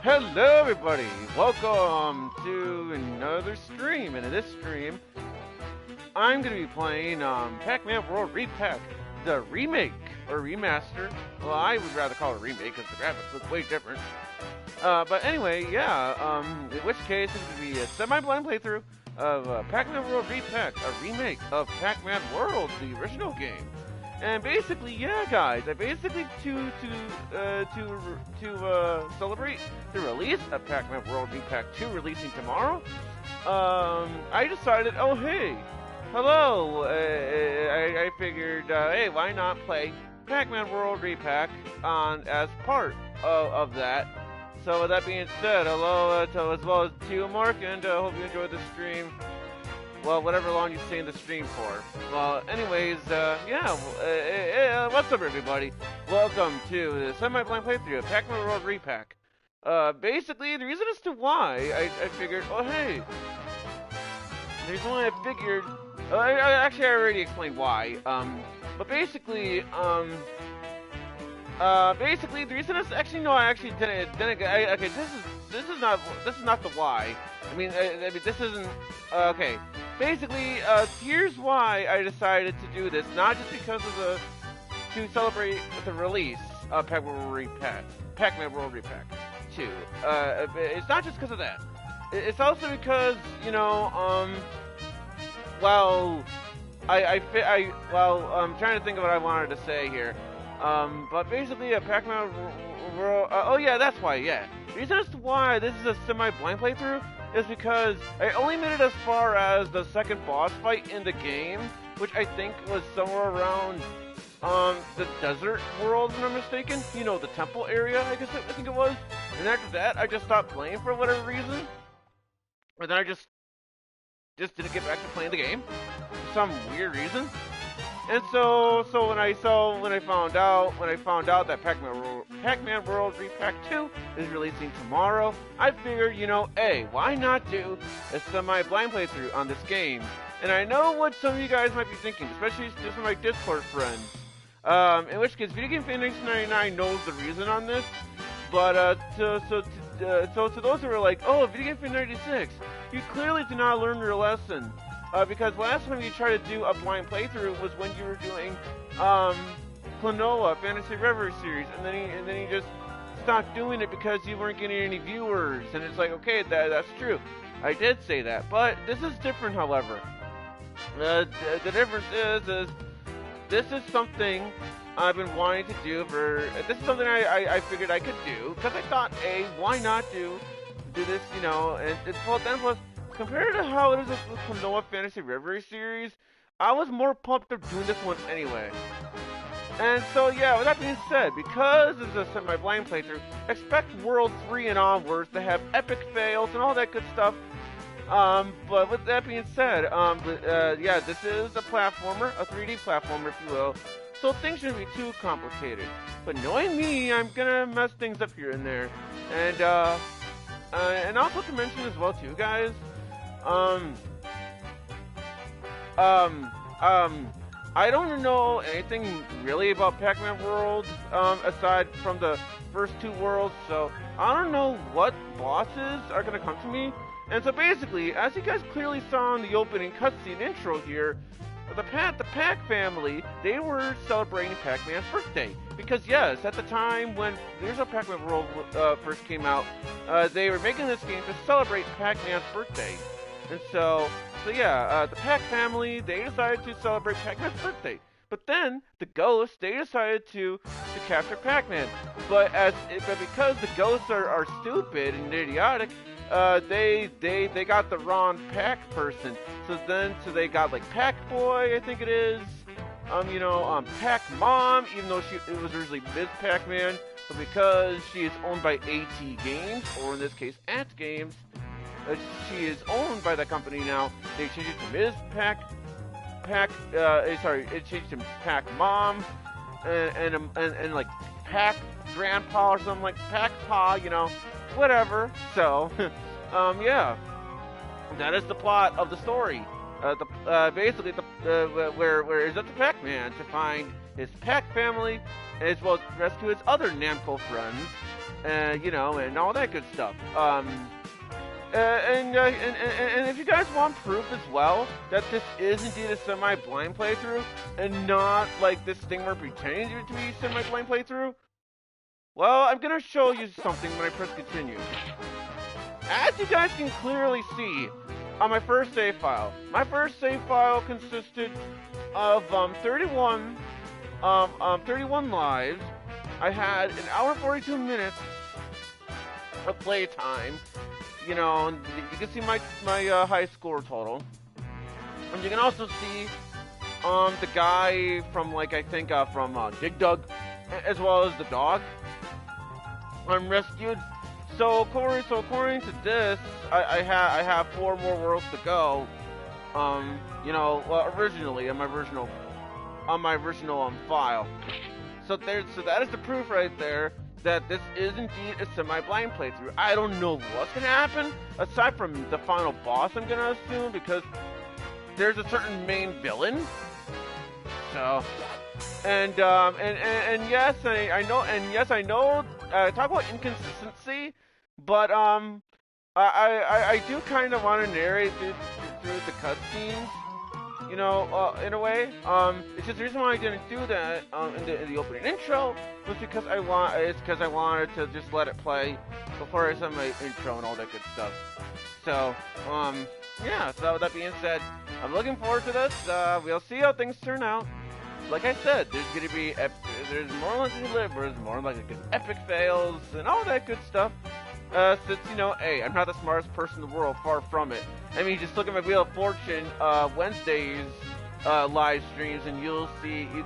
Hello everybody, welcome to another stream, and in this stream, I'm going to be playing Pac-Man World Re-Pac, the remake, or remaster. Well, I would rather call it a remake because the graphics look way different. But anyway, yeah, in which case it's going to be a semi-blind playthrough of Pac-Man World Re-Pac, a remake of Pac-Man World, the original game. And basically, yeah, guys, I basically to celebrate the release of Pac-Man World Re-Pac 2 releasing tomorrow, I decided, oh hey, hello, I figured, hey, why not play Pac-Man World Re-Pac as part of that. So with that being said, hello as well as to you, Mark, and hope you enjoyed the stream. Well, whatever long you stay in the stream for. Well, anyways, what's up, everybody? Welcome to the semi-blind playthrough of Pac-Man World Re-Pac. Basically, the reason as to why I figured, oh hey, the reason why I figured, actually I already explained why. But basically, the reason is actually no, I actually didn't. Okay, this is not the why. I mean, this isn't okay. Basically, here's why I decided to do this. Not just because of to celebrate the release of Pac-Man World Re-Pac 2. It's not just because of that. It's also because, you know, I'm trying to think of what I wanted to say here. But basically, Pac-Man World. Oh yeah, that's why. Yeah, the reason as to why this is a semi-blind playthrough is because I only made it as far as the second boss fight in the game, which I think was somewhere around the desert world, if I'm not mistaken. You know, the temple area, I think it was. And after that, I just stopped playing for whatever reason. And then I just didn't get back to playing the game for some weird reason. And so when I found out that Pac-Man World Re-Pac 2 is releasing tomorrow, I figured, you know, hey, why not do a semi-blind playthrough on this game? And I know what some of you guys might be thinking, especially some of my Discord friends. In which case, Video Game Fan 1999 knows the reason on this. But so to those who are like, oh, Video Game Fan 96, you clearly did not learn your lesson. Because last time you tried to do a blind playthrough was when you were doing Klonoa Fantasy Reverie series, and then you just stopped doing it because you weren't getting any viewers. And it's like, okay, that's true. I did say that, but this is different, however. The difference is this is something I've been wanting to do for. This is something I figured I could do because I thought, why not do this, you know? And then plus, compared to how it is with Konoha Fantasy Reverie series, I was more pumped of doing this one anyway. And so yeah, with that being said, because it's a semi-blind playthrough, expect World 3 and onwards to have epic fails and all that good stuff. But with that being said, yeah, this is a platformer, a 3D platformer, if you will. So things shouldn't be too complicated. But knowing me, I'm gonna mess things up here and there. And also to mention as well too, guys, I don't know anything really about Pac-Man World, aside from the first two worlds, so I don't know what bosses are gonna come to me. And so basically, as you guys clearly saw in the opening cutscene intro here, the Pac family, they were celebrating Pac-Man's birthday. Because yes, at the time when the original Pac-Man World first came out, they were making this game to celebrate Pac-Man's birthday. And so yeah, the Pac family, they decided to celebrate Pac-Man's birthday. But then, the ghosts, they decided to capture Pac-Man. But because the ghosts are stupid and idiotic, they got the wrong Pac person. So they got like Pac Boy, I think it is. Pac Mom, even though it was originally Ms. Pac-Man, but because she is owned by AT Games, or in this case, AT Games, she is owned by the company now. They changed it to Ms. It changed to Pac Mom, and like Pac Grandpa or something, like Pac Pa, whatever. So, yeah, that is the plot of the story. Basically, where is up to Pac-Man to find his Pac family, as well as rescue his other Namco friends, and all that good stuff. And if you guys want proof as well that this is indeed a semi-blind playthrough and not like this thing we're pretending to be semi-blind playthrough, well, I'm gonna show you something when I press continue. As you guys can clearly see on my first save file, consisted of 31 lives. I had an hour and 42 minutes of playtime. You can see my high score total, and you can also see the guy from from Dig Dug, as well as the dog I'm rescued. So according to this, I have 4 more worlds to go. Originally on my original file. So that is the proof right there that this is indeed a semi-blind playthrough. I don't know what's gonna happen aside from the final boss, I'm gonna assume, because there's a certain main villain. So, and yes, I know. Talk about inconsistency, but I do kind of want to narrate through the cutscenes. In a way. It's just the reason why I didn't do that in the opening intro was because I wanted to just let it play before I said my intro and all that good stuff. So, yeah. So that being said, I'm looking forward to this. We'll see how things turn out. Like I said, there's more likely to live, there's more likely to get epic fails and all that good stuff. Since, hey, I'm not the smartest person in the world, far from it. I mean, just look at my Wheel of Fortune, Wednesdays, live streams, and you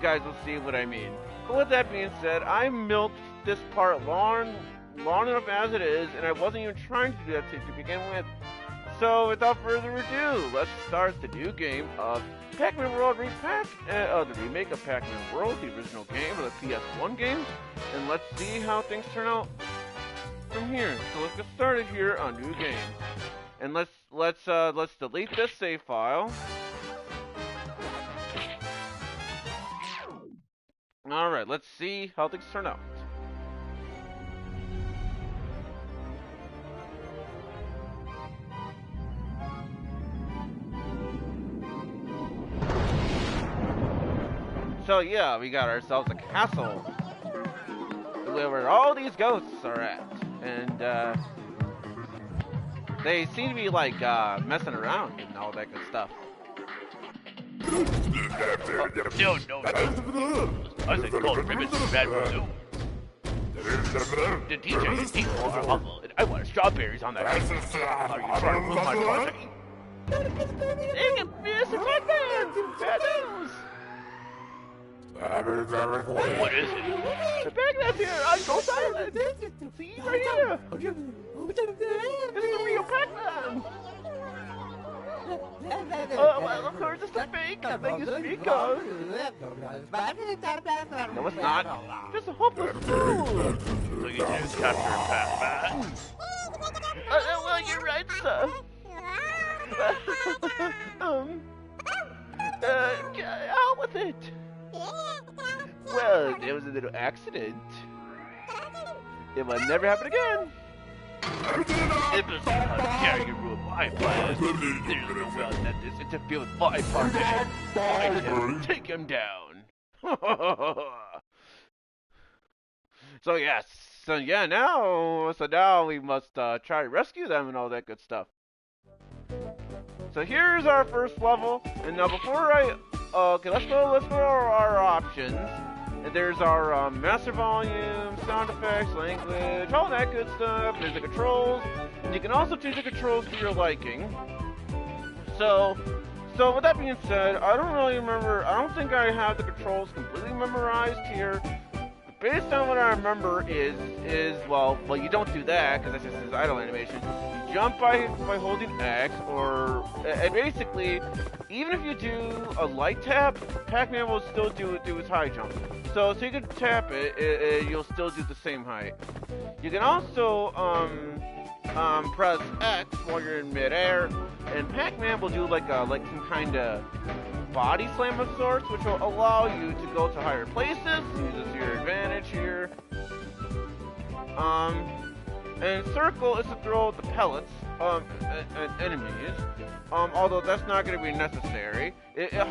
guys will see what I mean. But with that being said, I milked this part long enough as it is, and I wasn't even trying to do that to begin with. So, without further ado, let's start the new game of Pac-Man World Re-Pac, the remake of Pac-Man World, the original game, or the PS1 game, and let's see how things turn out from here. So let's get started here on new game, and let's delete this save file. All right, let's see how things turn out. So yeah, we got ourselves a castle. It where all these ghosts are at. And, they seem to be, like, messing around and all that good stuff. No. I think gold ribbons are bad for you. The DJ and people are awful, and I want strawberries on that cake. Are you trying to ruin my project? Dang it, Mr. Pac-Man! Bad news! What is it? The Pac-Man's here! I'm so silent! See, right here! It's the real Pac-Man! Well, of course it's a fake that you speak of. No, it's not. Just a hopeless fool. So you just capture Pac-Man? Well, you're right, sir. Out with it. Well, there was a little accident. It will never happen again. It was how you ruined my plan. There's no way I'll let this interfere with my party. I can take him down. So now we must try to rescue them and all that good stuff. So here's our first level, and now before let's go over our options. And there's our master volume, sound effects, language, all that good stuff. There's the controls, and you can also change the controls to your liking. So with that being said, I don't think I have the controls completely memorized here. Based on what I remember is well, you don't do that because that's just his idle animation. You jump by holding X, and basically, even if you do a light tap, Pac-Man will still do his high jump. So you can tap it, you'll still do the same height. You can also press X while you're in midair, and Pac-Man will do like some kind of body slam of sorts, which will allow you to go to higher places. Use this to your advantage here. And circle is to throw the pellets at enemies. Although that's not going to be necessary.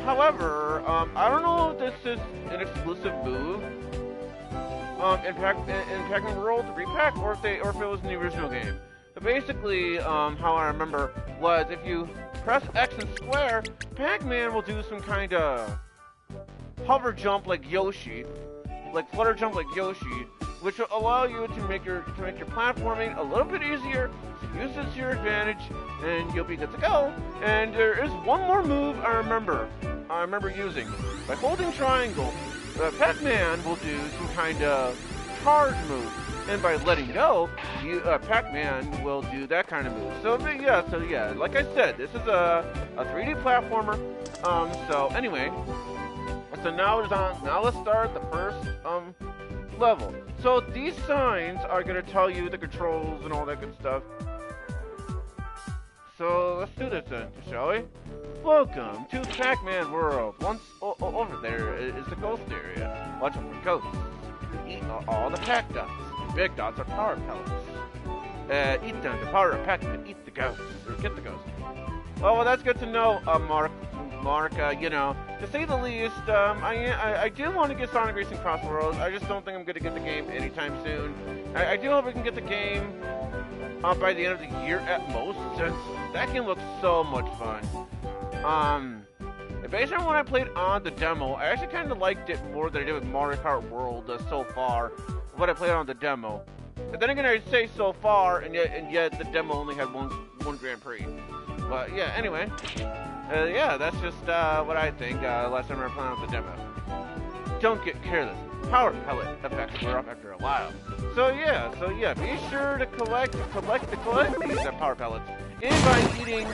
However, I don't know if this is an exclusive move in Pac-Man World Re-Pac, or if it was in the original game. But basically, how I remember was if you press X and square, Pac-Man will do some kind of hover jump like Yoshi, like flutter jump like Yoshi, which will allow you to make your platforming a little bit easier. So use this to your advantage, and you'll be good to go. And there is one more move I remember using. By holding triangle, Pac-Man will do some kind of charge move. And by letting go, Pac-Man will do that kind of move. So yeah, like I said, this is a 3D platformer. So anyway, so now let's start the first level. So these signs are gonna tell you the controls and all that good stuff. So let's do this then, shall we? Welcome to Pac-Man World. Once over there is the ghost area. Watch out for ghosts. Eat all the Pac dots. Big dots are power pellets. Eat them to power up Pac-Man. Eat the ghosts, or get the ghosts. Oh, well, that's good to know, Mark. You know, to say the least, I do want to get Sonic Racing Cross Worlds. I just don't think I'm going to get the game anytime soon. I do hope I can get the game by the end of the year at most, since that game looks so much fun. Based on what I played on the demo, I actually kind of liked it more than I did with Mario Kart World so far. What I played on the demo. And then again, I say so far, and yet the demo only had one Grand Prix. But yeah, anyway, yeah, that's just what I think. Last time I played on the demo. Don't get careless. Power pellet effects were up after a while. So yeah, be sure to collect these power pellets. And by eating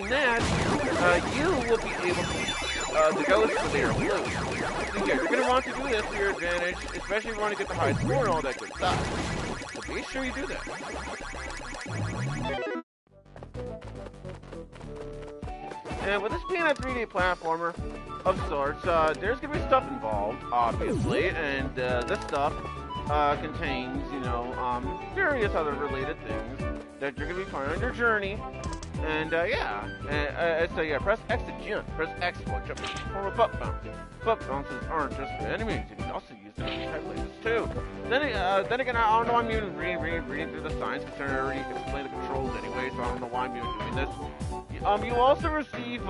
that, you will be able to go to their blue. So yeah, you're gonna want to do this to your advantage, especially if you want to get the high score and all that good stuff. So be sure you do that. And with this being a 3D platformer of sorts, there's gonna be stuff involved, obviously, and this stuff contains, various other related things that you're gonna be finding on your journey. And yeah, so yeah, press X to jump, press X for jump, perform a butt bounce. Butt bounces aren't just for enemies, you can also use them in type places too. Then again, I don't know why I'm even reading through the signs, because I already explained the controls anyway, so I don't know why I'm even doing this. You also receive,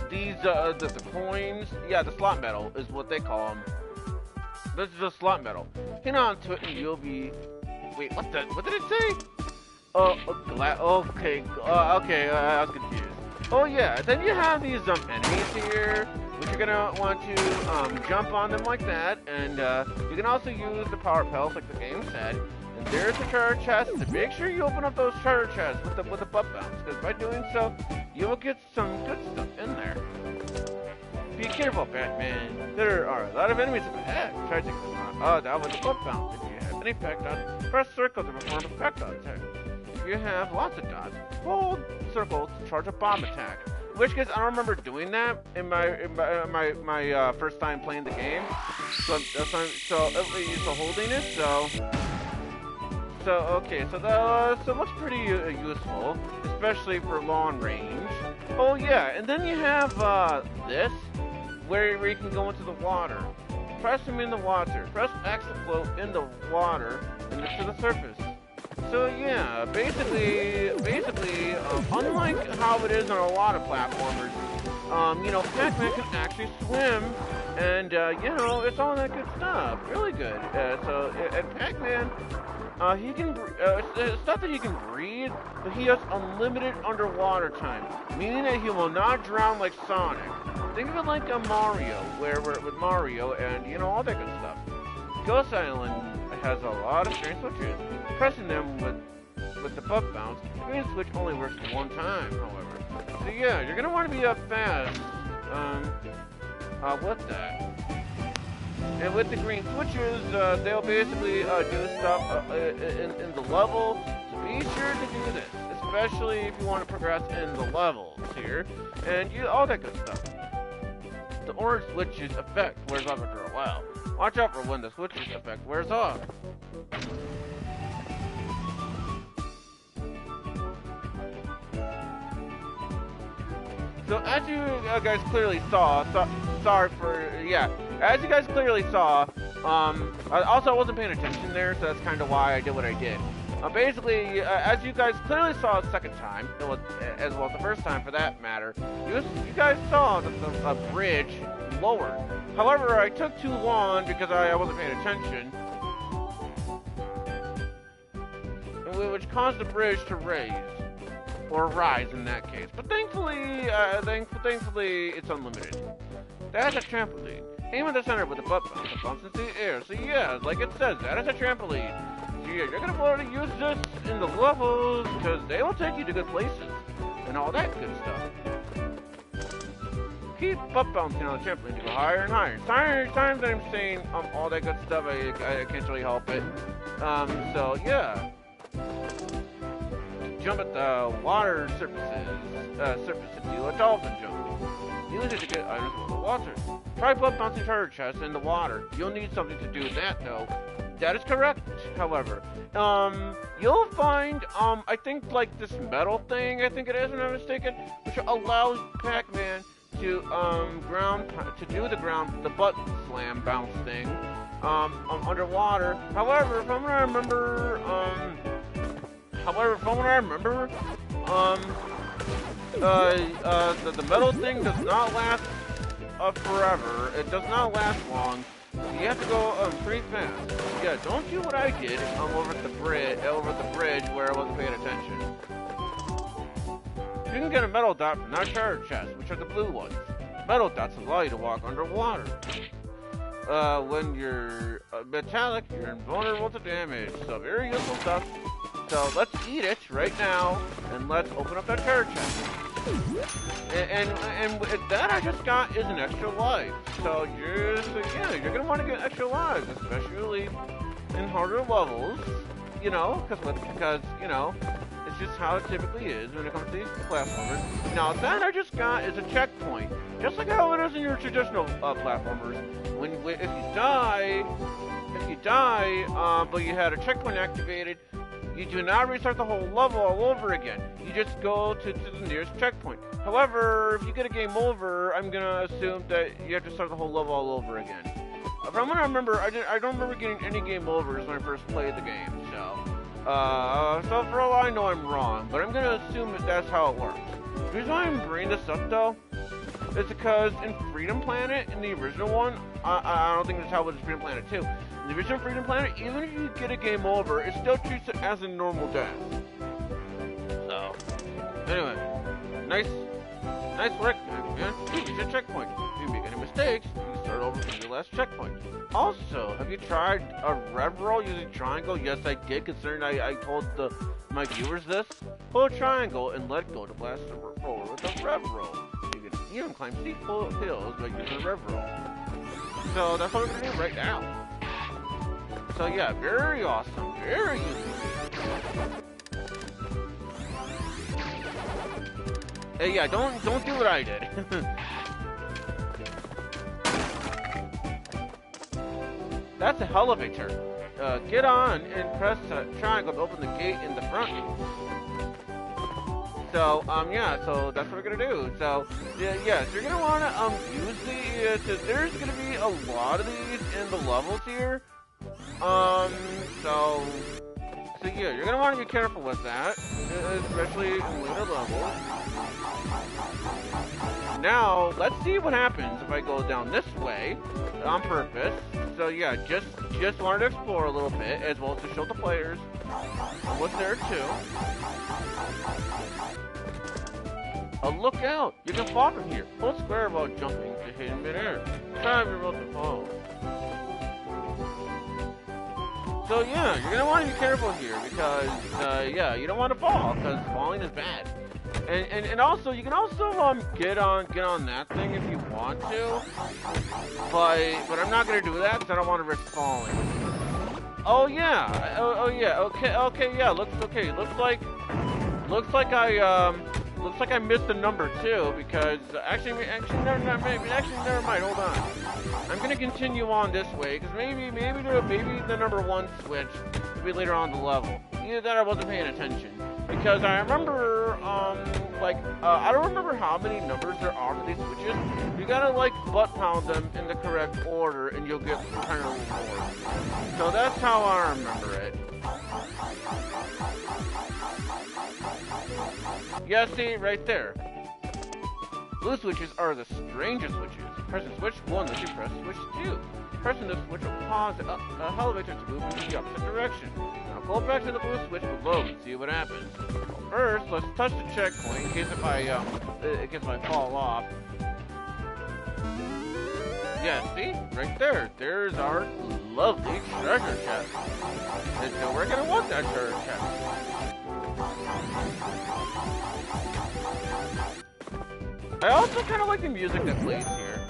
these, the coins, yeah, the slot medal is what they call them. This is a slot medal. Hang on to it and you'll be, wait, what did it say? Okay, I was confused. Oh yeah, then you have these enemies here, which you're gonna want to jump on them like that, and you can also use the power pellets like the game said. And there's the treasure chest. So make sure you open up those treasure chests with the butt bounce, because by doing so, you will get some good stuff in there. Be careful, Batman. There are a lot of enemies up ahead. Try to that was the butt bounce. If you have any pack dots, press circle to perform a pack dot attack. If you have lots of dots, hold circle to charge a bomb attack. In which case, I don't remember doing that in my first time playing the game. So holding it. So it looks pretty useful, especially for long range. Oh yeah, and then you have this, where you can go into the water. Press them in the water. Press X to float in the water and to the surface. So yeah, basically, unlike how it is on a lot of platformers, you know, Pac-Man can actually swim, and you know, it's all that good stuff. Really good. And Pac-Man, he can. It's not that he can breathe, but he has unlimited underwater time, meaning that he will not drown like Sonic. Think of it like a Mario, where we're with Mario, and you know, all that good stuff. Ghost Island has a lot of strange switches. Pressing them with the butt bounce, the green switch only works one time, however. So yeah, you're gonna want to be up fast. With that. And with the green switches, they'll basically do stuff in the level. So be sure to do this, especially if you want to progress in the levels here, and all that good stuff. The orange switch's effect wears off after a while. Watch out for when the switch's effect wears off. So as you guys clearly saw, as you guys clearly saw, also I wasn't paying attention there, so that's kind of why I did what I did. Basically, as you guys clearly saw the second time, as well as the first time for that matter, you guys saw the bridge lowered. However, I took too long because I wasn't paying attention, which caused the bridge to raise. Or rise in that case. But thankfully, it's unlimited. That's a trampoline. Aim at the center with the butt bounce. It bumps into the air. So yeah, like it says, that is a trampoline. So yeah, you're gonna want to use this in the levels because they will take you to good places and all that good stuff. Keep butt bouncing on the trampoline to go higher and higher. Times that I'm saying all that good stuff, I can't really help it. So yeah. Jump at the water surfaces to do a dolphin jump. Use it to get items from the water. Try butt bouncing treasure chests in the water. You'll need something to do that though. That is correct, however. You'll find, I think like this metal thing, I think it is, if I'm not mistaken, which allows Pac-Man to, do the butt slam bounce thing, underwater. However, from what I remember, the metal thing does not last forever. It does not last long. You have to go pretty fast. Yeah, don't do what I did over the bridge where I wasn't paying attention. You can get a metal dot from that treasure chest, which are the blue ones. Metal dots allow you to walk underwater. When you're metallic, you're invulnerable to damage. So very useful stuff. So let's eat it right now, and let's open up that treasure chest. And that I just got is an extra life. So you're gonna want to get extra lives, especially in harder levels. You know, because you know, it's just how it typically is when it comes to these platformers. Now that I just got is a checkpoint, just like how it is in your traditional platformers. If you die, but you had a checkpoint activated, You do not restart the whole level all over again. You just go to the nearest checkpoint. However, if you get a game over, I'm gonna assume that you have to start the whole level all over again. From what I remember, I don't remember getting any game overs when I first played the game. So for all I know, I'm wrong, but I'm gonna assume that that's how it works. The reason why I'm bringing this up though is because in Freedom Planet, in the original one, I don't think that's how it was in Freedom Planet 2. In the original Freedom Planet, even if you get a game over, it still treats it as a normal death. So, anyway, nice work, man. You reach a checkpoint. If you make any mistakes, you can start over from your last checkpoint. Also, have you tried a rev roll using triangle? Yes, I did, considering I told my viewers this. Pull a triangle and let go to blast the roller with a rev roll. You can even climb steep hills by using a rev roll. So that's what we're gonna do right now. So yeah, very awesome, very easy. Hey, yeah, don't do what I did. That's a elevator. Get on and press triangle to open the gate in the front. So, yeah, so that's what we're gonna do. So, yeah, so you're gonna wanna, use the, there's gonna be a lot of these in the levels here. So yeah, you're gonna wanna be careful with that, especially in later levels. Now, let's see what happens if I go down this way on purpose. So yeah, just wanted to explore a little bit, as well as to show the players what's there too. Oh, look out! You can fall from here. Hold square while jumping to hit in midair. Time your remote to fall. So yeah, you're gonna want to be careful here because yeah, you don't want to fall because falling is bad. And also you can also get on that thing if you want to, but I'm not gonna do that because I don't want to risk falling. Oh yeah, oh yeah, okay, yeah, looks like I missed a number 2 because actually never mind. Hold on. I'm gonna continue on this way because maybe the number 1 switch will be later on the level. Either that or I wasn't paying attention because I remember I don't remember how many numbers there are for these switches. You gotta butt pound them in the correct order and you'll get some kind of reward. So that's how I remember it. Yeah, see, right there. Blue switches are the stranger switches. Pressing switch 1 lets you press switch 2. Pressing the switch will cause the elevator to move in the opposite direction. Now go back to the blue switch below and see what happens. Well, first, let's touch the checkpoint in case if I fall off. Yeah, see? Right there. There's our lovely treasure chest. And so we're gonna want that treasure chest. I also kind of like the music that plays here.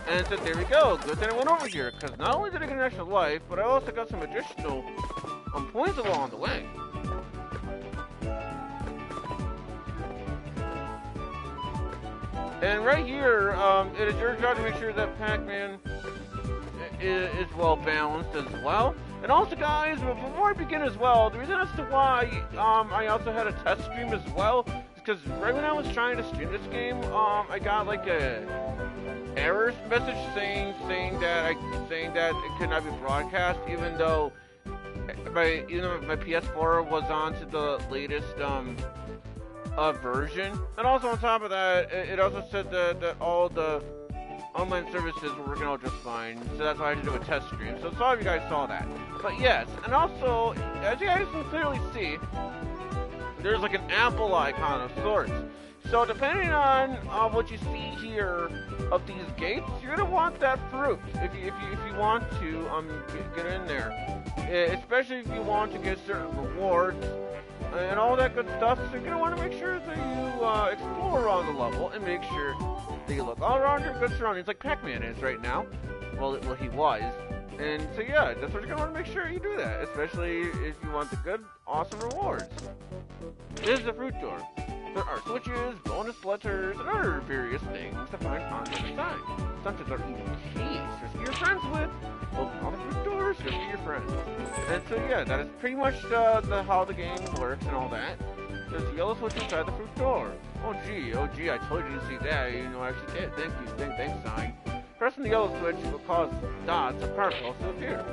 And so there we go. Good thing I went over here, because not only did I get an extra life, but I also got some additional points along the way. And right here, it is your job to make sure that Pac-Man is well balanced as well. And also, guys, before I begin as well, the reason as to why I also had a test stream as well is because right when I was trying to stream this game, I got a error message saying that it could not be broadcast, even though my PS4 was on to the latest version. And also on top of that, it also said that all the online services were working out just fine, so that's why I had to do a test stream. So sorry if you guys saw that. But yes, and also, as you guys can clearly see, there's an apple icon of sorts. So depending on what you see here of these gates, you're gonna want that fruit if you want to get in there, especially if you want to get certain rewards and all that good stuff. So you're gonna want to make sure that you explore around the level and make sure that you look all around your good surroundings, like Pac-Man is right now. Well, he was. And so yeah, that's what you're gonna want to make sure you do that, especially if you want the good, awesome rewards. This is the fruit door. There are switches, bonus letters, and other various things to find on the other side. Sometimes are even keys to see your friends with. Open all the fruit doors to see your friends. And so yeah, that is pretty much how the game works and all that. There's a yellow switch inside the fruit door. Oh gee, I told you to see that. You know, I actually did. Thank you, thanks, sign. Pressing the yellow switch will cause dots of particles to appear.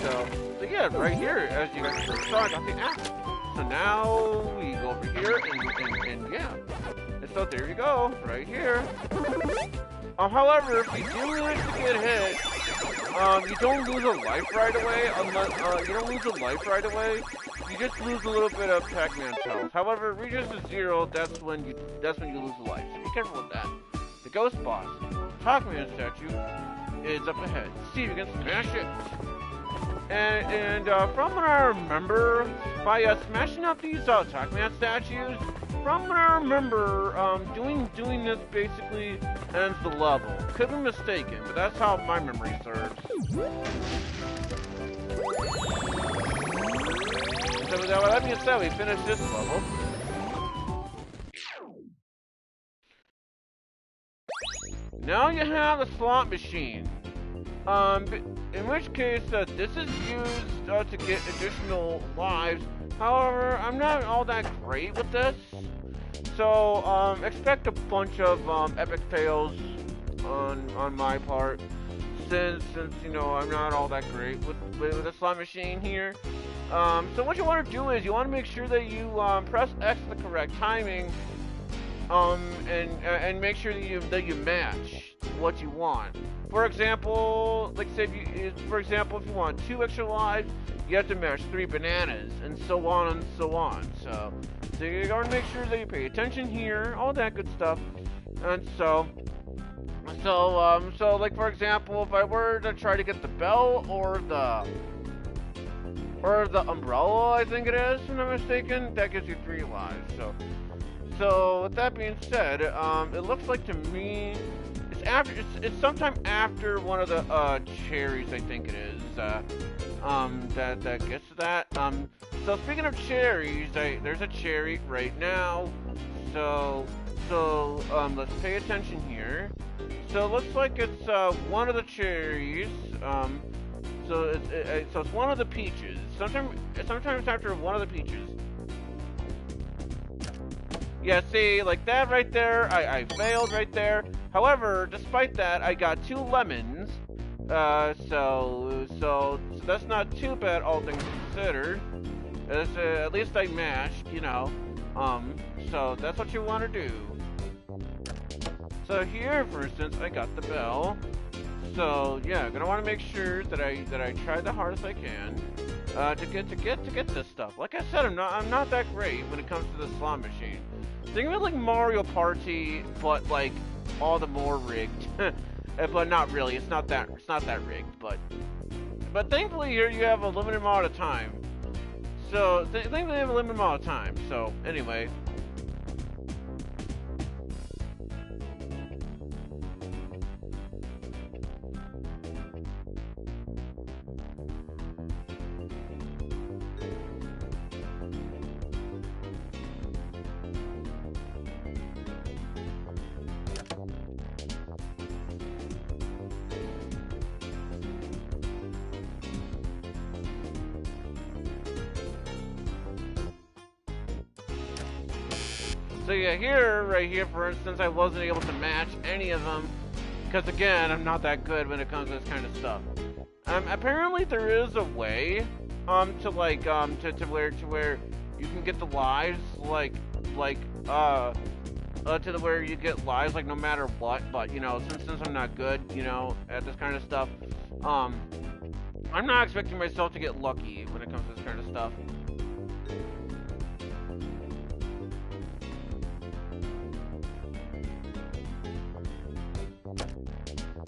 So yeah, right here, as you guys saw, I got the apple. So now we go over here and yeah. And so there you go, right here. However, if you do manage to get hit, you don't lose a life right away. Unless you don't lose a life right away. You just lose a little bit of Pac-Man's health. However, it reaches to 0. That's when you lose a life. So be careful with that. The ghost boss, Pac-Man statue, is up ahead. See if you can smash it. And from what I remember, by smashing up these Pac-Man statues, from what I remember, doing this basically ends the level. Could be mistaken, but that's how my memory serves. So with that being said, we finished this level. Now you have the slot machine. In which case, this is used to get additional lives. However, I'm not all that great with this. So, expect a bunch of epic fails on my part. Since you know, I'm not all that great with the slot machine here. So what you want to do is you want to make sure that you press X at the correct timing, and make sure that you match what you want. For example, like say if you want 2 extra lives, you have to match 3 bananas, and so on and so on. So you gotta make sure that you pay attention here, all that good stuff. And so like for example, if I were to try to get the bell or the umbrella, I think it is, if I'm not mistaken, that gives you 3 lives. So with that being said, it looks like to me it's sometime after one of the cherries, I think it is, that gets to that. So speaking of cherries, there's a cherry right now. So let's pay attention here. So it looks like it's one of the cherries. So it's one of the peaches. Sometimes after one of the peaches. Yeah, see, like that right there, I failed right there. However, despite that, I got 2 lemons. So that's not too bad, all things considered. At least I mashed, you know. So that's what you want to do. So here, for instance, I got the bell. So yeah, gonna want to make sure that I try the hardest I can to get this stuff. Like I said, I'm not that great when it comes to the slot machine. Think of it like Mario Party, but like all the more rigged. But not really. It's not that rigged. But thankfully here you have a limited amount of time. So thankfully they have a limited amount of time. So anyway. So yeah, right here, for instance, I wasn't able to match any of them, because again, I'm not that good when it comes to this kind of stuff. Apparently there is a way, to where you can get the lives, to the where you get lives, like, no matter what, but, you know, since I'm not good, you know, at this kind of stuff, I'm not expecting myself to get lucky when it comes to this kind of stuff.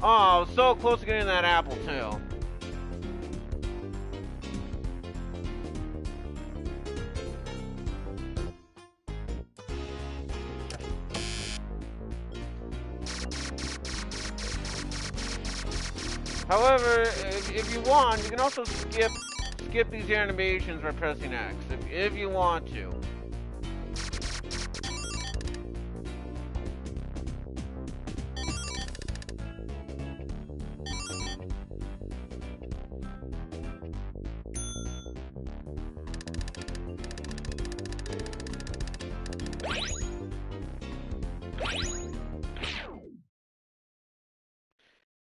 Oh, so close to getting that apple, too. However, if you want, you can also skip these animations by pressing X, if you want to.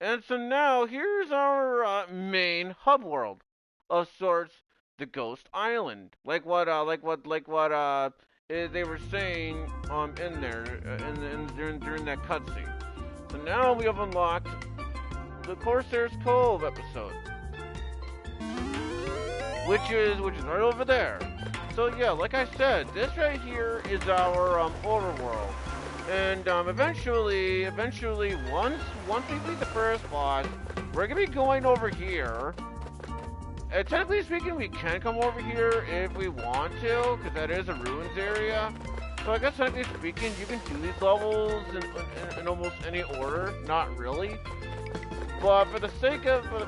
And so now here's our main hub world of sorts, the Ghost Island, they were saying in there during that cutscene. So now we have unlocked the Corsair's Cove episode, which is right over there. So yeah, like I said, this right here is our overworld. And eventually, once we beat the first boss, we're gonna be going over here. Technically speaking, we can come over here if we want to, because that is a ruins area. So I guess technically speaking, you can do these levels in almost any order. Not really, but for the sake of the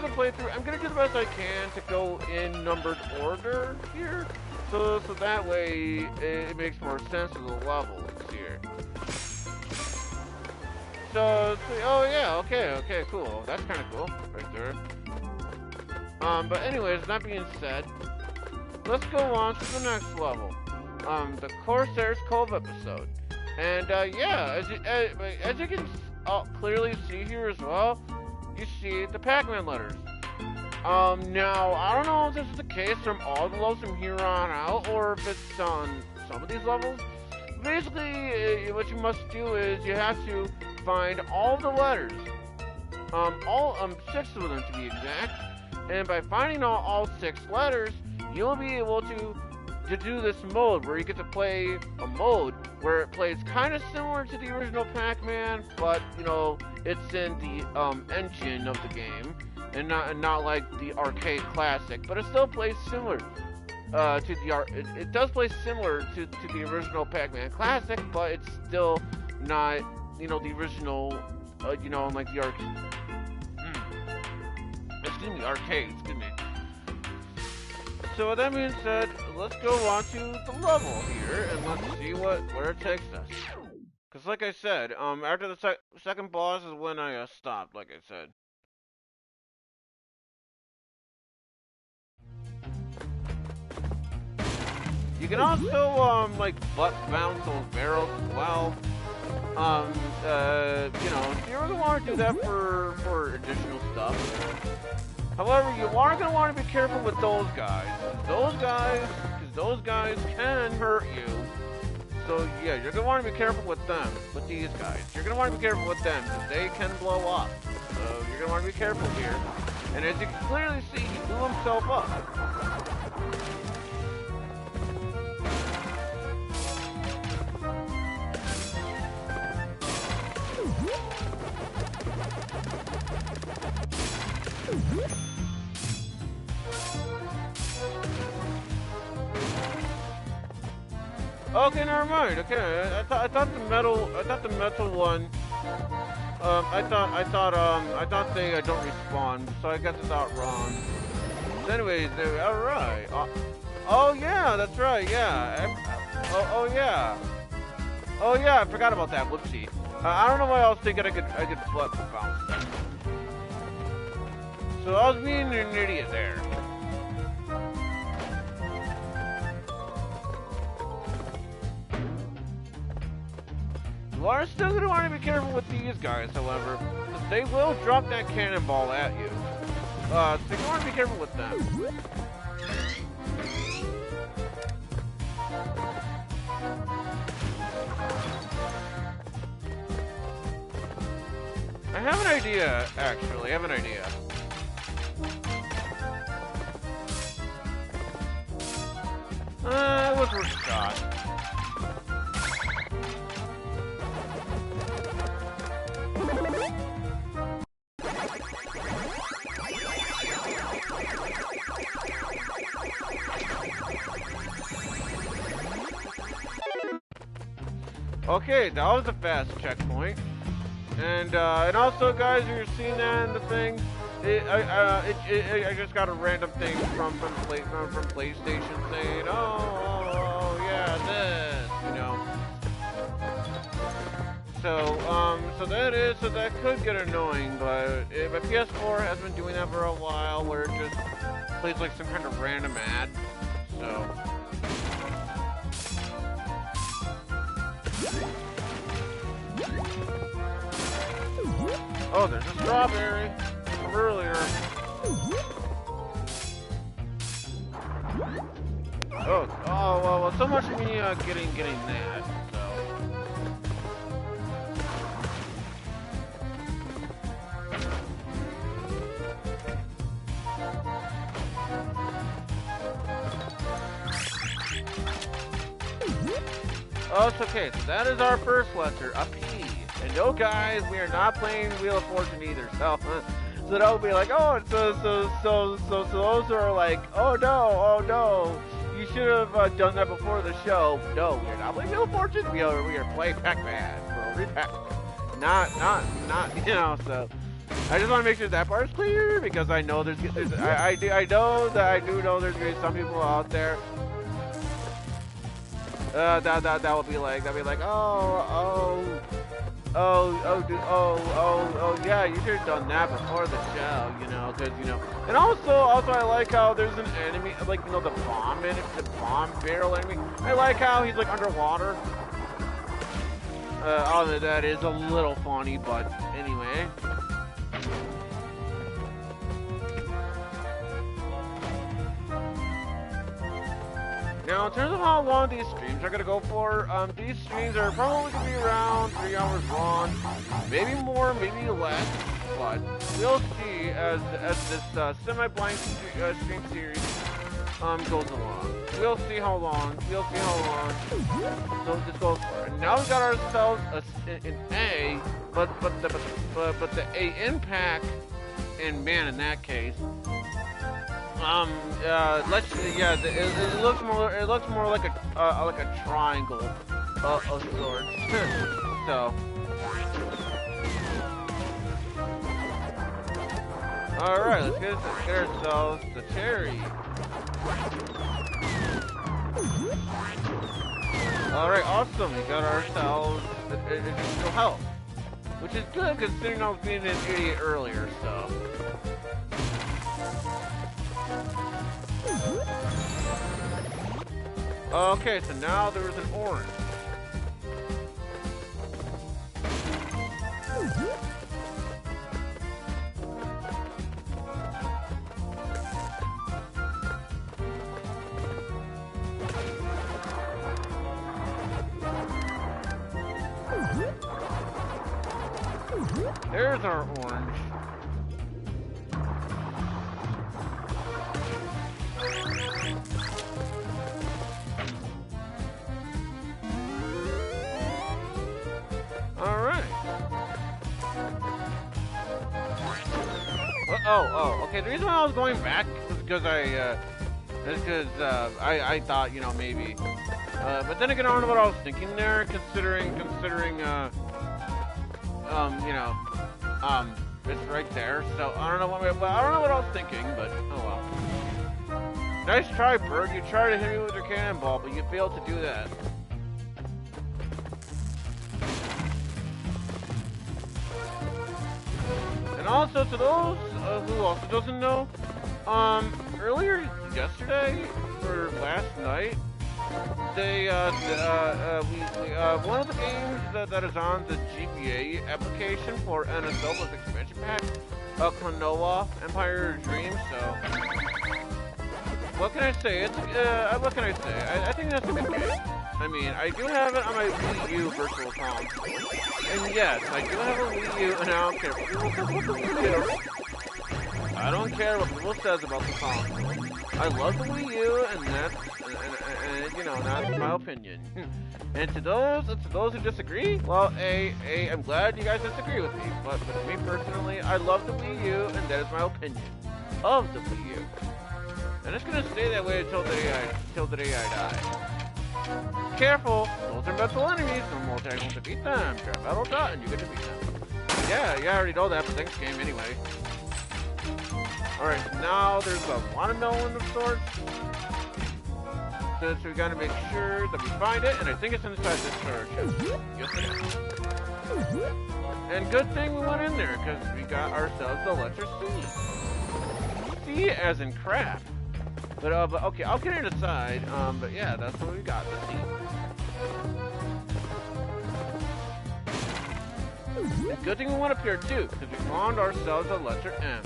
playthrough, I'm gonna do the best I can to go in numbered order here. So that way it makes more sense of the levels here. So oh yeah, okay, cool. That's kind of cool, right there. But anyways, that being said, let's go on to the next level. The Corsair's Cove episode. And yeah, as you can clearly see here as well, you see the Pac-Man letters. Now, I don't know if this is the case from all the levels from here on out, or if it's on some of these levels. Basically, what you must do is you have to find all the letters, all 6 of them to be exact, and by finding all 6 letters, you'll be able to do this mode where you get to play a mode where it plays kind of similar to the original Pac-Man, but you know it's in the engine of the game, and not like the arcade classic, but it still plays similar to the it does play similar to the original Pac-Man classic, but it's still not, you know, the original, you know, like the arcade, excuse me. So with that being said, let's go on to the level here, and let's see where it takes us. Because like I said, after the second boss is when I stopped, like I said. You can also, like, butt bounce those barrels as well. You know, you really want to do that for additional stuff. However, you are going to want to be careful with those guys. Those guys can hurt you. So yeah, you're going to want to be careful with them, with these guys. You're going to want to be careful with them, because they can blow up. So you're going to want to be careful here. And as you can clearly see, he blew himself up. Okay, never mind. Okay, I thought the metal one. I thought they don't respawn. So I guess it's not wrong. So anyways, all right. Oh yeah, that's right. Yeah. Oh yeah. Oh yeah, I forgot about that. Whoopsie. I don't know why I was thinking I could butt bounce that. So I was being an idiot there. You are still going to want to be careful with these guys, however, because they will drop that cannonball at you. So you want to be careful with them. I have an idea, actually. I have an idea. What's worth a shot? Okay, that was a fast checkpoint. And also, guys, you're seeing that in the thing. I just got a random thing from PlayStation saying, oh yeah, this, you know. So that could get annoying, but my PS4 has been doing that for a while, where it just plays like some kind of random ad. So. Oh, there's a strawberry from earlier. Oh, well, so much for me getting that. So. Oh, it's okay. So that is our first letter, a P. And no, guys, we are not playing Wheel of Fortune either. So that'll be like, oh, so those are like, oh no, you should have done that before the show. No, we are not playing Wheel of Fortune. We are playing Pac-Man World Re-Pac. Not, you know. So I just want to make sure that part is clear because I know I know there's gonna be some people out there. That will be like, oh, yeah, you should have done that before the show, you know, because, you know, and also I like how there's an enemy, like, you know, the bomb barrel enemy. I like how he's, like, underwater. That is a little funny, but anyway. Now, in terms of how long these streams are going to go for, these streams are probably going to be around 3 hours long, maybe more, maybe less, but we'll see as this semi-blind stream series goes along. We'll see how long so this goes for. And now we got ourselves an A, but the A impact, and man, in that case. It looks more like a triangle of sorts. So, all right, let's get ourselves the cherry. All right, awesome. We got ourselves additional health, which is good considering I was being an idiot earlier. So. Okay, so now there is an orange. There's our orange. Okay. The reason why I was going back was because I thought, you know, maybe. But then again, I don't know what I was thinking there, considering, you know, it's right there. So I don't know what I was thinking, but oh well. Nice try, Berg. You tried to hit me with your cannonball, but you failed to do that. And also to those who also doesn't know, earlier yesterday or last night, they one of the games that is on the GBA application for NFL was expansion pack, Klonoa Empire Dream. So what can I say? What can I say? I think that's a good game. I mean, I do have it on my Wii U virtual console. And yes, I do have a Wii U, and I don't care what people say about the Wii U. I don't care what people says about the console. I love the Wii U, and that's, you know, that's my opinion. And to those who disagree, well, I'm glad you guys disagree with me. But to me personally, I love the Wii U, and that is my opinion of the Wii U. And it's gonna stay that way until the day I die. Careful! Those are mental enemies, and we'll try to beat them. Grab battle dot, and you get to beat them. Yeah, I already know that, but thanks game anyway. Alright, so now there's a watermelon of sorts. So we gotta make sure that we find it, and I think it's inside this storage chest. Yes, it is. And good thing we went in there, because we got ourselves the letter C. C as in crap. But okay, I'll get it aside. But yeah, that's what we got. The C. good thing we went up here too, because we found ourselves a letter M.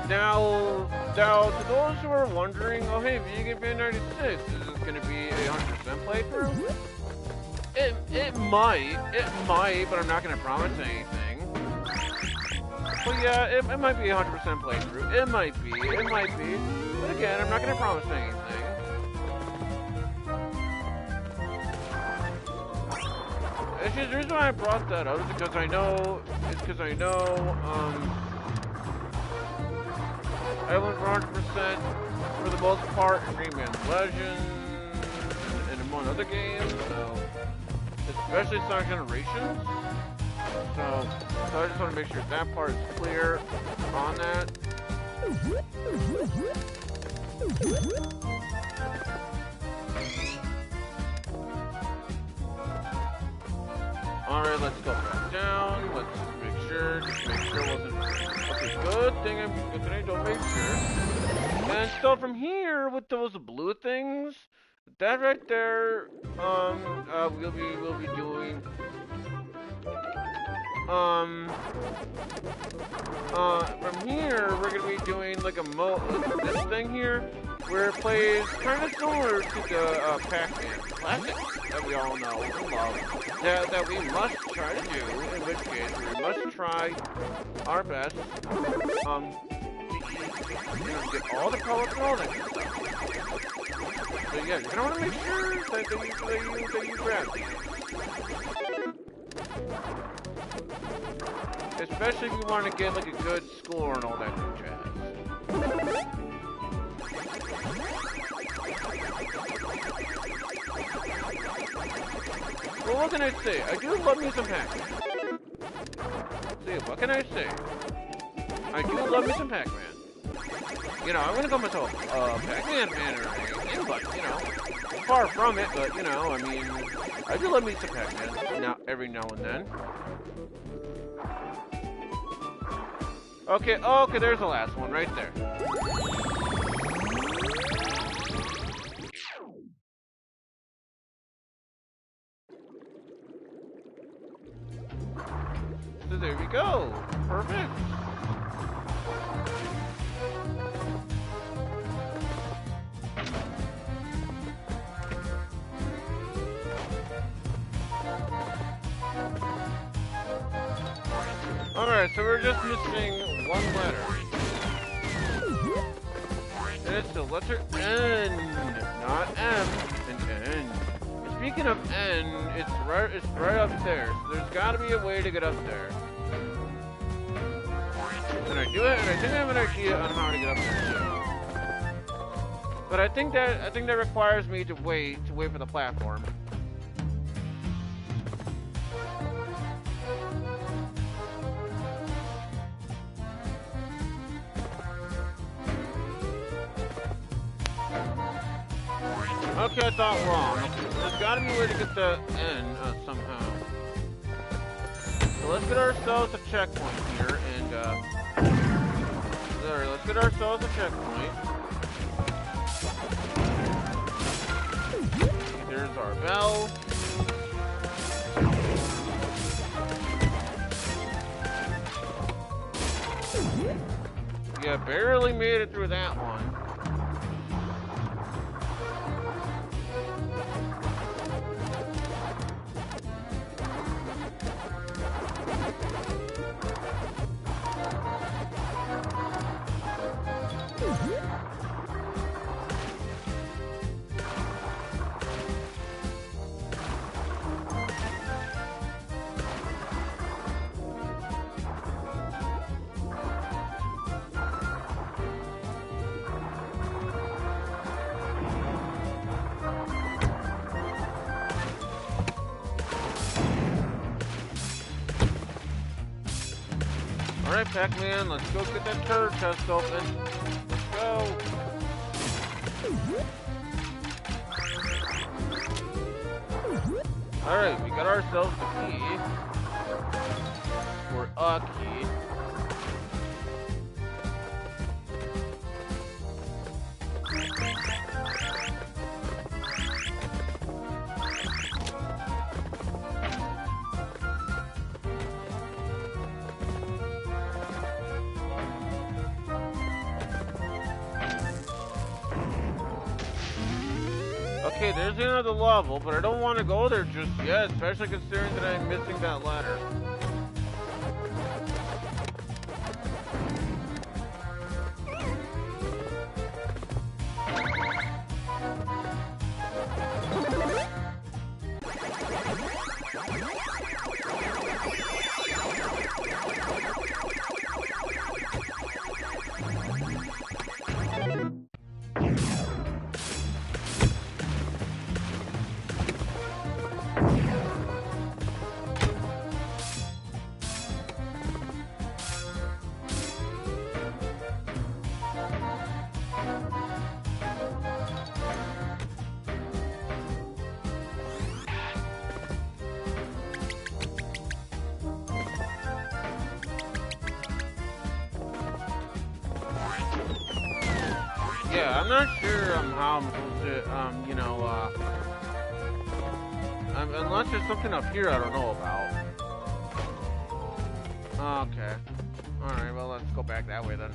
Now, to those who are wondering, oh hey, Video Game Fan 96, is this going to be a 100% playthrough? It might, but I'm not going to promise anything. But yeah, it might be a 100% playthrough. It might be. But again, I'm not going to promise anything. It's just, the reason why I brought that up is because I know, I went for 100% for the most part in Pac-Man Legends and among other games, so especially Sonic Generations. So I just want to make sure that part is clear on that. Alright, let's go back down. Let's make sure it wasn't. Okay, good thing I don't make sure. And so from here, with those blue things, that right there, we'll be doing. From here, we're gonna be doing like this thing here, where it plays kind of similar to the Pac-Man classic that we all know and love, that we must try to do, in which case we must try our best, get all the colors and all that good stuff. So yeah, you're gonna want to make sure that you grab these. Especially if you want to get like a good score and all that good jazz. Well, what can I say? I do love me some Pac-Man. See, what can I say? I do love me some Pac-Man. You know, I'm gonna call myself Pac-Man fan or anything, but you know, far from it. But you know, I mean, I do love me some Pac-Man now, every now and then. Okay, there's the last one right there. So there we go. Perfect. Alright, so we're just missing one letter. And it's the letter N, not M, and N. And speaking of N, it's right up there. So there's gotta be a way to get up there. And I do it, and I think I have an idea on how to get up there too. But I think that requires me to wait for the platform. Okay, I thought wrong. There's gotta be a way to get the N somehow. So let's get ourselves a checkpoint here, and there. Let's get ourselves a checkpoint. There's our bell. Yeah, barely made it through that one. Alright, Pac-Man, let's go get that turd chest open. Let's go. Alright, we got ourselves a key. Or a key. Okay, there's the end of the level, but I don't want to go there just yet, especially considering that I'm missing that ladder. Yeah, I'm not sure how I'm supposed to, you know, unless there's something up here I don't know about. Okay. Alright, well, let's go back that way then.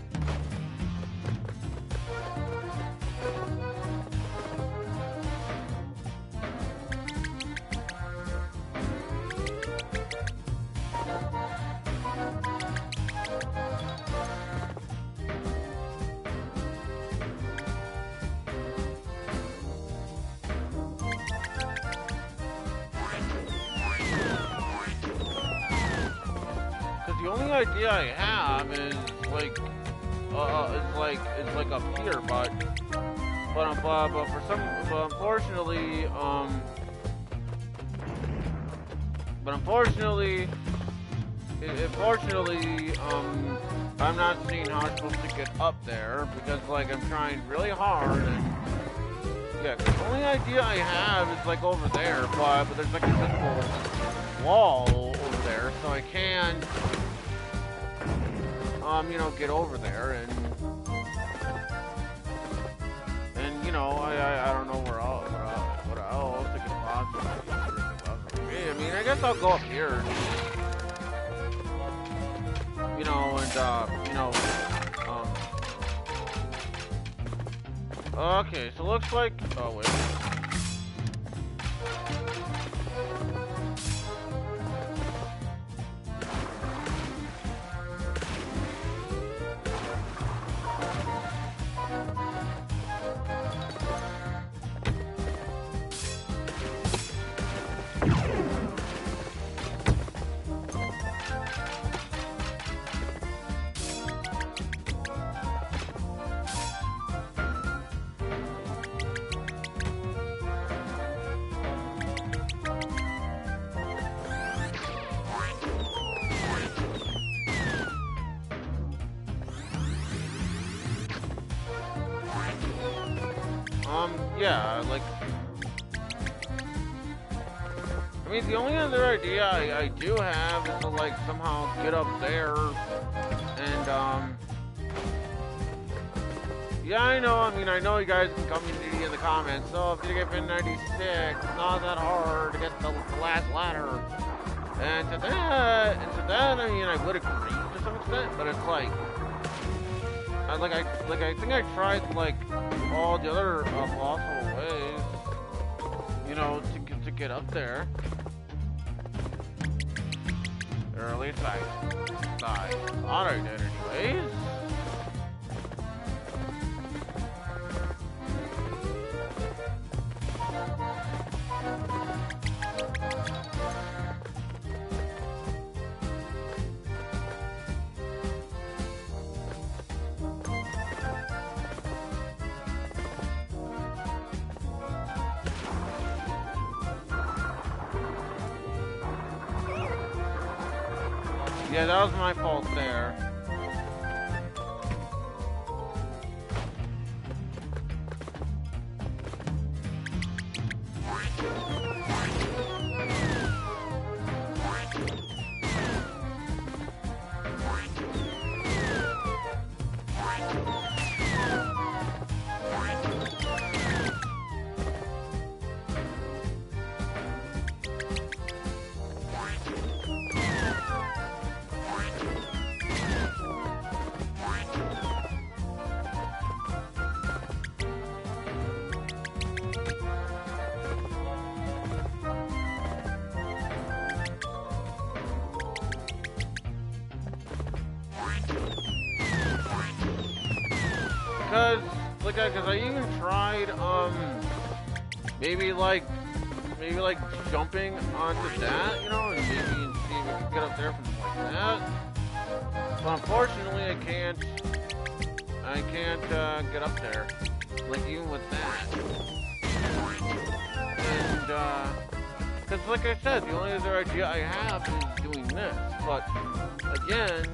The only idea I have is like up here, but for some, unfortunately, I'm not seeing how I'm supposed to get up there because like I'm trying really hard and yeah, the only idea I have is like over there, but there's like a visible wall over there, so I can't. You know, get over there and you know, I don't know what else it could possibly be. I mean, I guess I'll go up here, you know, and you know, okay, so looks like, oh wait. Yeah, like, I mean, the only other idea I do have is to, like, somehow get up there, and, yeah, I know, I mean, I know you guys can come in the comments, so if you get pin 96, it's not that hard to get the last ladder, and to that, I mean, I would agree to some extent, but it's like, I think I tried, like, all the other possible ways, you know, to get up there. Or at least I thought I did anyways. Yeah, that was my fault there. Because I even tried, maybe like jumping onto that, you know, and maybe see if we can get up there from like that. But unfortunately, I can't get up there, like even with that. And, because like I said, the only other idea I have is doing this. But, again,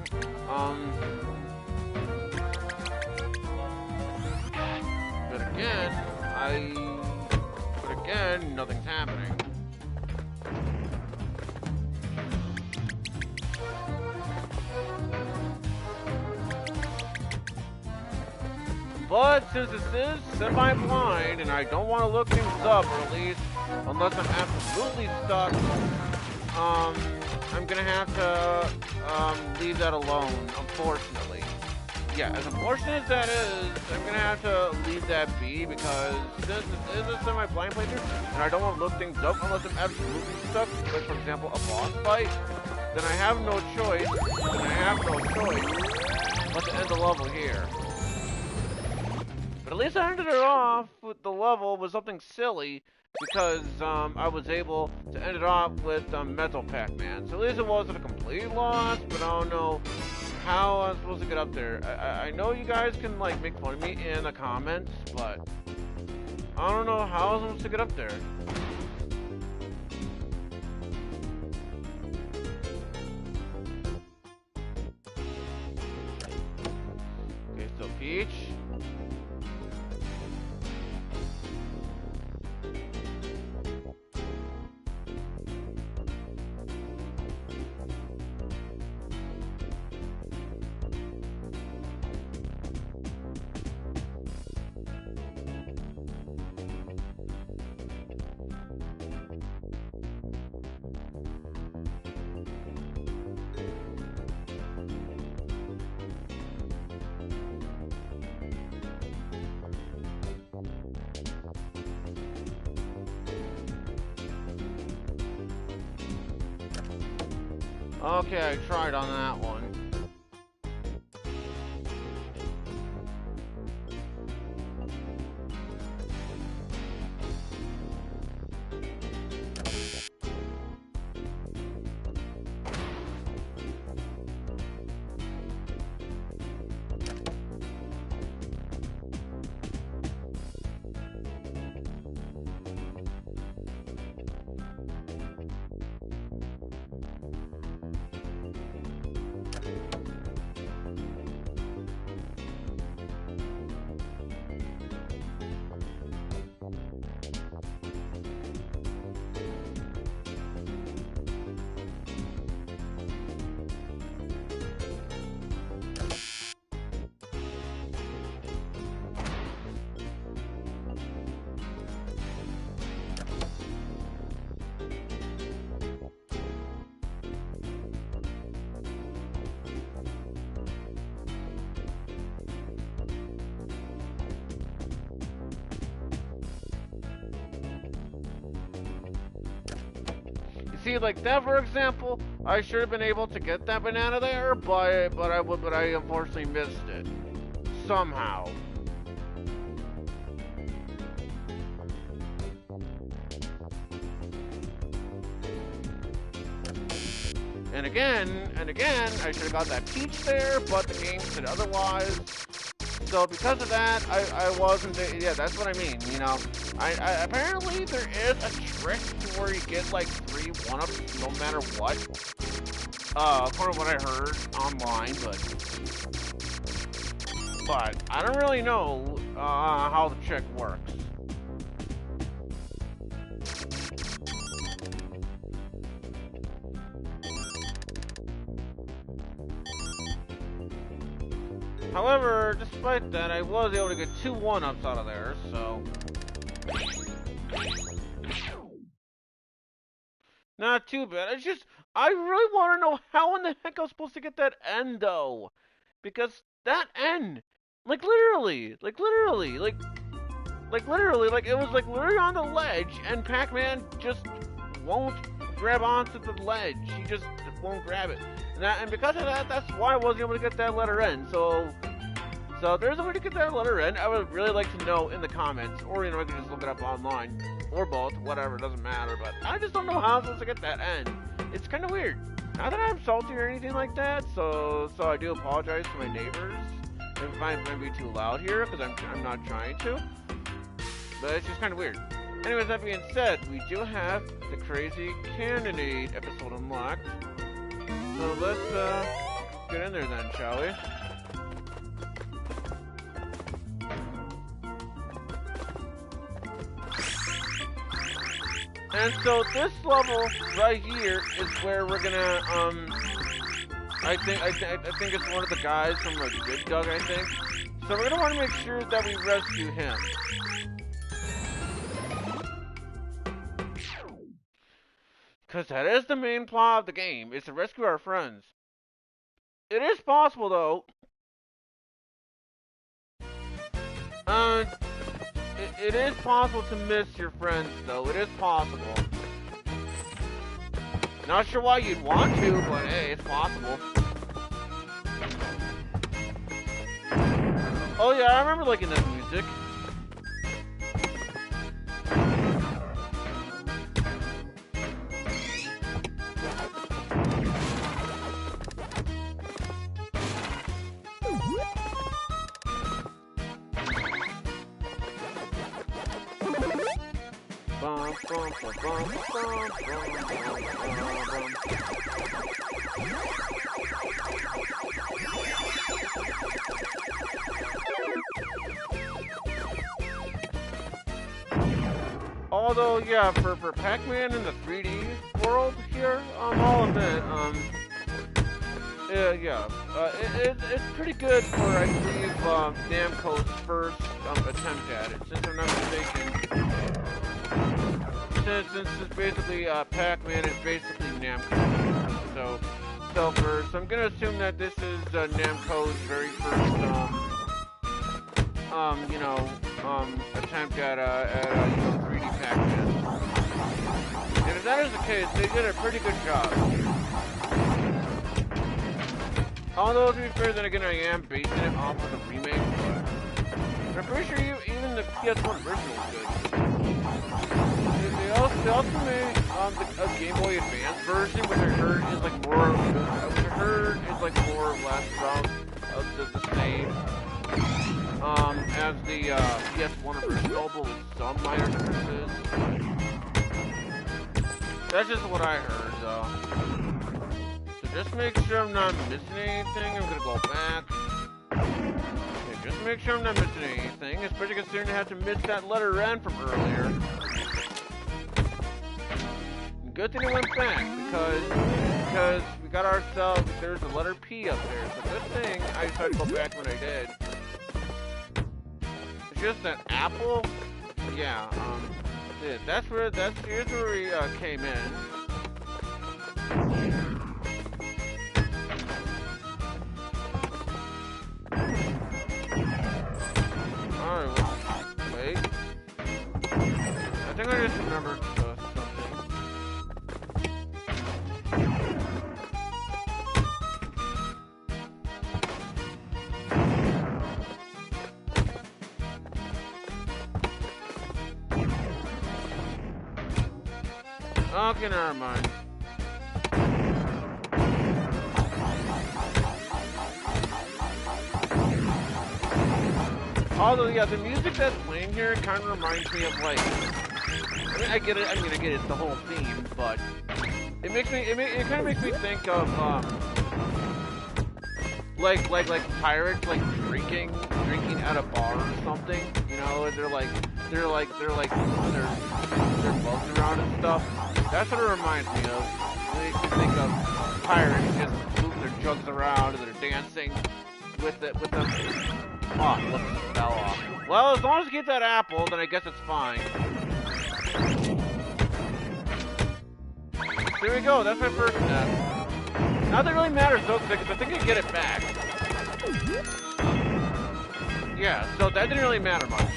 nothing's happening. But since this is semi-blind and I don't want to look things up, or at least unless I'm absolutely stuck, I'm gonna have to leave that alone, unfortunately. Yeah, as unfortunate as that is, I'm gonna have to leave that be because this is a semi-blind playthrough, and I don't want to look things up unless I'm absolutely stuck. Like for example, a boss fight. Then I have no choice. But to end the level here. But at least I ended it off with the level with something silly because I was able to end it off with Metal Pac-Man. So at least it wasn't a complete loss, but I don't know how I'm supposed to get up there. I know you guys can like make fun of me in the comments, but I don't know how I'm supposed to get up there. Okay, so Peach. Okay, I tried on that one. See, like that, for example, I should have been able to get that banana there, but I unfortunately missed it somehow. And again, I should have got that peach there, but the game said otherwise. So because of that, I wasn't. Yeah, that's what I mean. You know, I apparently there is a trick to where you get like 3 1-ups no matter what. According to what I heard online, but I don't really know how the trick works. However, despite that, I was able to get 2 1-ups out of there, so not too bad. It's just, I really want to know how in the heck I was supposed to get that end, though. Because that end, like literally, it was like literally on the ledge, and Pac-Man just won't grab onto the ledge. He just won't grab it. And because of that, that's why I wasn't able to get that letter N. So So if there's a way to get that letter N, I would really like to know in the comments, or I can just look it up online, or both, whatever, it doesn't matter. But I just don't know how I'm supposed to get that N. It's kind of weird. Not that I'm salty or anything like that, so I do apologize to my neighbors if I might be too loud here, because I'm not trying to. But it's just kind of weird. Anyways, that being said, we do have the Crazy Cannonade episode unlocked. So let's get in there then, shall we? And so this level right here is where we're gonna I think it's one of the guys from a Good Dog, I think. So we're gonna want to make sure that we rescue him. Cause that is the main plot of the game, is to rescue our friends. It is possible though. It is possible to miss your friends, though. It is possible. Not sure why you'd want to, but hey, it's possible. Oh yeah, I remember liking this music. Although, yeah, for Pac-Man in the 3D world here, I'll admit, it's pretty good for, I believe, Namco's first attempt at it, since I'm not mistaken. Since it's basically, Pac-Man is basically Namco. So I'm gonna assume that this is, Namco's very first, attempt at 3D Pac-Man. And if that is the case, they did a pretty good job. Although, to be fair, then again, I am basing it off of the remake, but I'm pretty sure even the PS1 original is good. They also made a Game Boy Advance version, which I heard is like more or less about the same. As the PS1 original, but with some minor differences. That's just what I heard, though. So just make sure I'm not missing anything. I'm gonna go back. Okay, just make sure I'm not missing anything, especially considering I had to miss that letter N from earlier. Good thing it went back, because we got ourselves, there's a letter P up there. So good thing I decided to go back when I did. Just an apple? Yeah, here's where we came in. Alright, wait. I think I just remembered something. Okay, never mind. Although, yeah, the music that's playing here kind of reminds me of, like, I get it, it's the whole theme, but it kind of makes me think of, like pirates, like, drinking at a bar or something, you know, and they're bugs around and stuff. That's what it reminds me of. It makes me think of pirates just moving their jugs around and they're dancing with them. Oh, look, it fell off. Well, as long as you get that apple, then I guess it's fine. There we go, that's my first step. Not that it really matters though, because I think I get it back. Yeah, so that didn't really matter much.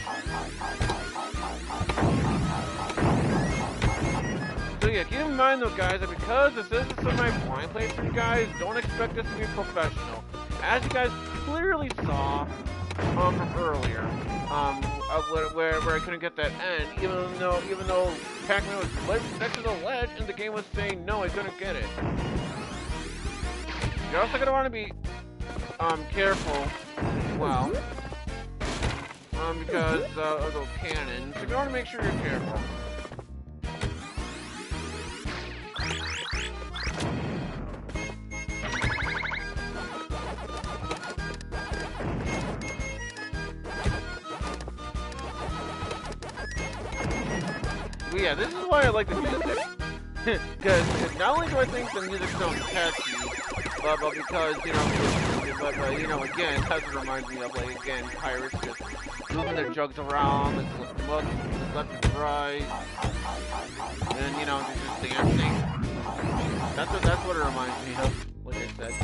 So yeah, keep in mind though guys, that because this is a semi-blind playthrough, guys, don't expect this to be professional. As you guys clearly saw, from earlier, where I couldn't get that end, even though Pac-Man was next to the ledge and the game was saying no, I couldn't get it. You're also gonna want to be careful as well, because of those cannons. So you want to make sure you're careful. But yeah, this is why I like the music. Because not only do I think the music sounds catchy, but because, you know, again, that's what reminds me of, like, again, pirates just moving their jugs around, left and right, and, you know, they're just dancing. That's what it reminds me of, like I said.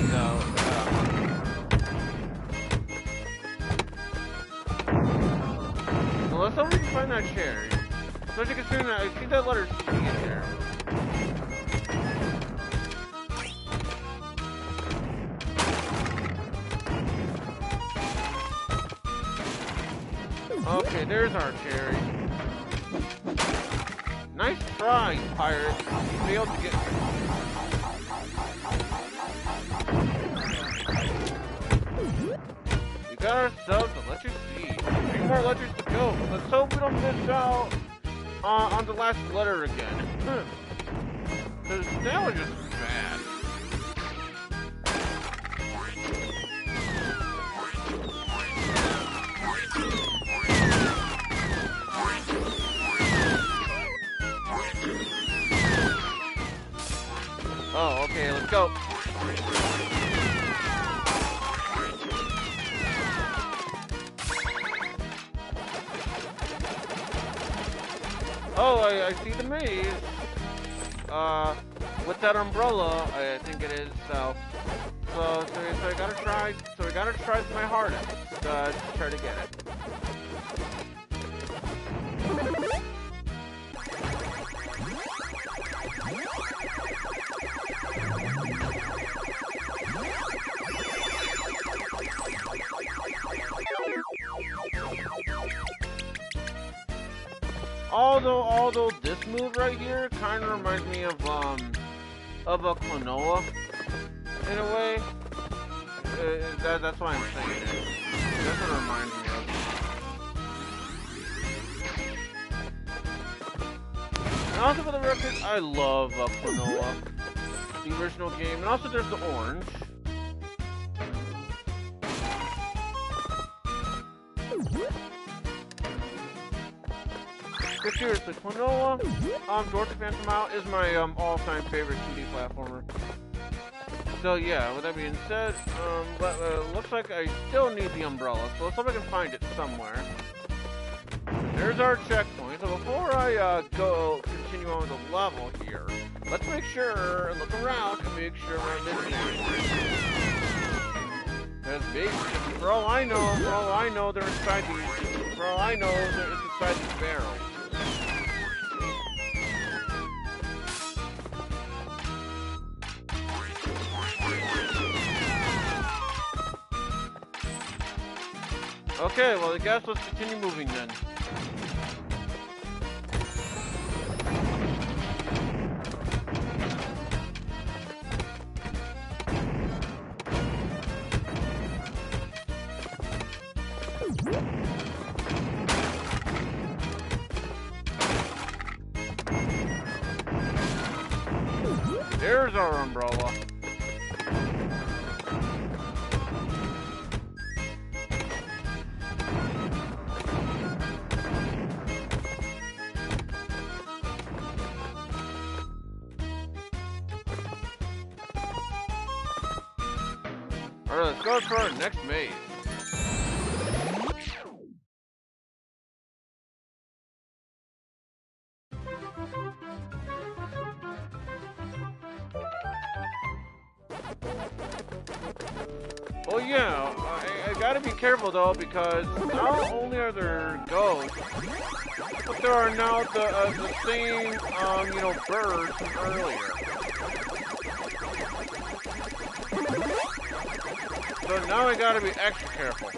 So, well, let's hope we can find that cherry. Especially considering that I see that letter C in there. Okay, there's our cherry. Nice try, pirate. You failed to get... We got ourselves a Electric Sea. 3 more letters to go. Let's hope we don't miss out on the last letter again. Because that was just bad. Oh, okay, let's go. Oh, I see the maze. With that umbrella, I think it is. So I gotta try. So I gotta try my hardest to try to get it. Although this move right here kind of reminds me of a Klonoa in a way. That's why I'm saying it. That's what it reminds me of. And also for the record, I love Klonoa, the original game, and also there's the orange. But seriously, Klonoa, Dorothy Phantom Out is my all-time favorite 2D platformer. So yeah, with that being said, looks like I still need the umbrella, so let's see if I can find it somewhere. There's our checkpoint. So before I continue on with the level here, let's make sure and look around and make sure we're not missing anything. Because basically, for all I know, they're inside these. For all I know, they're inside these barrels. Okay, well I guess let's continue moving then. There's our umbrella. Alright, let's go to our next maze. Oh yeah, I gotta be careful though, because not only are there ghosts, but there are now the same, you know, birds from earlier. So now I gotta be extra careful.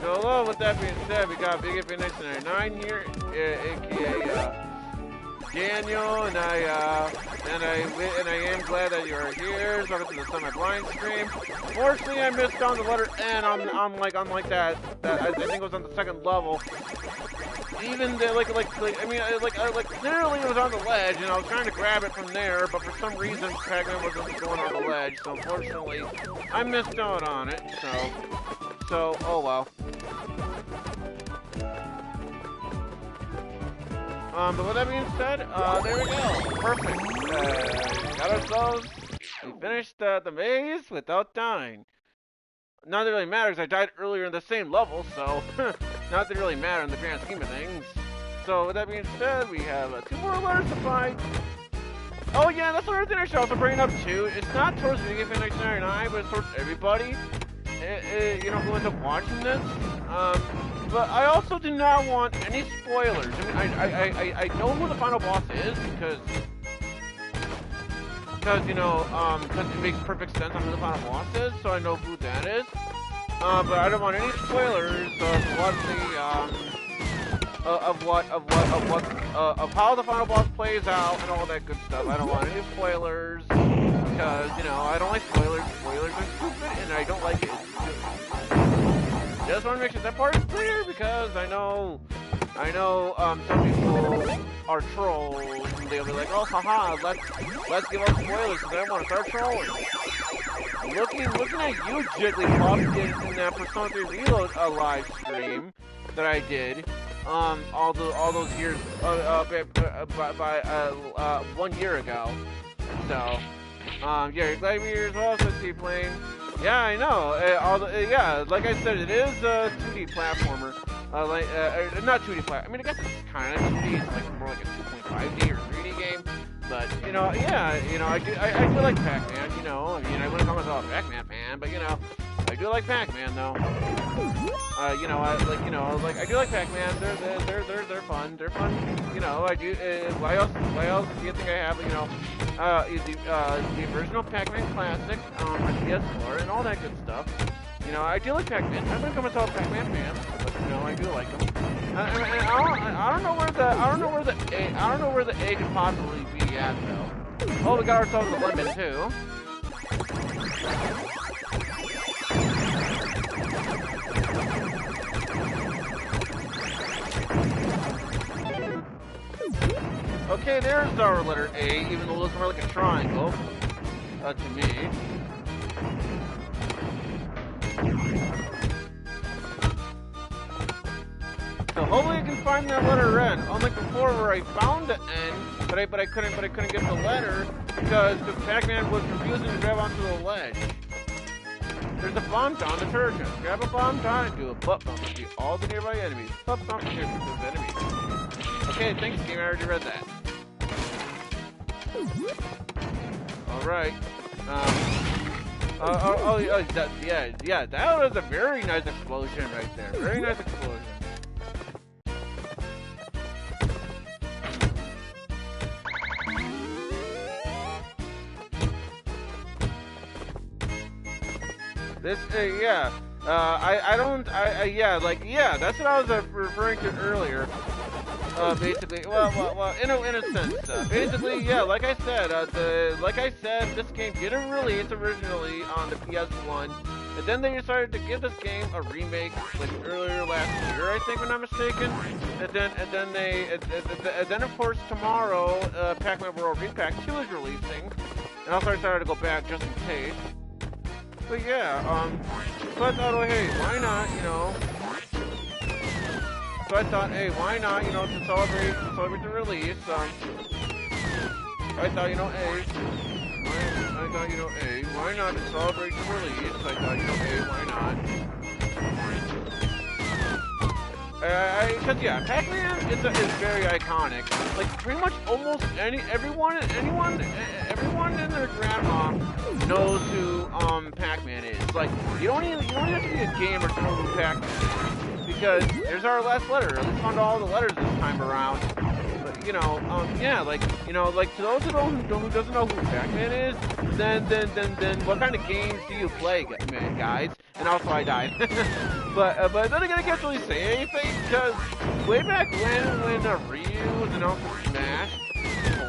So, hello, with that being said, we got Big If 1999 here, aka Daniel, and I am glad that you are here. So welcome to the semi-blind stream. Unfortunately, I missed on the letter N. I'm like that. I think it was on the second level. Even the, like literally it was on the ledge, and I was trying to grab it from there, but for some reason Pac-Man wasn't going on the ledge. So unfortunately, I missed out on it. So oh well. But with that being said, there we go. Perfect. Got ourselves. We finished the maze without dying. Not that it really matters. I died earlier in the same level, so not that it really matters in the grand scheme of things. So with that being said, we have 2 more letters to find. Oh yeah, that's another thing I should also bring up too. It's not towards Big If 1999, but it's towards everybody. You know, who ends up watching this. But I also do not want any spoilers. I mean, I know who the final boss is because you know, because it makes perfect sense on who the final boss is, so I know who that is. But I don't want any spoilers of what the of how the final boss plays out and all that good stuff. I don't want any spoilers because you know I don't like spoilers. Spoilers are stupid, and I don't like it. Just want to make sure that part is clear because I know, some people are trolls and they'll be like, oh, haha, let's give out spoilers because I want to start trolling. Looking at you, Jigglypuff, in that Persona 3 Reload live stream that I did, all those years, by 1 year ago. So, yeah, you're glad to be here as well, so keep playing. Yeah, I know. Yeah, like I said, it is a 2D platformer. Not 2D platformer. I mean, I guess it's kind of 2D. It's like more like a 2.5D or 3D game. But you know, yeah, you know, I do like Pac-Man. You know, I mean, I wouldn't call myself a Pac-Man fan, but you know, I do like Pac-Man though. You know, I do like Pac-Man. They're fun. They're fun. You know, I do. Why else do you think I have? You know. The original Pac-Man Classic on PS4 and all that good stuff. You know, I do like Pac-Man. I'm gonna come myself a Pac-Man fan, but you know, I do like them. I don't know where the A could possibly be at though. Oh, we got ourselves a lemon too. Okay, there's our letter A, even though it looks more like a triangle, to me. So hopefully I can find that letter N. Unlike before, where I found the N, but I couldn't get the letter because Pac-Man was refusing to grab onto the ledge. There's a bomb down detergent. Grab a bomb down and do a butt bump to all the nearby enemies. Butt bump to those enemies. Okay, thanks, game. I already read that. Alright. Yeah, that was a very nice explosion right there. Very nice explosion. This, yeah. Yeah, that's what I was referring to earlier. Basically, well, in a sense, basically, yeah, like I said, this game didn't release originally on the PS1, and then they decided to give this game a remake, like earlier last year, I think, if I'm not mistaken, and then of course tomorrow, Pac-Man World Re-Pac 2 is releasing, and also I decided to go back just in case. But yeah, so I thought, oh hey, why not, you know? So I thought, hey, why not, you know, to celebrate the release, I thought, you know, why not to celebrate the release? I thought, you know, hey, why not? Cause yeah, Pac-Man is very iconic. Like pretty much almost everyone and their grandma knows who Pac-Man is. Like you don't even have to be a gamer to know who Pac-Man is. Because there's our last letter. At least found all the letters this time around. But yeah, like, like to those who doesn't know who Pac-Man is, then what kind of games do you play, guys? And also I died. but then again, I can't really say anything because way back when Ryu was announced for Smash,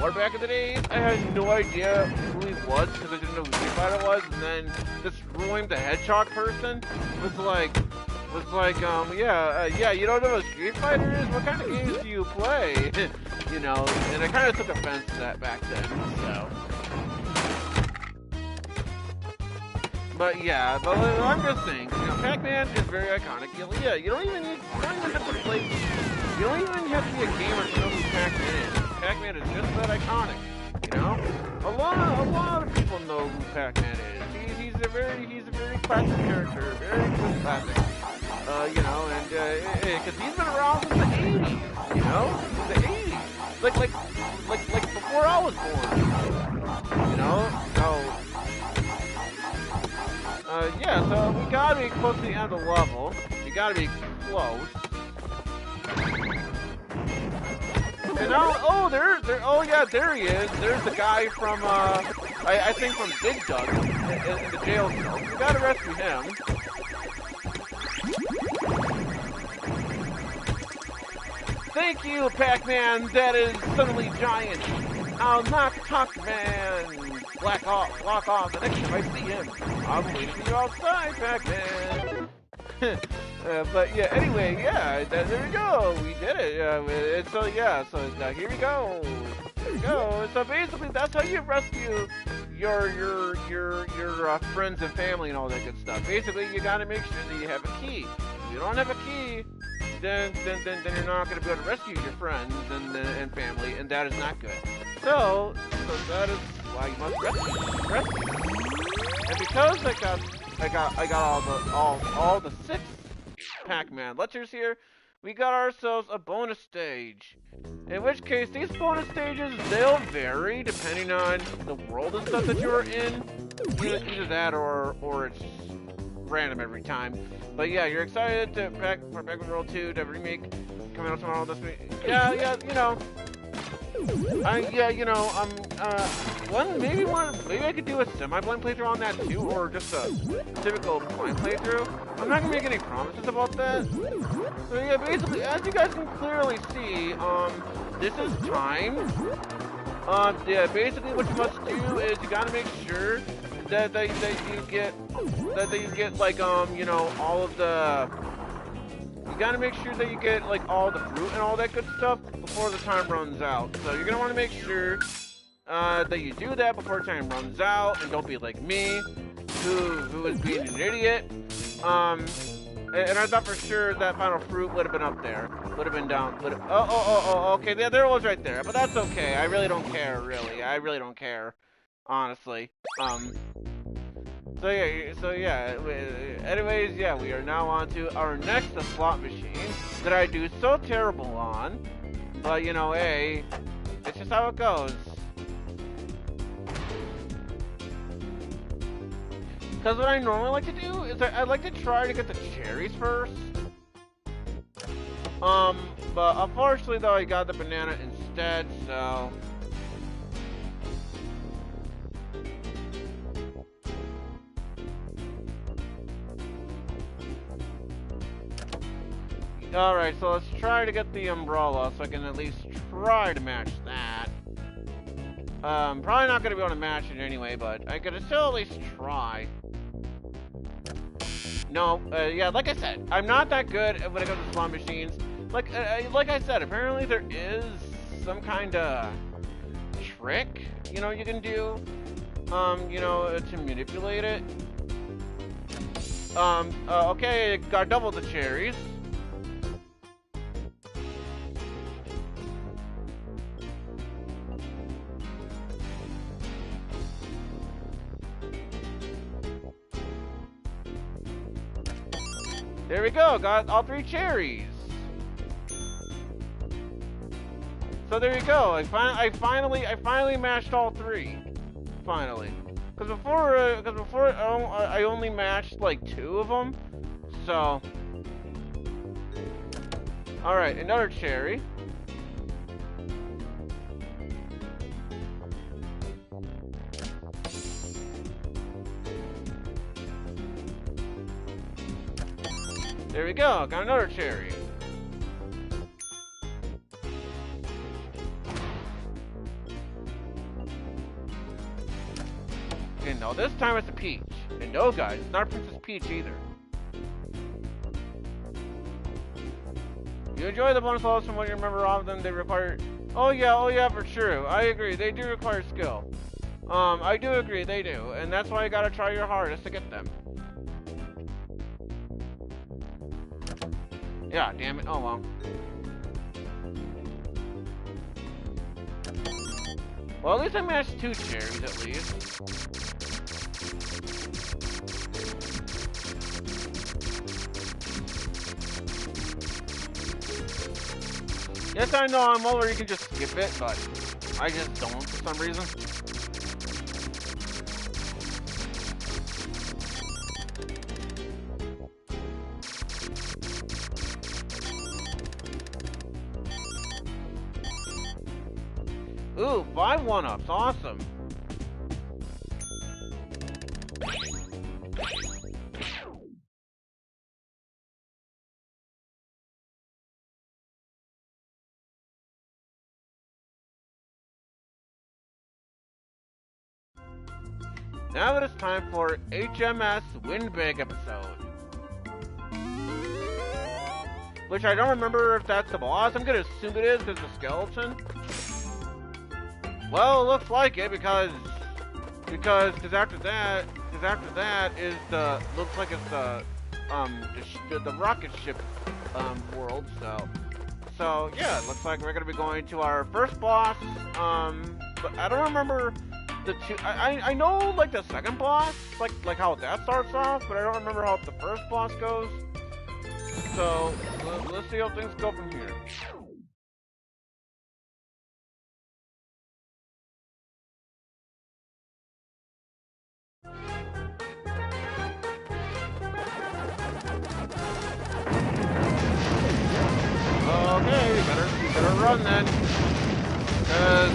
or back in the days, I had no idea who he was because I didn't know who Street Fighter was, and then this Ruin the Hedgehog person was like, yeah, you don't know what Street Fighter is? What kind of games do you play? And I kind of took offense to that back then, so. But yeah, I'm just saying, Pac-Man is very iconic. You don't even have to play, you don't even have to be a gamer to know who Pac-Man is. Pac-Man is just that iconic, A lot of people know who Pac-Man is. He's a very classic character, very good classic. Because he's been around since the 80s, the 80s, like before I was born, so we gotta be close to the end of the level. You gotta be close. And now, there he is. There's the guy from, I think from Big Doug in the jail cell. We gotta rescue him. Thank you, Pac-Man. That is suddenly giant. I'll knock Pac-Man. Block off the next time I see him. I'm waiting for you outside, Pac-Man. But yeah, anyway, yeah, there we go. We did it. So here we go. There we go. So basically, that's how you rescue your friends and family and all that good stuff. Basically, you gotta make sure that you have a key. If you don't have a key, then you're not gonna be able to rescue your friends and family, and that is not good. So that is why you must rescue. And because I got all the 6 Pac-Man Letchers here, we got ourselves a bonus stage. In which case, these bonus stages, they'll vary depending on the world and stuff that you're in. Either that or it's random every time. But yeah, you're excited for Pac-Man World 2 to remake coming out tomorrow this week. Yeah, maybe I could do a semi-blind playthrough on that too, or just a typical blind playthrough. I'm not gonna make any promises about that. So yeah, basically, as you guys can clearly see, this is timed. Yeah, basically what you must do is you gotta make sure that you get like all of the. You gotta make sure that you get like all the fruit and all that good stuff before the time runs out. So you're gonna want to make sure that you do that before time runs out, and don't be like me, who is being an idiot. And I thought for sure that final fruit would have been up there, would have been down. Okay, there it was right there. But that's okay. I really don't care, really. I really don't care, honestly. So yeah, anyways, yeah, we are now on to our next slot machine that I do so terrible on. But, hey, it's just how it goes. Because what I normally like to do is I like to try to get the cherries first. But unfortunately, though, I got the banana instead, so... Alright, so let's try to get the umbrella so I can at least try to match that. Probably not going to be able to match it anyway, but I could still at least try. No, yeah, like I said, I'm not that good when it comes to slot machines. Like I said, apparently there is some kind of trick, you can do, to manipulate it. Okay, got double the cherries. There we go, got all 3 cherries. So there you go. I finally matched all 3. Finally, because before I only matched like 2 of them. So, all right, another cherry. There we go, got another cherry. Okay, no, this time it's a peach. And no, guys, it's not Princess Peach either. You enjoy the bonus levels from what you remember of them. They require... Oh yeah, for sure. I agree, they do require skill. I do agree, they do. And that's why you gotta try your hardest to get them. Yeah, damn it. Oh well. Well, at least I managed 2 cherries, at least. Yes, I know I'm over, you can just skip it, but I just don't for some reason. Ooh, 5 1-ups, awesome. Now it is time for HMS Win Big episode. Which I don't remember if that's the boss. I'm gonna assume it is because the skeleton. Well, it looks like it because after that is the looks like it's the rocket ship world. So yeah, it looks like we're gonna be going to our first boss. But I don't remember the two. I know like the second boss, like how that starts off, but I don't remember how the first boss goes. So let's see how things go from here. Okay, you better run then, because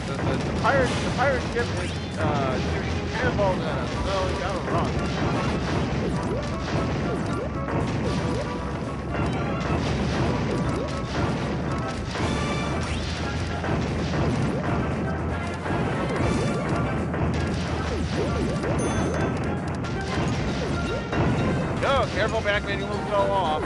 the pirate ship is shooting cannonballs at us, so you gotta run. Go, careful, Pac-Man, you won't fall off.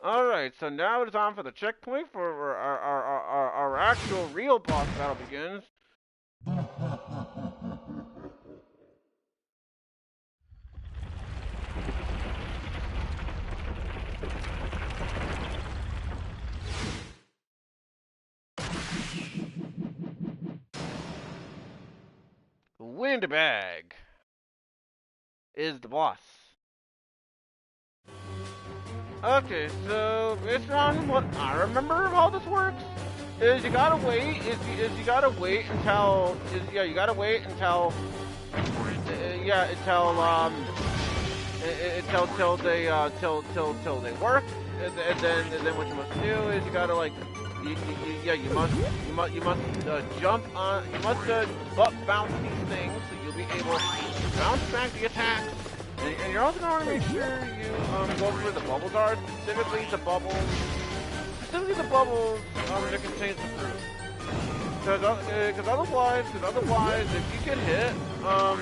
Alright, so now it's on for the checkpoint for our actual real boss battle begins. Windbag is the boss. Okay, so based on what I remember of how this works, is you gotta wait. You gotta wait until till they work, and then what you must do is you gotta like you must jump on, you must bounce these things so you'll be able to bounce back the attacks. And you're also going to make sure you go through the bubble darts, specifically the bubbles that contain the fruit. Because otherwise, if you get hit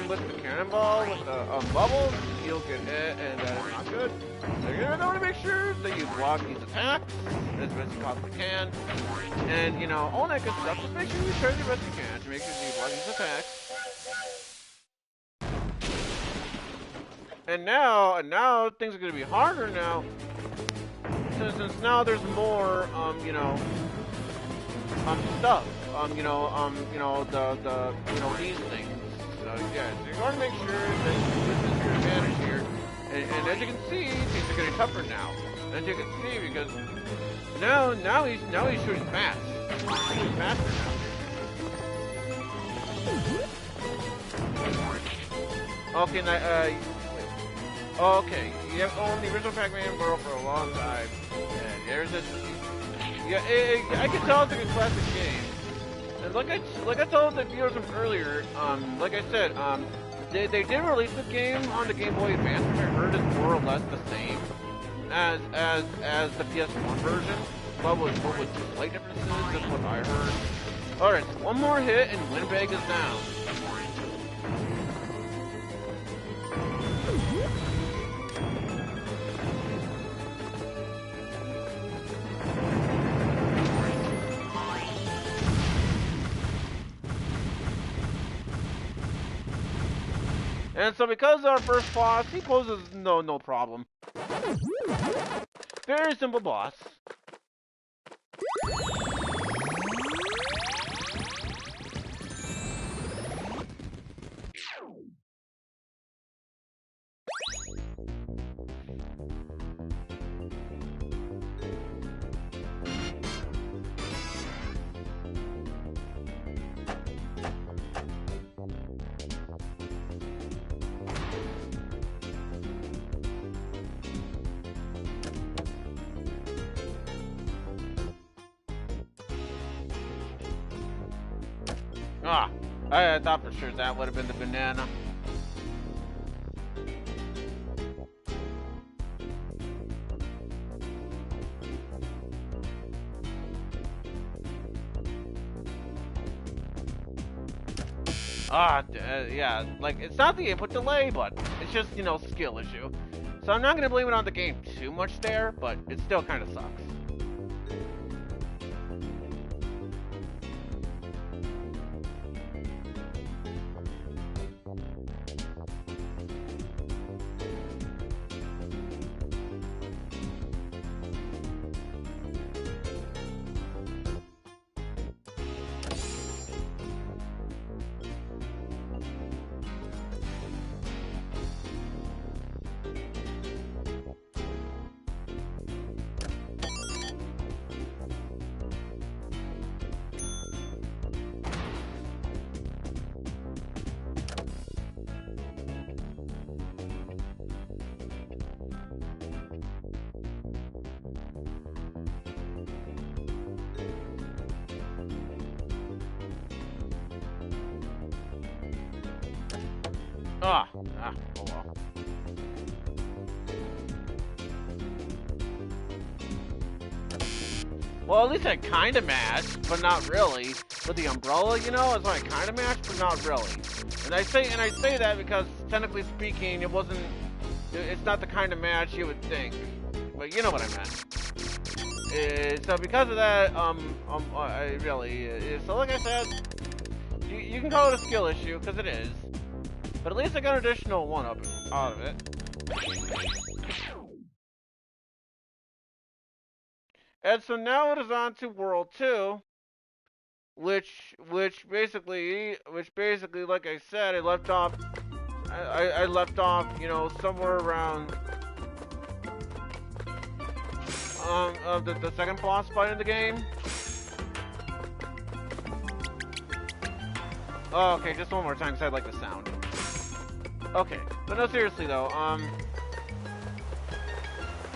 with the cannonball, with the bubbles, you'll get hit, and that is not good. So you're going to make sure that you block these attacks as best you possibly can. And, you know, all that good stuff, just make sure you try your best you can to make sure that you block these attacks. And now things are going to be harder now, since now there's more, stuff, these things. So yeah, so you're going to make sure that this is your advantage here. And as you can see, things are getting tougher now. As you can see, because now he's shooting fast. He's shooting faster now. Okay, now, okay, you have owned the original Pac-Man World for a long time, and there's this. Yeah, I can tell it's like a classic game. And like I told the viewers from earlier, like I said, they did release the game on the Game Boy Advance, which I heard is more or less the same as the PS1 version. But with slight differences, that's what I heard. Alright, so one more hit and Winnipeg is down. And so because our first boss, he poses no problem. Very simple boss. Ah, I thought for sure that would have been the banana. Yeah, like, it's not the input delay, but it's just, you know, skill issue. So I'm not going to blame it on the game too much there, but it still kind of sucks. Oh well. Well, at least I kind of matched, but not really. With the umbrella, you know, it's like kind of matched, but not really. And I say that because technically speaking, it's not the kind of match you would think. But you know what I meant. So because of that, I really, so like I said, you can call it a skill issue because it is. But at least I got an additional one-up out of it. And so now it is on to World 2, which basically, like I said, I left off, you know, somewhere around, the second boss fight in the game. Oh, okay, just one more time, because I like the sound. Okay, but no, seriously though,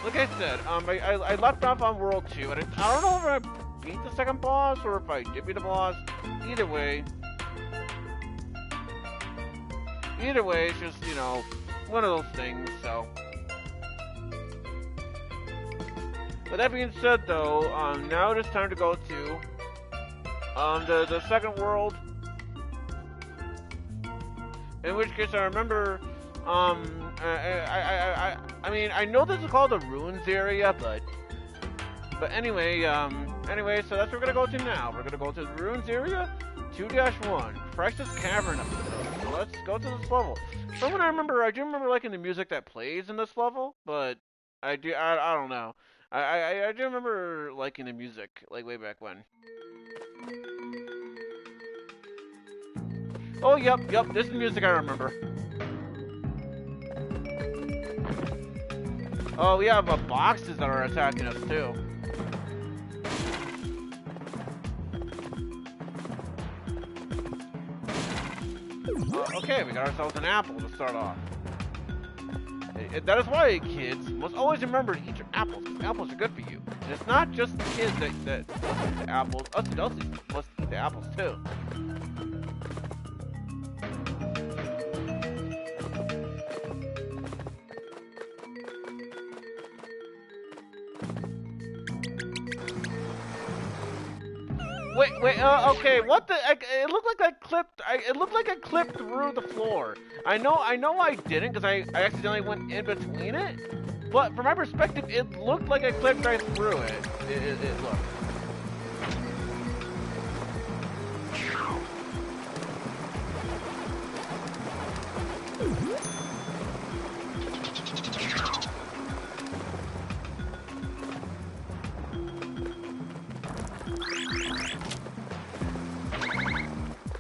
like I said, I left off on World 2, and I don't know if I beat the second boss, or if I did beat the boss. Either way, it's just, you know, one of those things, so. With that being said though, now it is time to go to, the second world. In which case, I remember, I mean, I know this is called the Ruins area, but anyway, so that's what we're gonna go to now. We're gonna go to the Ruins area, 2-1, Crisis Cavern episode. So let's go to this level. From what I do remember liking the music that plays in this level, but I don't know. I do remember liking the music, like, way back when. Oh, yep, this is the music I remember. Oh, we have boxes that are attacking us, too. Okay, we got ourselves an apple to start off. That is why, kids, must always remember to eat your apples, because apples are good for you. It's not just the kids that eat the apples. Us adults must eat the apples too. Wait, okay, what the, it looked like I clipped, it looked like I clipped through the floor. I know I didn't, because I accidentally went in between it, but from my perspective, it looked like I clipped right through it. It looked.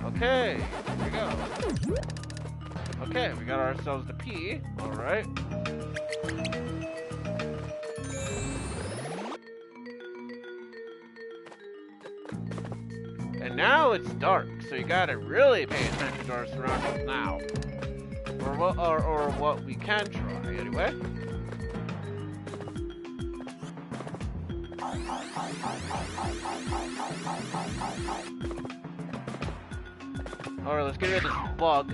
Okay, here we go. Okay, we got ourselves the P. Alright. And now it's dark, so you gotta really pay attention to our surroundings now. Or what we can try, anyway. Alright, let's get rid of this bug.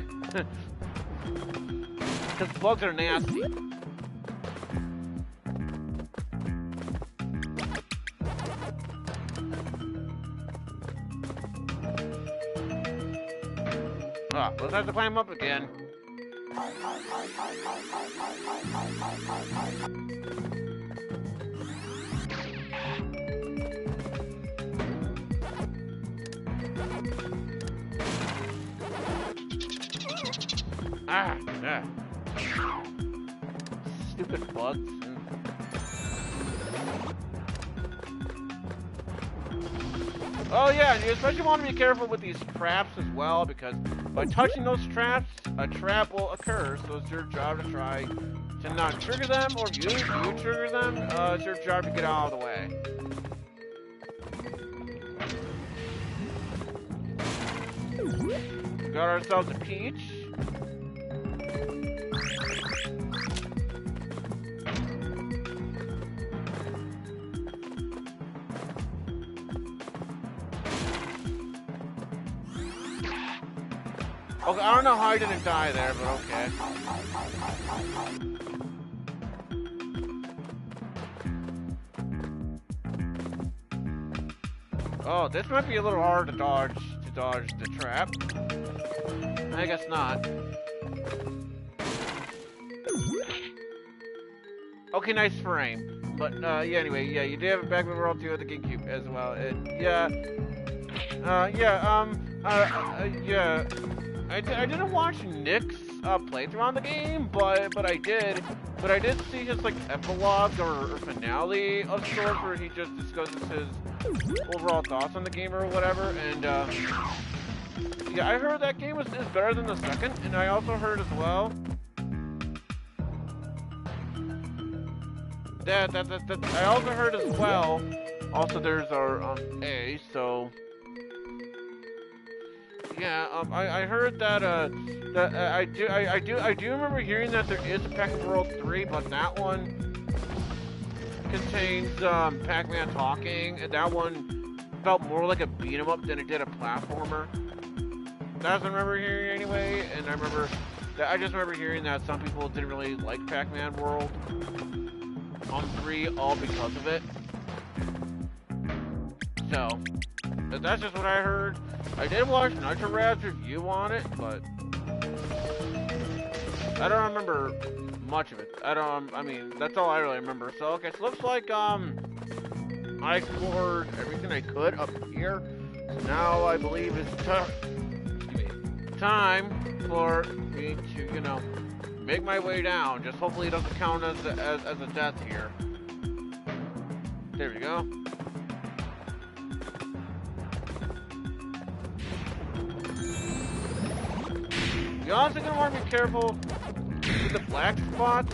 Because bugs are nasty. Ah, let's have to climb up again. Ah, yeah. Stupid bugs. Oh yeah, you especially want to be careful with these traps as well, because by touching those traps, a trap will occur, so it's your job to try to not trigger them, or if you trigger them, it's your job to get out of the way. We got ourselves a peach. Okay, I don't know how I didn't die there, but okay. Oh, this might be a little hard to dodge the trap. I guess not. Okay, nice frame. But yeah, anyway, yeah, you do have a Pac-Man World 2 at the GameCube as well. Yeah. I didn't watch Nick's playthrough on the game, but I did see his like epilogue or finale of sorts where he just discusses his overall thoughts on the game or whatever. And yeah, I heard that game is better than the second, and I also heard as well that I also heard as well. Also, there's our A, so. Yeah, I heard that I do remember hearing that there is a Pac-Man World 3, but that one contains Pac-Man talking, and that one felt more like a beat 'em up than it did a platformer. That's what I remember hearing anyway, and I just remember hearing that some people didn't really like Pac-Man World on 3 all because of it. So that's just what I heard. I did watch Nitro Rad's review on it, but I don't remember much of it. I mean, that's all I really remember. So, okay, so looks like, I explored everything I could up here. So now I believe it's time for me to, you know, make my way down. Just hopefully it doesn't count as a death here. There we go. You're also gonna want to be careful with the black spot.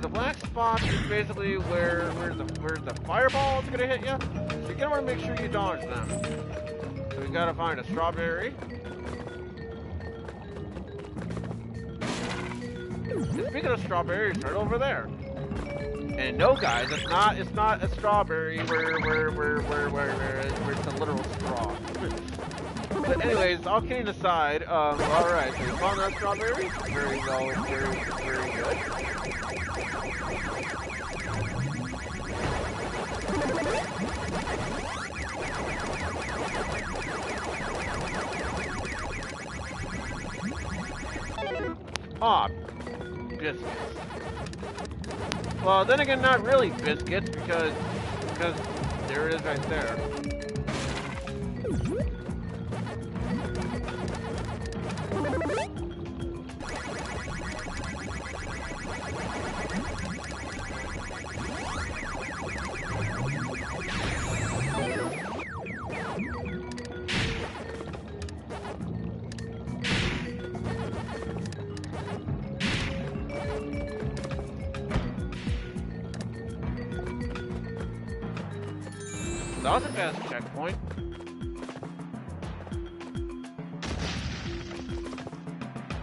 The black spot is basically where the fireball is gonna hit you. So you're gonna want to make sure you dodge them. So we gotta find a strawberry. And speaking of strawberries, right over there. And no, guys, it's not a strawberry where it's a literal straw. But anyways, all kidding aside, alright, so you found that strawberry? Very well, very good. Ah, biscuits. Well, then again, not really biscuits, because there it is right there. That was a fast checkpoint.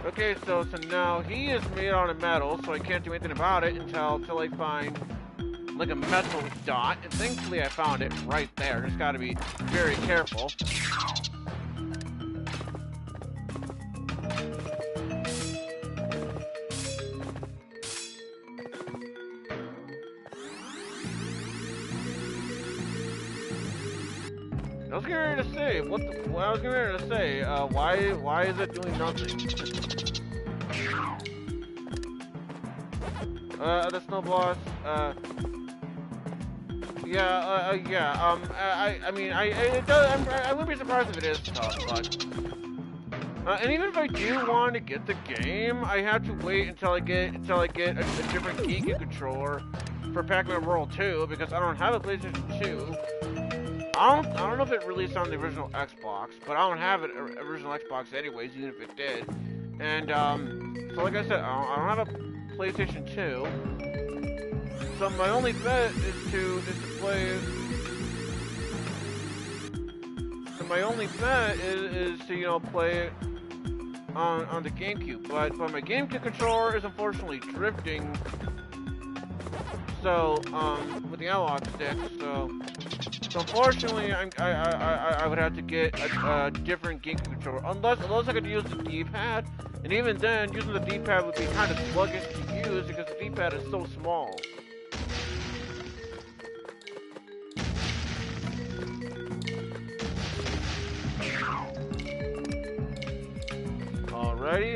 Okay, so now he is made out of metal, so I can't do anything about it until I find like a metal dot. And thankfully I found it right there. Just gotta be very careful. I was getting ready to say, I was getting ready to say, why is it doing nothing? The snow boss, I wouldn't be surprised if it is tough, but, and even if I do want to get the game, I have to wait until I get a different Geeky controller for Pac-Man World 2, because I don't have a PlayStation 2. I don't know if it released on the original Xbox, but I don't have an original Xbox anyways, even if it did. And so like I said, I don't have a PlayStation 2. So my only bet is to play. So my only bet is to play it on the GameCube. But my GameCube controller is unfortunately drifting. So with the analog stick, so unfortunately, I would have to get a different GameCube controller, unless I could use the D-pad, and even then, using the D-pad would be kind of sluggish to use because the D-pad is so small.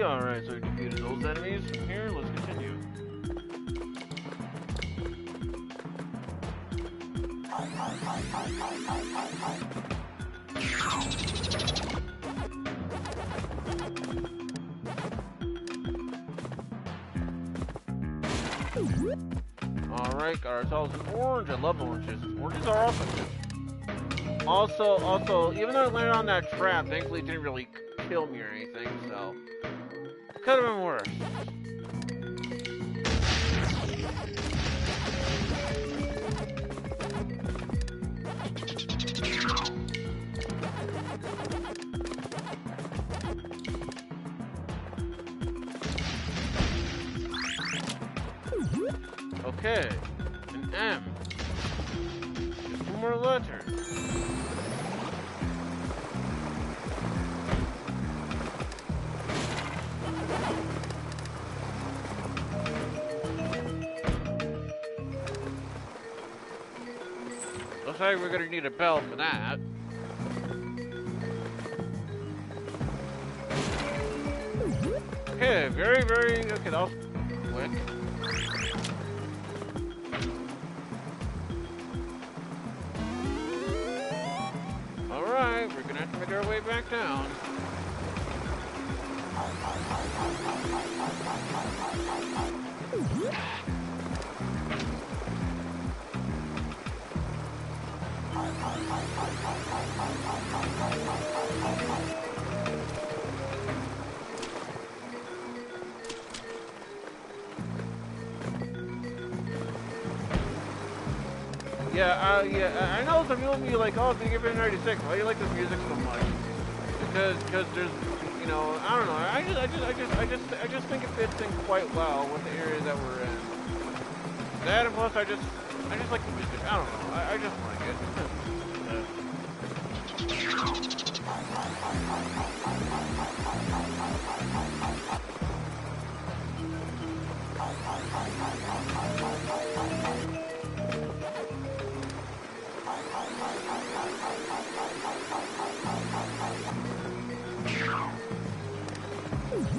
Alright, so we defeated those enemies. From here, let's continue. Alright, got ourselves an orange. I love oranges. Oranges are awesome. Also, even though I landed on that trap, thankfully it didn't really kill me or anything, so could have been worse. Okay, an M. Just 2 more letters. Looks like we're gonna need a bell for that. Okay, okay, that was quick. Alright, we're gonna have to make our way back down. Yeah, I know some people will be like, oh, it's give it 96. Why do you like this music so much? Because there's, I don't know. I just think it fits in quite well with the area that we're in. That and plus I just like the music. I don't know. I just like it.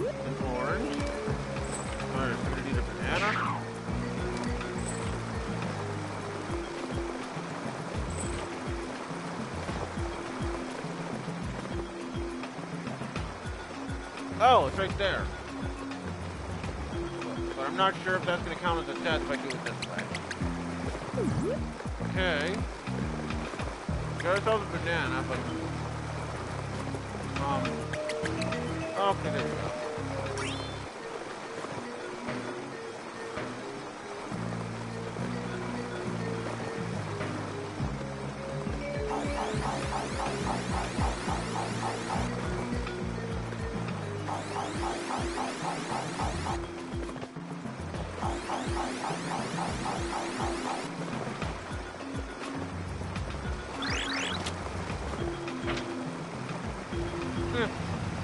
An orange. Alright, so we're gonna need a banana. Oh, it's right there. But I'm not sure if that's going to count as a test if I do it this way. Okay. Got ourselves a banana, but... Okay, there we go.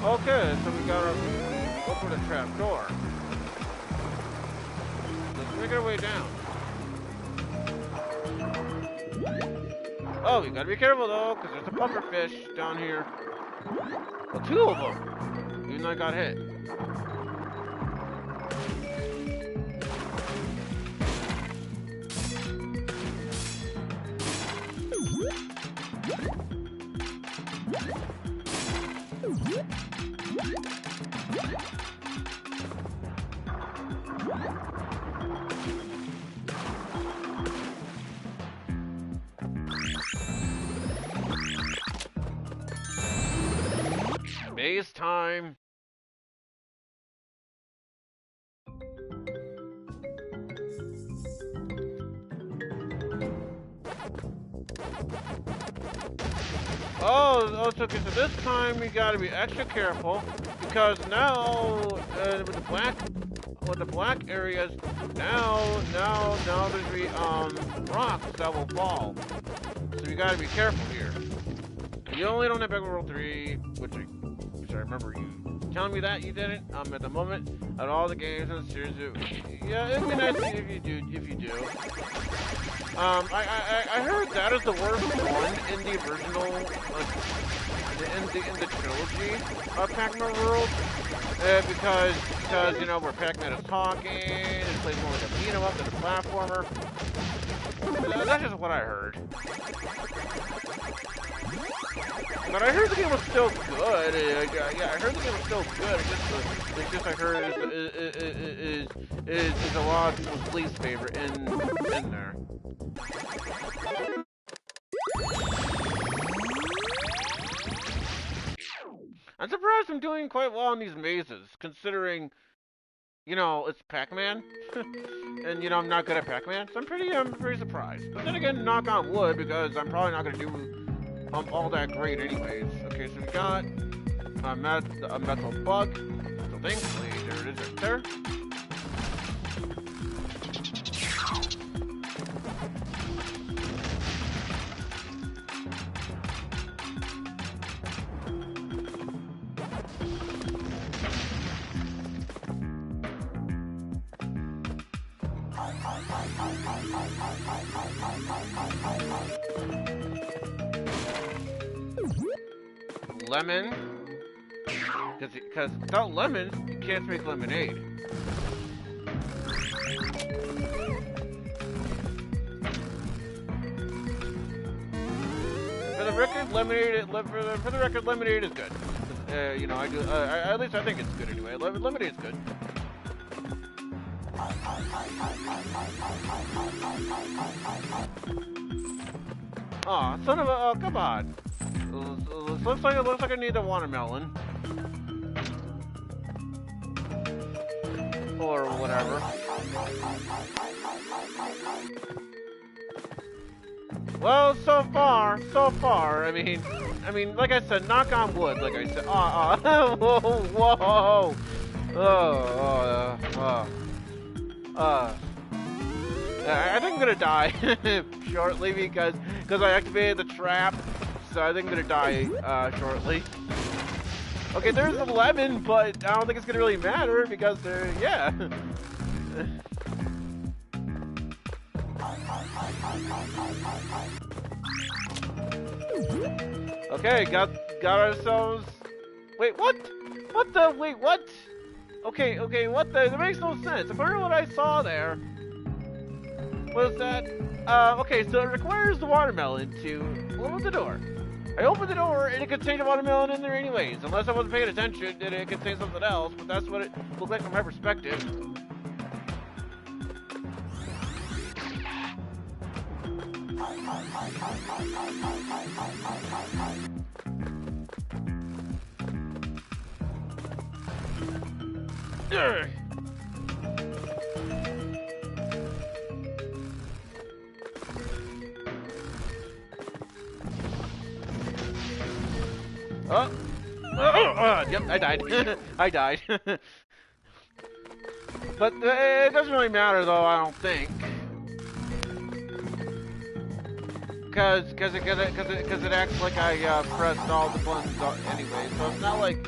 Okay, so we got our open the trap door. Let's make our way down. Oh, we gotta be careful though, because there's a pufferfish down here. Well, two of them. Even though I got hit. Maze time. Oh, okay, so this time we gotta be extra careful because now with the black areas, now there's be rocks that will fall. So you gotta be careful here. You only don't have Pac-Man World 3, which I remember you telling me that you didn't. At the moment, at all the games in the series, yeah, it'd be nice if you do. I heard that is the worst one in the original, in the trilogy of Pac-Man World, because you know where Pac-Man is talking, it plays more like a beat 'em up than a platformer. That's just what I heard. But I heard the game was still good. Yeah, I heard the game was still good. It's just I heard is a lot of people's least favorite in there. I'm surprised I'm doing quite well in these mazes, considering, you know, it's Pac-Man, and you know I'm not good at Pac-Man, so I'm pretty surprised. But then again, knock on wood, because I'm probably not gonna do all that great anyways. Okay, so we got a metal bug. So thankfully, there it is right there. Lemon, because without lemons, you can't make lemonade. For the record, lemonade is good. You know, at least I think it's good anyway. Lemonade is good. Aw, son of a, oh, come on. Looks like I need a watermelon. Or whatever. Well, so far, I mean, like I said, knock on wood, like I said. Whoa. I think I'm gonna die shortly because I activated the trap. So I think I'm gonna die shortly. Okay, there's 11, but I don't think it's gonna really matter because they're, yeah. Okay, got ourselves. Wait, what? What the? Wait, what? Okay, what the? That makes no sense. According to what I saw there, was that? Okay, so it requires the watermelon to open the door. I opened the door and it contained a watermelon in there anyways. Unless I wasn't paying attention, and it contained something else. But that's what it looked like from my perspective. Ugh. Yep, I died. I died. But it doesn't really matter, though. I don't think, because it acts like I pressed all the buttons anyway. So it's not like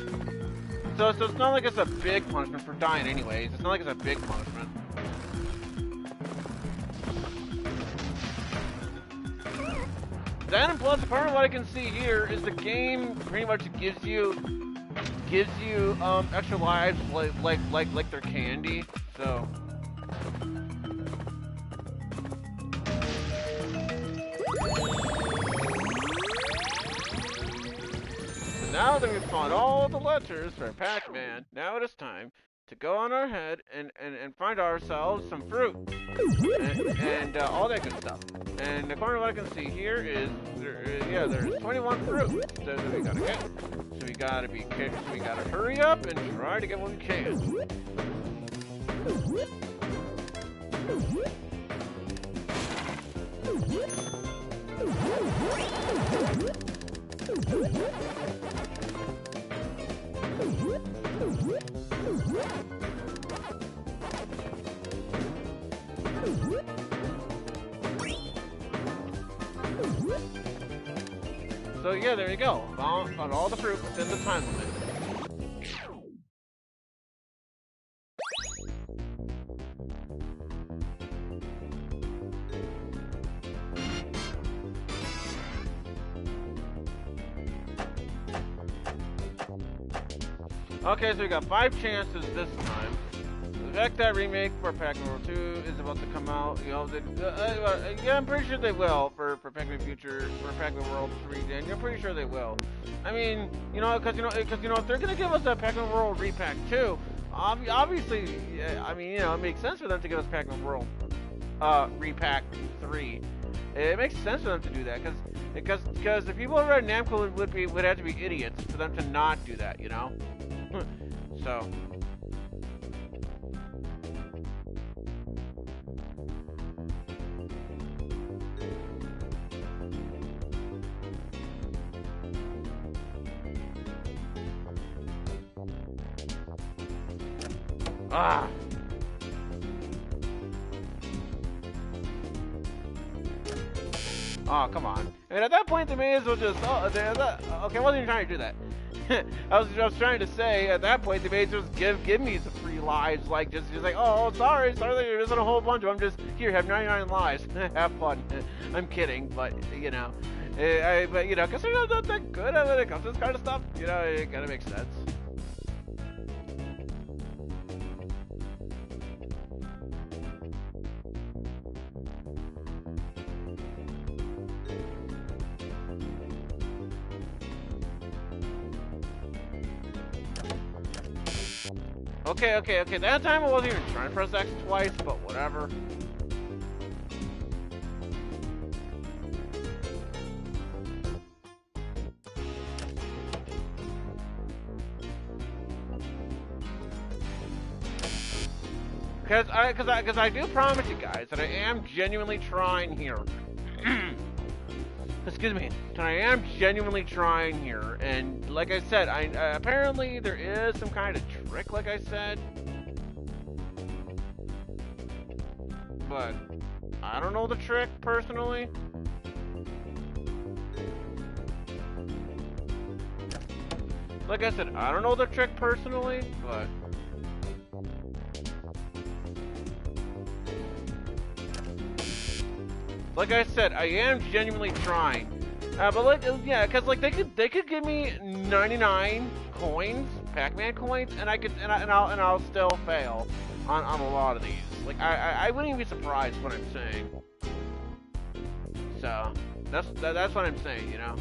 it's not like it's a big punishment for dying anyways. It's not like it's a big punishment. Then, and plus, part of what I can see here is the game pretty much gives you extra lives like they're candy. So now that we've found all the letters for Pac-Man, now it is time to go on our head and find ourselves some fruit and all that good stuff. And according to what I can see here is there's 21 fruit that we gotta get. So we gotta hurry up and try to get what we can. So yeah, there you go. Found all the fruit within the time limit. Okay, so we got 5 chances this time. The fact that remake for Pac-Man World 2 is about to come out, you know, yeah, I'm pretty sure they will for Pac-Man Future, for Pac-Man World 3, and you're pretty sure they will. I mean, you know, because if they're gonna give us a Pac-Man World Re-Pac 2, obviously, I mean, you know, it makes sense for them to give us Pac-Man World Re-Pac 3. It makes sense for them to do that because the people over at Namco would have to be idiots for them to not do that, you know. So. Ah. Oh, come on. I mean, at that point, they may as well just. Oh, okay, I wasn't even trying to do that. I was trying to say, at that point, they may just give me some free lives, like just like, oh, sorry that you're missing a whole bunch of them. Just here, have 99 lives. Have fun. I'm kidding, but you know, but you know, because they're not that good when it comes to this kind of stuff. You know, it kind of makes sense. Okay. That time I wasn't even trying to press X twice, but whatever. Because I do promise you guys that I am genuinely trying here. Excuse me. I am genuinely trying here, and like I said, apparently there is some kind of trick, like I said. But I don't know the trick personally. Like I said, I don't know the trick personally, but like I said, I am genuinely trying. But like, yeah, cause like they could give me 99 coins, Pac-Man coins, and I'll still fail on a lot of these. Like I wouldn't even be surprised what I'm saying. So that's what I'm saying, you know.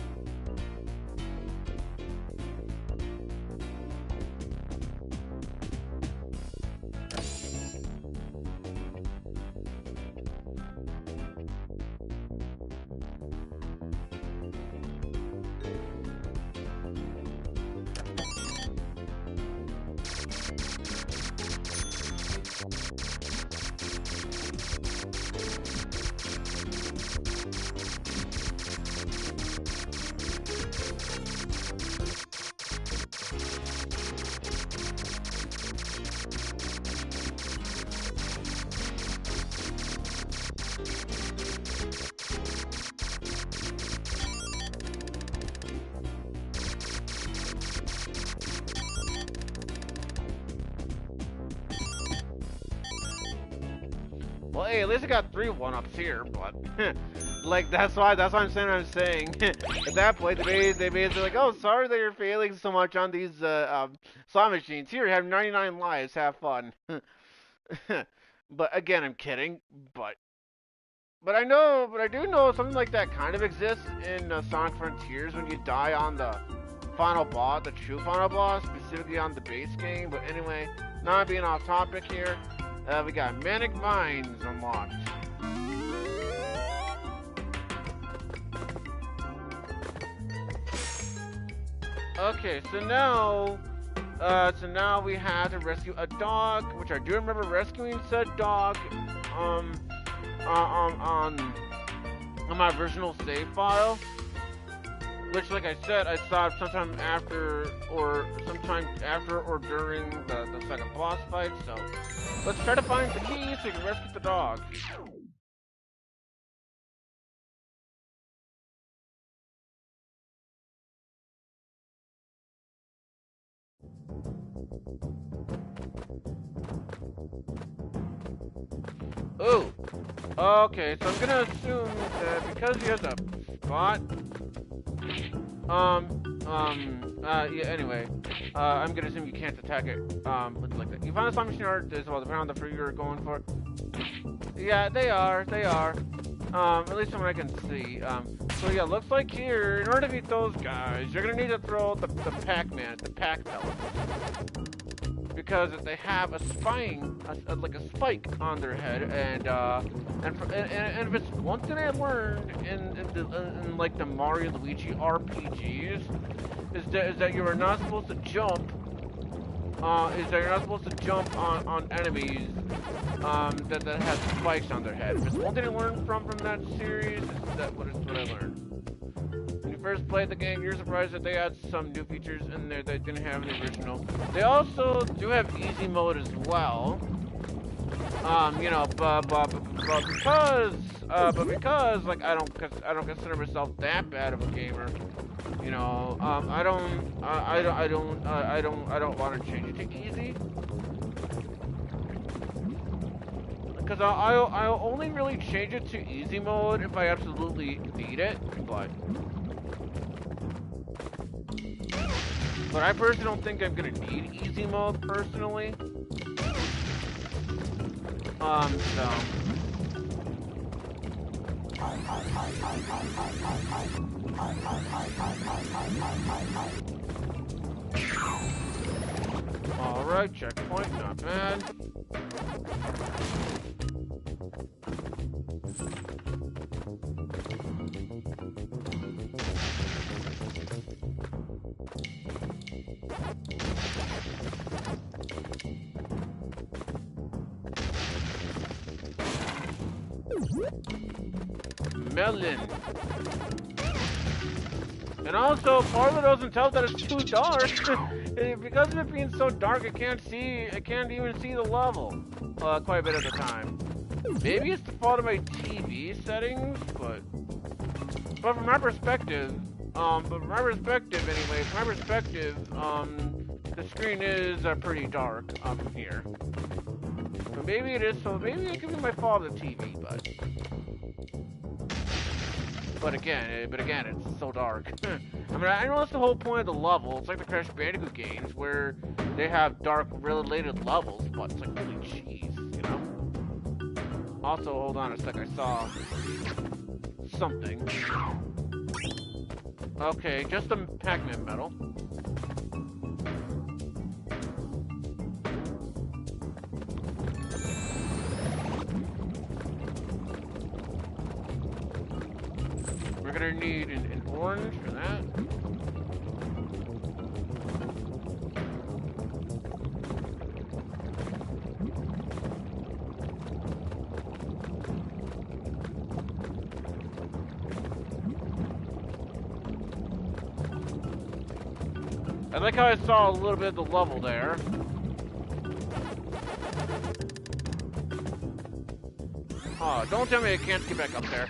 Well, hey, at least I got 3 one-ups here, but like that's why I'm saying. At that point, they basically like, oh, sorry that you're failing so much on these slot machines. Here, you have 99 lives. Have fun. But again, I'm kidding. But I do know something like that kind of exists in Sonic Frontiers when you die on the final boss, the true final boss, specifically on the base game. But anyway, not being off topic here. We got Manic Mines unlocked. Okay, so now we have to rescue a dog, which I do remember rescuing said dog, on my original save file. Which, like I said, I saw sometime after or during the second boss fight. So let's try to find the key so we can rescue the dog. Ooh. Okay, so I'm gonna assume that because he has a spot. Yeah, anyway. I'm gonna assume you can't attack it, like that. You found the slot machine art as well, depending on the fruit you're going for. Yeah, they are. At least from what I can see. So yeah, looks like here, in order to beat those guys, you're gonna need to throw the Pac-Man, the Pac pellet. Because they have a like a spike on their head, and if it's one thing I learned in like the Mario Luigi RPGs, is that you are not supposed to jump. On enemies that have spikes on their head. If it's one thing I learned from that series, is what I learned. When you first played the game, you're surprised that they had some new features in there that didn't have in the original. They also do have easy mode as well. You know, but because like I don't consider myself that bad of a gamer. You know, I don't want to change it to easy. Because I'll only really change it to easy mode if I absolutely need it, but I personally don't think I'm gonna need easy mode personally. So. Alright, checkpoint, not bad. Melon. And also, Parla doesn't tell that it's too dark. Because of it being so dark, I can't even see the level quite a bit at the time. Maybe it's the fault of my TV settings, but from my perspective, anyway, from my perspective, the screen is pretty dark here. So maybe it is. So maybe it could be my fault of the TV, but again, it's so dark. I mean, I know that's the whole point of the level. It's like the Crash Bandicoot games where they have dark related levels, but it's like, holy jeez, you know? Also, hold on a sec, I saw something. Okay, just a Pac-Man medal. We're gonna need an orange for that. I like how I saw a little bit of the level there. Oh, don't tell me I can't get back up there.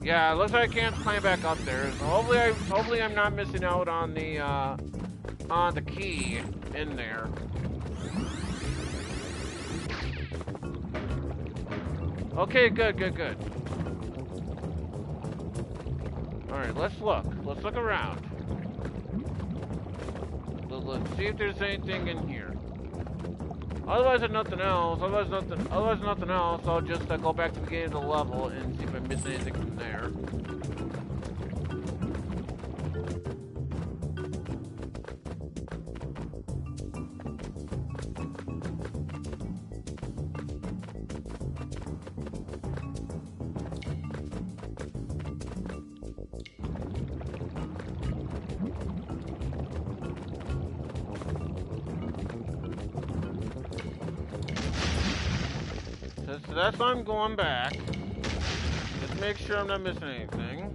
Yeah, it looks like I can't climb back up there. So hopefully I'm not missing out on the key in there. Okay, good. All right, let's look. Let's look around. Let's see if there's anything in here. Otherwise, there's nothing else. Otherwise, nothing else. I'll just go back to the beginning of the level and see if I miss anything from there. So that's why I'm going back. Just make sure I'm not missing anything.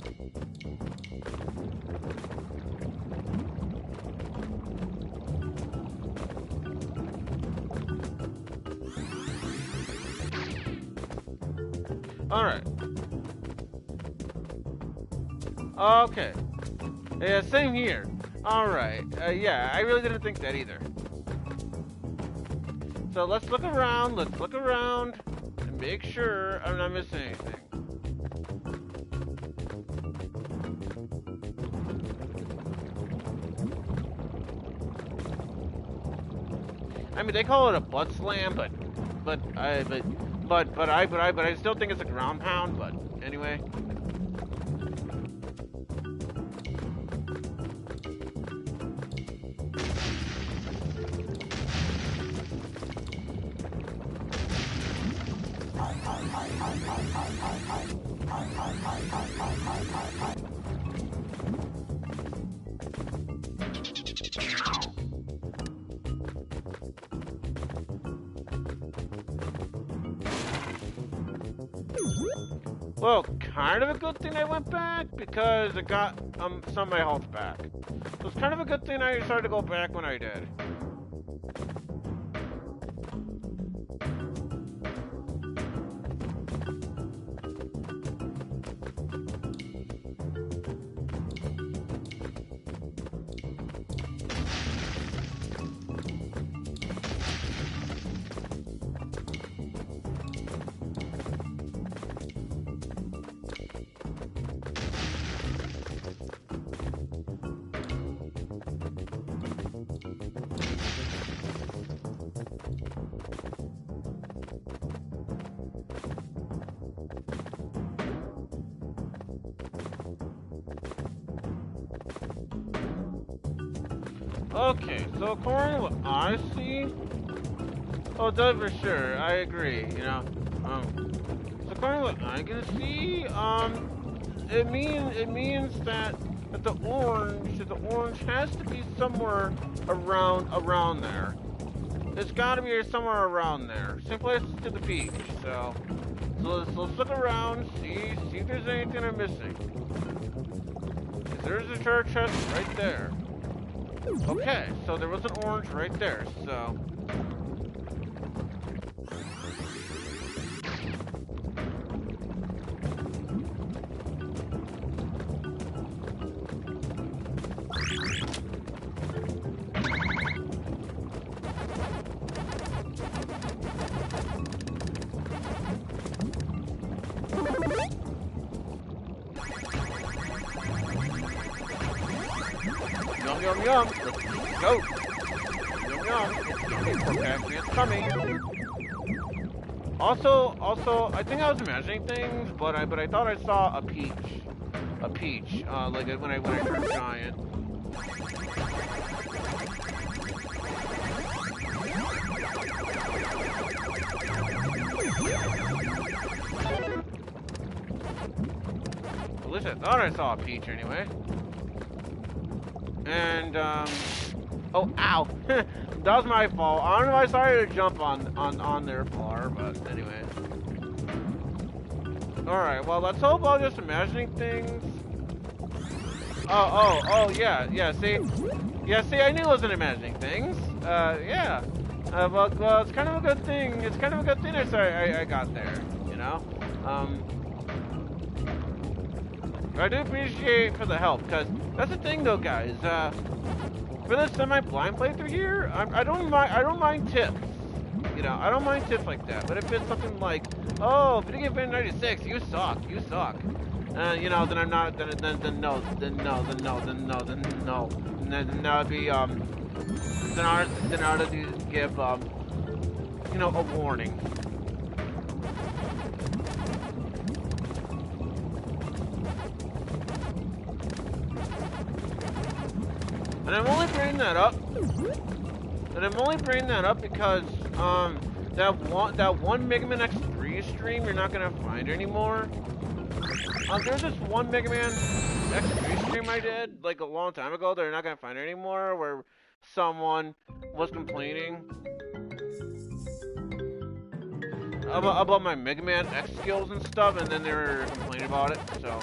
Alright. Okay. Yeah, same here. Alright. Yeah, I really didn't think that either. So let's look around. And make sure I'm not missing anything. I mean, they call it a butt slam, but I still think it's a ground pound. But anyway. Well, kind of a good thing I went back because it got some of my health back. So it's kind of a good thing I decided to go back when I did. Okay, so according to what I see, oh, that for sure, I agree. You know, so according to what I can see, it means that the orange has to be somewhere around there. It's got to be somewhere around there. Same place to the beach. So let's look around, see if there's anything I'm missing. There's a church chest right there. Okay, so there was an orange right there, so... Yum, yum, yum. Let's go. Yum, yum. It's coming. Also, I think I was imagining things, but I thought I saw a peach, like when I turned giant. At least I thought I saw a peach anyway. And oh, ow! That was my fault. I don't know why I started to jump on their floor, but anyway. Alright, well, let's hope I'm just imagining things. Oh, yeah, see? Yeah, see, I knew I wasn't imagining things. Yeah. Well, it's kind of a good thing. It's kind of a good thing I got there, you know? I do appreciate for the help, because that's the thing, though, guys. For this semi-blind playthrough here, I don't mind tips. You know, I don't mind tips like that. But if it's something like, oh, Video Game Fan 96, you suck. You know, then I'm not. Then no. Then I'd be Then I ought to give you know, a warning. And I'm only bringing that up. Because that one Mega Man X3 stream you're not gonna find anymore. There's this one Mega Man X3 stream I did like a long time ago that you're not gonna find anymore, where someone was complaining about my Mega Man X skills and stuff, and then they were complaining about it. So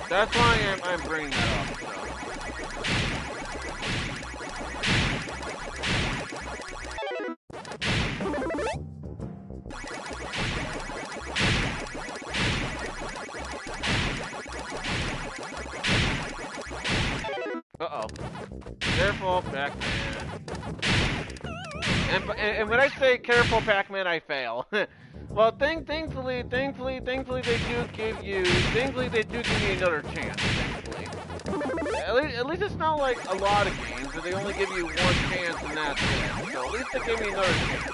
that's why I'm bringing that up. So. Uh-oh. Careful, Pac-Man. And when I say careful, Pac-Man, I fail. Well, thankfully they do give you another chance, thankfully. At least it's not like a lot of games where they only give you one chance and that's it. So at least they gave me another chance.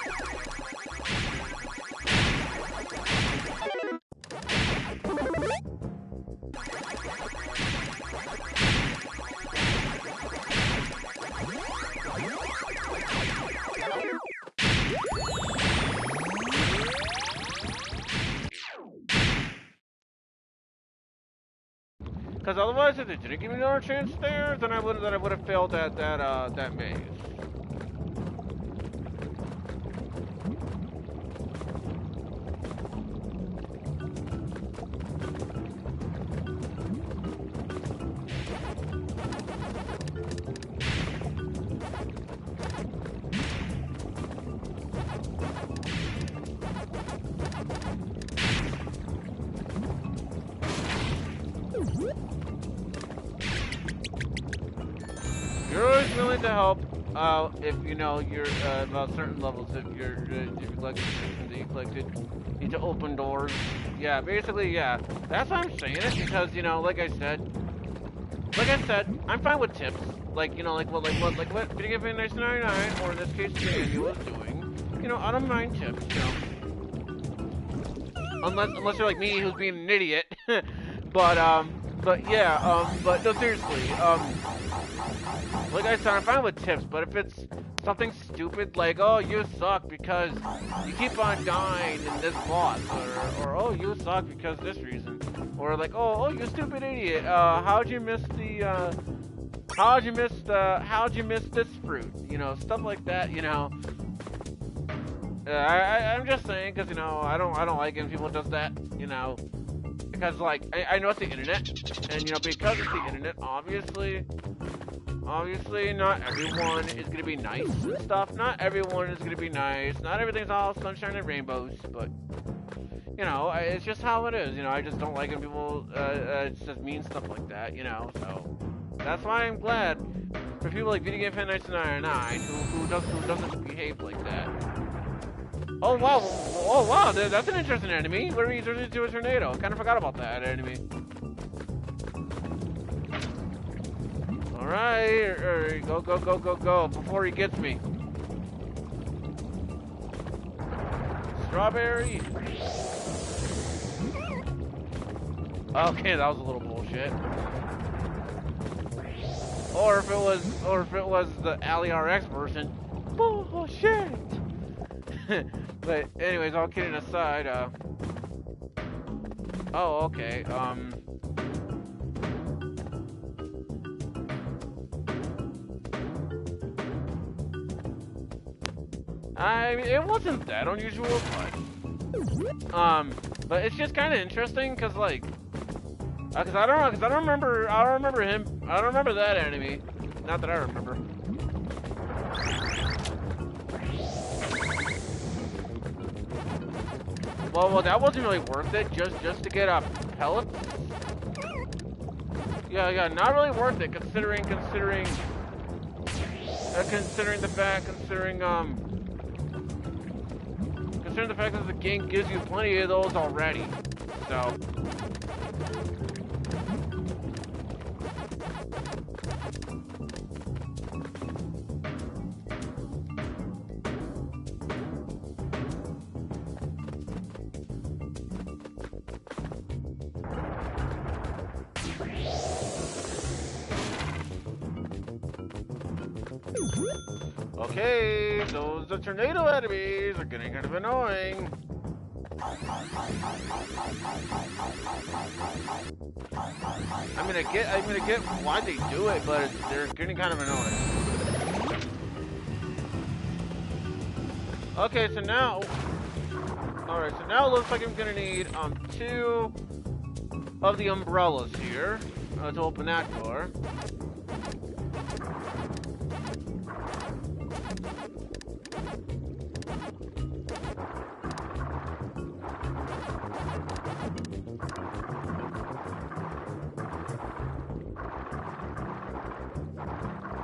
Because otherwise, if they didn't give me another chance there, then I would have failed that maze. You're always willing to help if you know you're about certain levels. If you're collecting that you collected, need to open doors. Yeah, basically, yeah. That's why I'm saying it, because you know, like I said, I'm fine with tips. Like, you know, like what Video Game Fan 99, or in this case, Daniel was doing. You know, I don't mind tips. You know, unless you're like me, who's being an idiot. But yeah, but no, seriously, like I said, I'm fine with tips, but if it's something stupid like, oh, you suck because you keep on dying in this boss, or oh, you suck because this reason, or like, oh, you stupid idiot, how'd you miss this fruit, you know, stuff like that, you know. I'm just saying, because, you know, I don't like it when people does that, you know. Because, like, I know it's the internet, and, you know, because it's the internet, obviously, not everyone is going to be nice and stuff. Not everyone is going to be nice. Not everything's all sunshine and rainbows, but, you know, it's just how it is, you know. I just don't like when people just mean stuff like that, you know, so. That's why I'm glad for people like Video Game Fan 99 who doesn't behave like that. Oh wow, that's an interesting enemy. What are we turning into a tornado? I kind of forgot about that enemy. Alright, go, go, go, go, go, before he gets me. Strawberry. Okay, that was a little bullshit. Or if it was the Ali RX person. Bullshit. But anyways, all kidding aside, oh, okay, I mean, it wasn't that unusual, but it's just kind of interesting, cause like, cause I don't remember that enemy, not that I remember. Well, that wasn't really worth it, just to get a pellet. Yeah, not really worth it, considering the fact that the game gives you plenty of those already. So. Okay, those tornado enemies are getting kind of annoying. I'm gonna get why they do it, but they're getting kind of annoying. Okay, so now, alright, so now it looks like I'm gonna need 2 of the umbrellas here to open that door.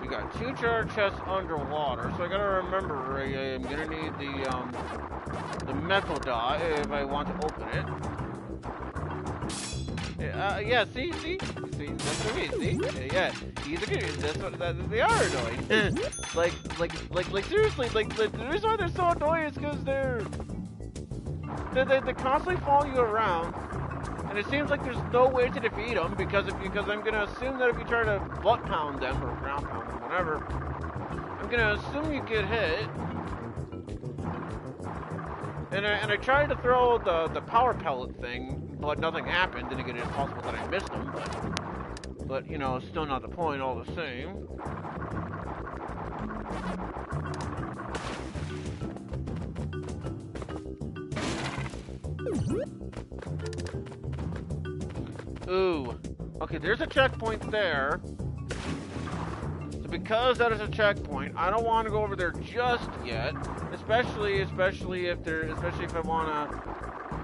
We got 2 jar chests underwater, so I gotta remember I'm gonna need the metal dot if I want to open it. Yeah, see, that's what I mean, see? Yeah, these are good, that's what they are annoying. like seriously, like, the reason why they're so annoying is because they constantly follow you around, and it seems like there's no way to defeat them, because I'm gonna assume that if you try to butt pound them, or ground pound them, whatever, I'm gonna assume you get hit. And I tried to throw the power pellet thing, but nothing happened. Then again, it's possible that I missed them, but you know, still not the point all the same. Ooh, okay, there's a checkpoint there. So because that is a checkpoint, I don't want to go over there just yet. Especially if I want to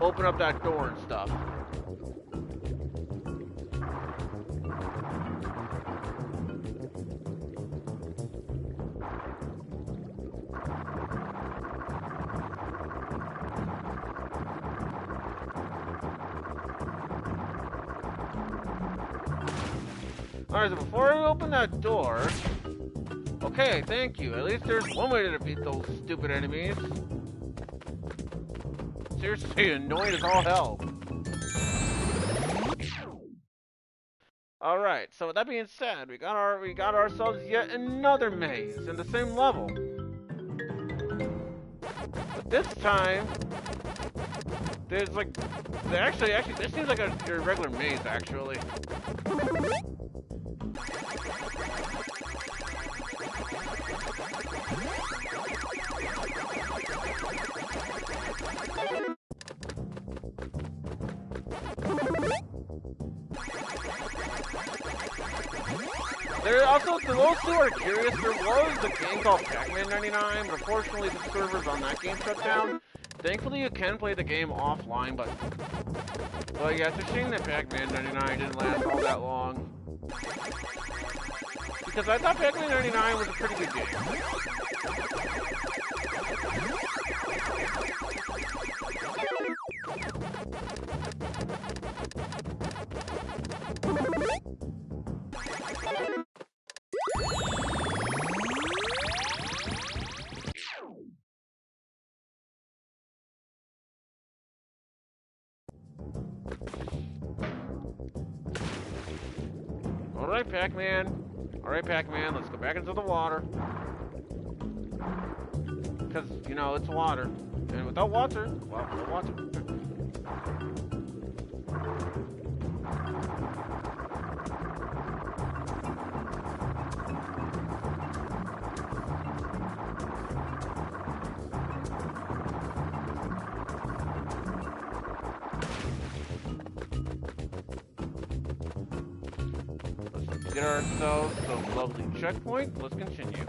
open up that door and stuff. Alright, so before I open that door, okay, thank you. At least there's one way to defeat those stupid enemies. Seriously, annoying as all hell. Alright, so with that being said, we got ourselves yet another maze in the same level. But this time, there's like, actually, this seems like a regular maze, actually. There also, to those who are curious, there was a game called Pac-Man 99, but unfortunately the servers on that game shut down. Thankfully you can play the game offline, but yeah, it's a shame that Pac-Man 99 didn't last all that long. Because I thought Pac-Man 99 was a pretty good game. Alright, Pac-Man. Alright, Pac-Man, let's go back into the water. Because, you know, it's water. And without water, well, no water. Let's get ourselves a lovely checkpoint. Let's continue.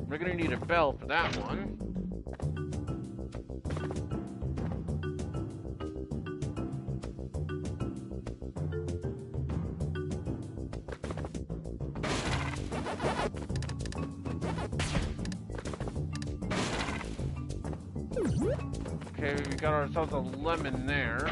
We're gonna need a bell for that one. Okay, we got ourselves a lemon there.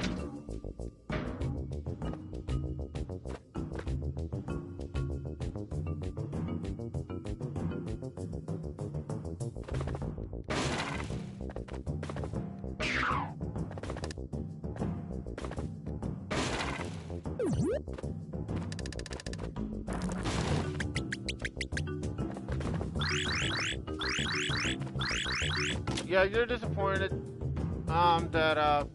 Yeah, you're disappointed that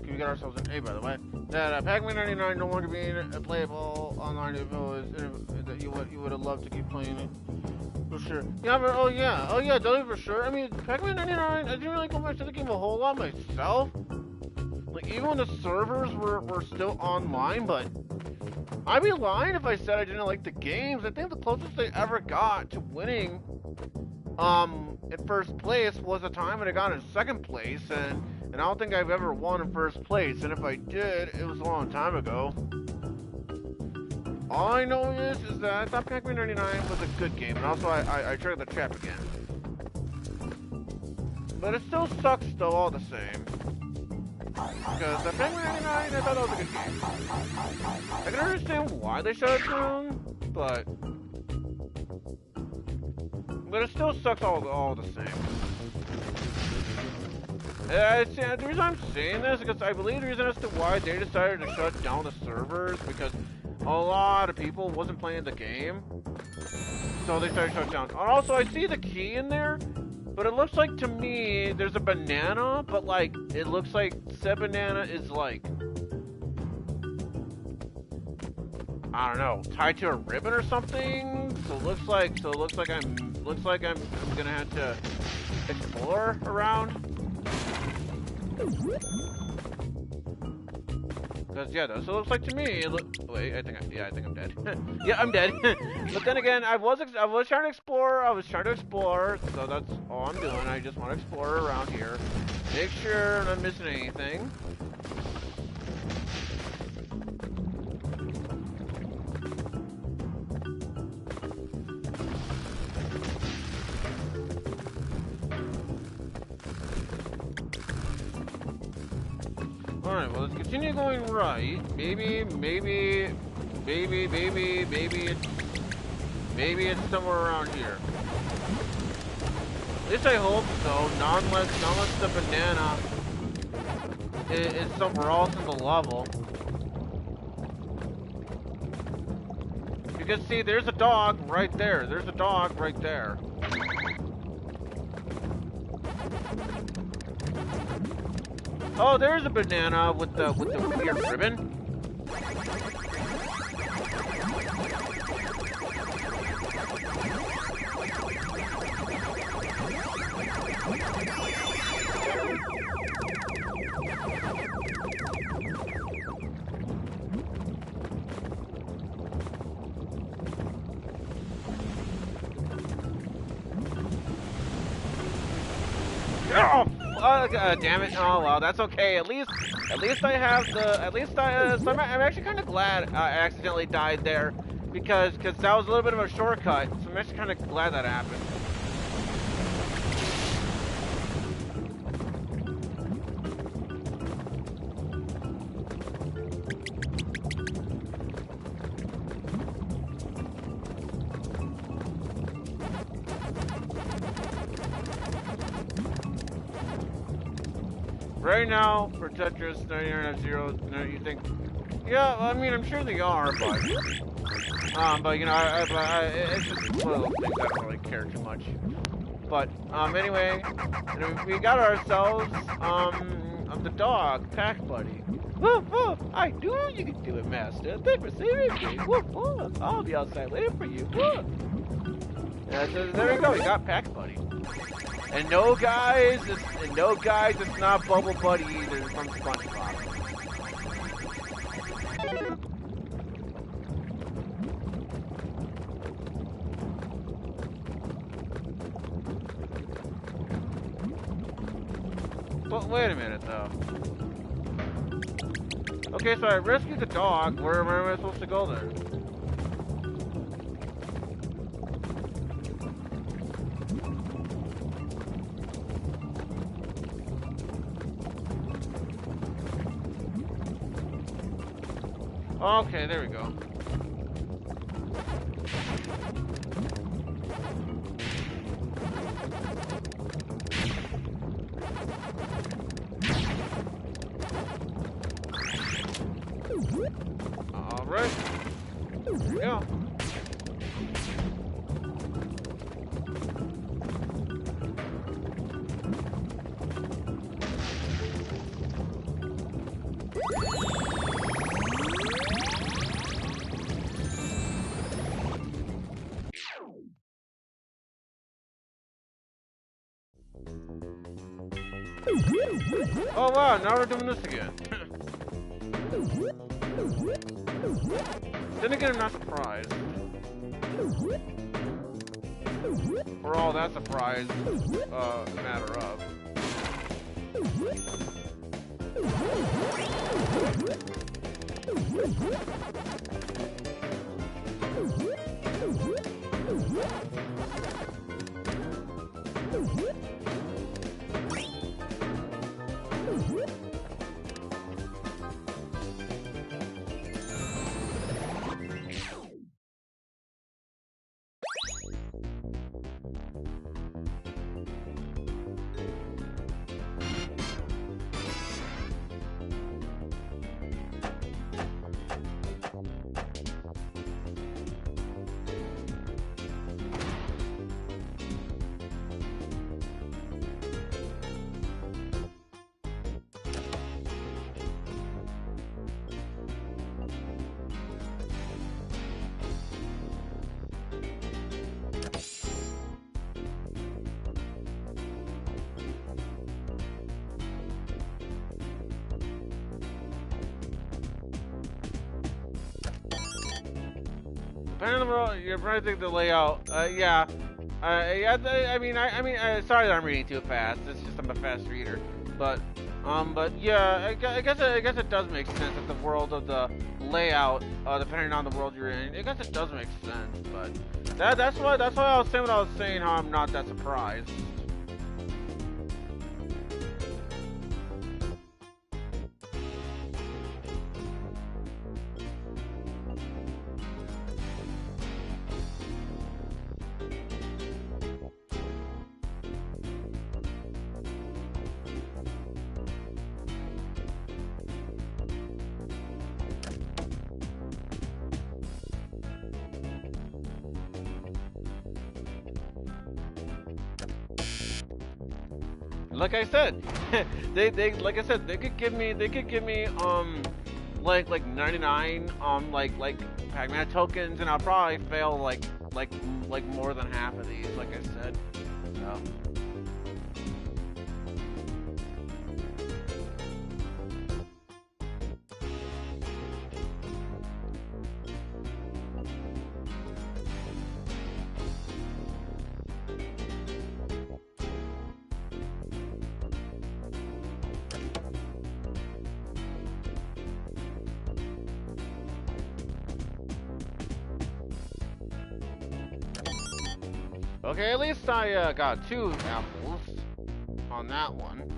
we got ourselves an A, by the way, that Pac-Man 99 no longer being playable online. If it was that you would have loved to keep playing it for sure. Yeah, but oh yeah, totally for sure. I mean, Pac-Man 99, I didn't really go back to the game a whole lot myself. Like even when the servers were still online, but I'd be lying if I said I didn't like the games. I think the closest I ever got to winning in first place was a time when I got in second place, and I don't think I've ever won in first place, and if I did, it was a long time ago. All I know is that I thought Pac-Man 99 was a good game, and also I tried the trap again. But it still sucks though, all the same. Because Pac-Man 99, I thought that was a good game. I can understand why they shut it down, but it still sucks all the same. The reason I'm saying this is because I believe the reason as to why they decided to shut down the servers because a lot of people wasn't playing the game, so they started to shut down. And also, I see the key in there, but it looks like to me there's a banana, but like it looks like said banana is like I don't know, tied to a ribbon or something. So it looks like I'm gonna have to explore around. Because yeah, so it looks like to me. Wait, I think I'm dead. Yeah, I'm dead. But then again, I was trying to explore. So that's all I'm doing. I just want to explore around here, make sure I'm not missing anything. Alright, well, let's continue going right. Maybe it's somewhere around here. At least I hope so, not unless the banana is somewhere else in the level. You can see there's a dog right there. Oh, there's a banana with the weird ribbon. Damn it! Oh well, that's okay. At least I have the. So I'm actually kind of glad I accidentally died there, because that was a little bit of a shortcut. So I'm actually kind of glad that happened. Right now, for Tetris 99F0, you think, yeah, I mean, I'm sure they are, but you know, it's just one of those things I don't really care too much. But, anyway, you know, we got ourselves, the dog, Pac Buddy. Woof, woof, I knew you could do it, Master. Thanks for saving me. Woof, woof, I'll be outside waiting for you. Woof. Yeah, so there we go, we got Pac Buddy. And no, guys, it's not Bubble Buddy either from SpongeBob. But wait a minute, though. Okay, so I rescued the dog. Where am I supposed to go there? Okay, there we go. Alright. There we go. Oh wow, now we're doing this again. Then again, I'm not surprised. For all that surprise, matter of. Depending on the world, you're probably think the layout. Yeah. I mean, sorry that I'm reading too fast. It's just I'm a fast reader. But yeah, I guess it does make sense that the world of the layout, depending on the world you're in, I guess it does make sense. But that's why I was saying what I was saying. How I'm not that surprised. Like I said, they could give me like 99 like Pac-Man tokens, and I'll probably fail like more than half of these, like I said. So. Okay, at least I got 2 apples on that one.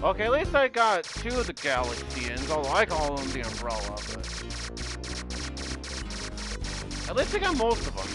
Okay, at least I got 2 of the Galaxians, although I call them the Umbrella, but... At least I got most of them.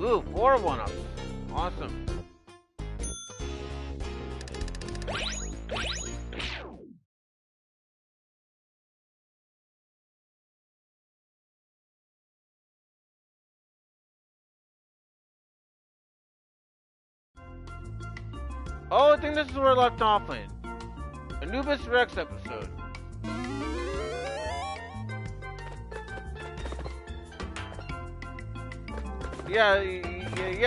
Ooh, 4 1-ups. Awesome. Oh, I think this is where I left off in. Anubis Rex episode. Yeah,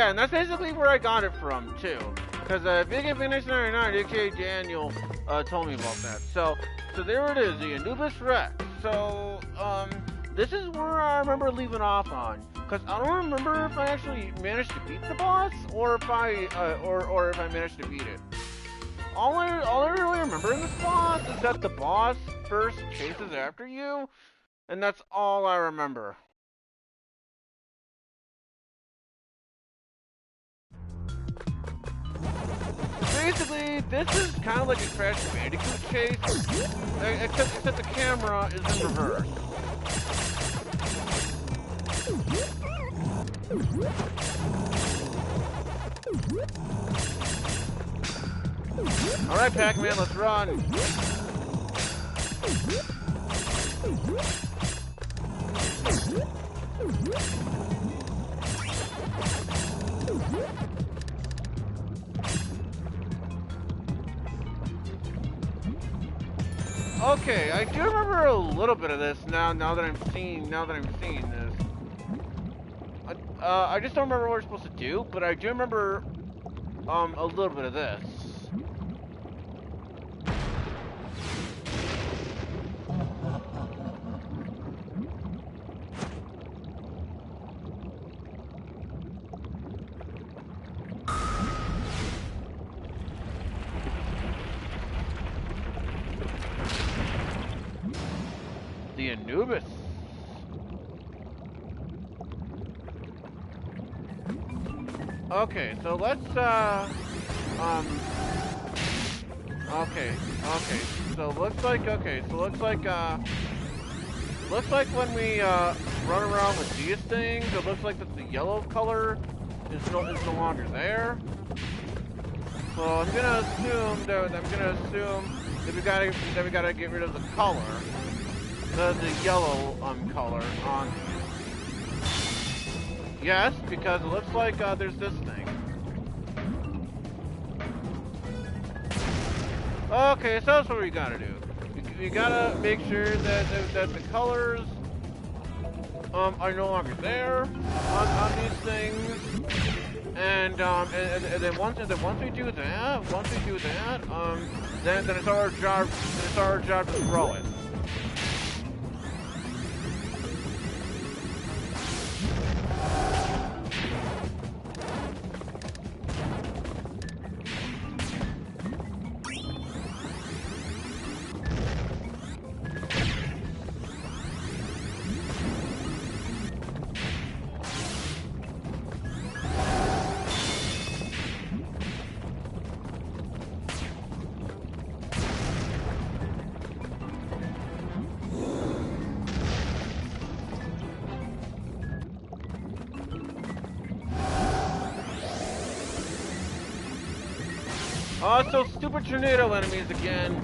and that's basically where I got it from, too. Because Big Advantage 99, aka Daniel, told me about that. So there it is, the Anubis Rex. So, this is where I remember leaving off on. Because I don't remember if I actually managed to beat the boss, or if I, or if I managed to beat it. All I really remember in this boss is that the boss first chases after you, and that's all I remember. Basically, this is kind of like a Crash Bandicoot chase, except the camera is in reverse. Alright, Pac-Man, let's run! Okay, I do remember a little bit of this now that I'm seeing this. I just don't remember what we're supposed to do, but I do remember a little bit of this. The Anubis. Okay, so let's so looks like when we run around with these things, it looks like that the yellow color is no longer there. So I'm gonna assume that we gotta get rid of the color. The yellow color on these. Yes, because it looks like there's this thing. Okay, so that's what we gotta do. We gotta make sure that the colors are no longer there on these things. And then once we do that, then it's our job to throw it. Oh, it's those stupid tornado enemies again.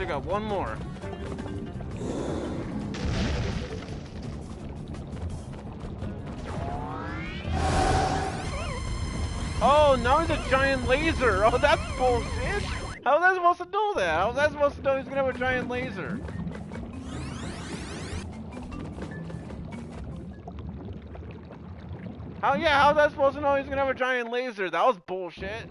check out one more. Oh, now he's a giant laser. Oh, that's bullshit. How was I supposed to know that? How was I supposed to know he's gonna have a giant laser? How was I supposed to know he's gonna have a giant laser? That was bullshit.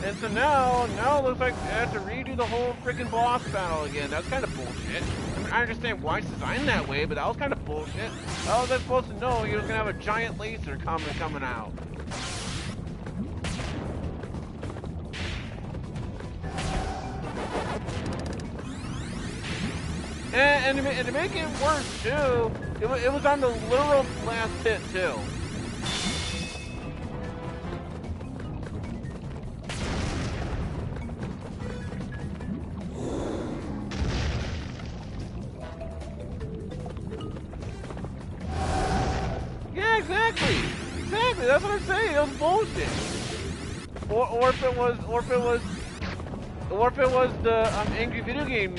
And so now it looks like I have to redo the whole freaking boss battle again. That's kind of bullshit. I mean, I understand why it's designed that way, but that was kind of bullshit. How was I supposed to know he was gonna have a giant laser coming out? And to make it worse too, it was on the literal last hit too. Yeah, exactly. That's what I'm saying. It was bullshit. Or if it was the angry video game.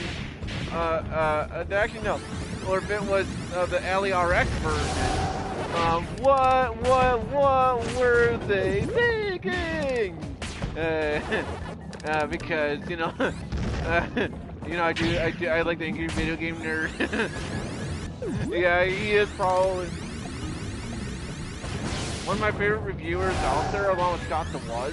Actually no. Or if it was the Ali RX version. What were they thinking? Because I like the angry video game nerd. Yeah, he is probably one of my favorite reviewers out there, along with Scott the Was.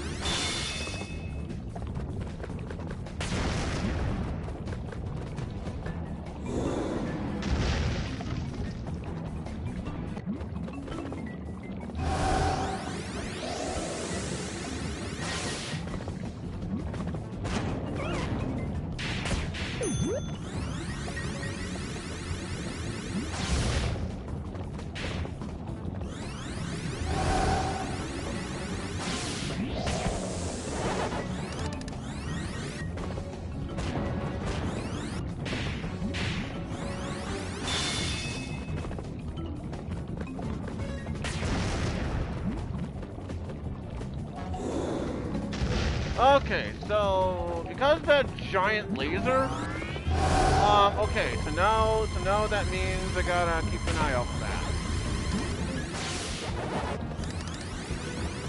Okay, so because of that giant laser, okay, so now that means I gotta keep an eye out for that.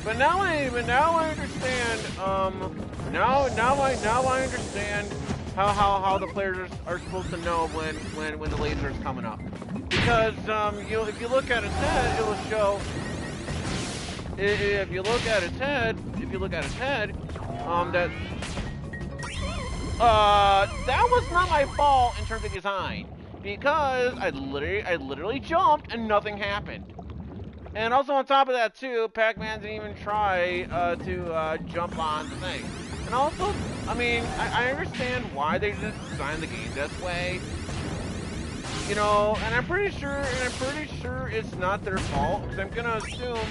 But now I understand. Now I understand how the players are supposed to know when the laser is coming up, because if you look at its head, it will show. If you look at its head, that was not my fault in terms of design, because I literally jumped and nothing happened. And also on top of that too, Pac-Man didn't even try to jump on the thing. And also, I mean, I understand why they just designed the game this way. And I'm pretty sure it's not their fault, because I'm gonna assume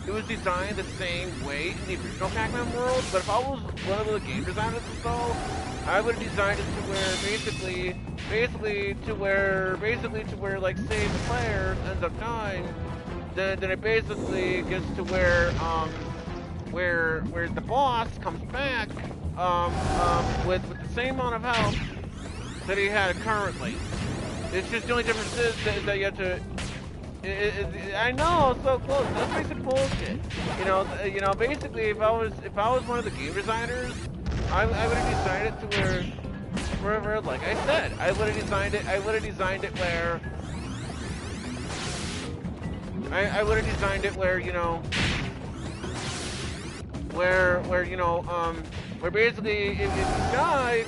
it was designed the same way in the original Pac-Man world. But if I was one of the game designers though, I would have designed it to where basically to where like say the player ends up dying, then it basically gets to where the boss comes back with the same amount of health that he had currently. It's just the only difference is that you have to. I know, so close. That's basic bullshit. Basically, if I was one of the game designers, I would have designed it to where, like I said, I would have designed it where where basically if you die,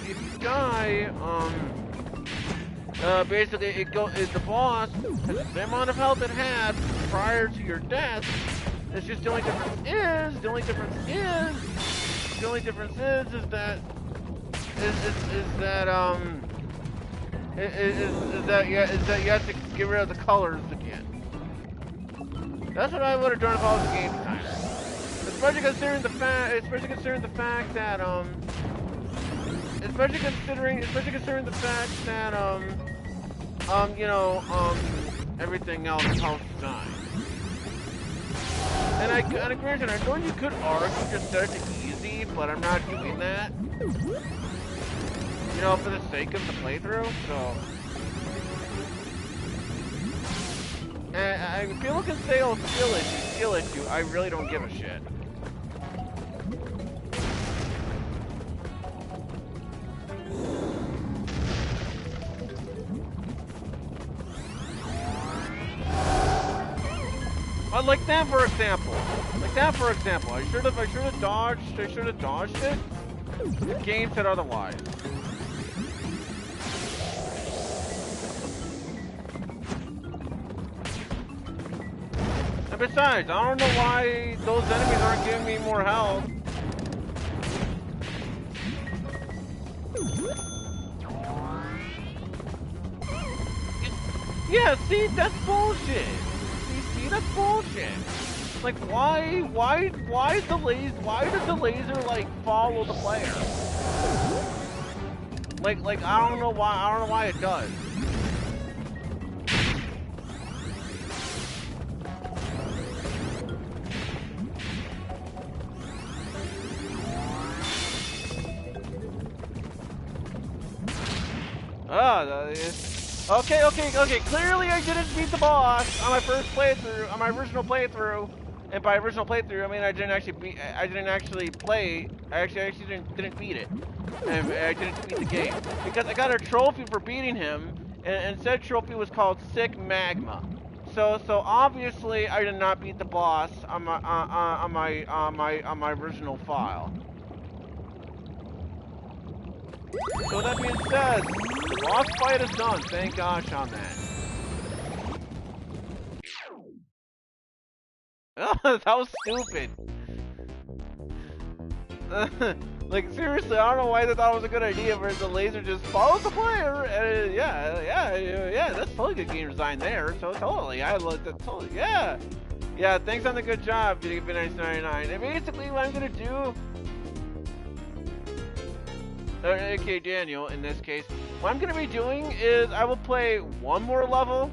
basically the boss has the same amount of health it had prior to your death. It's just the only difference is that you have to get rid of the colors again. That's what I would have done if I was a game designer. Especially considering the fact that everything else is how it's designed. And granted, I know you could argue just set it to easy, easy, but I'm not doing that. You know, for the sake of the playthrough, so. And people can say, oh, skill issue, I really don't give a shit. Like that for example. I should have dodged it. The game said otherwise. And besides, I don't know why those enemies aren't giving me more health. Yeah, see, that's bullshit. See, that's bullshit. Like, why does the laser like follow the player? Like I don't know why it does. Okay. Clearly, I didn't beat the boss on my first playthrough, on my original playthrough. And by original playthrough, I mean I didn't actually beat it. And I didn't beat the game because I got a trophy for beating him, and said trophy was called Sick Magma. So obviously, I did not beat the boss on my original file. So that being said, the boss fight is done. Thank gosh on that. That was stupid. Like seriously, I don't know why they thought it was a good idea where the laser just follows the player. And yeah, that's totally good game design there. So totally, yeah. Thanks on the good job, Nice99. And basically, what I'm gonna do. Okay, Daniel, in this case, what I'm going to be doing is I will play one more level.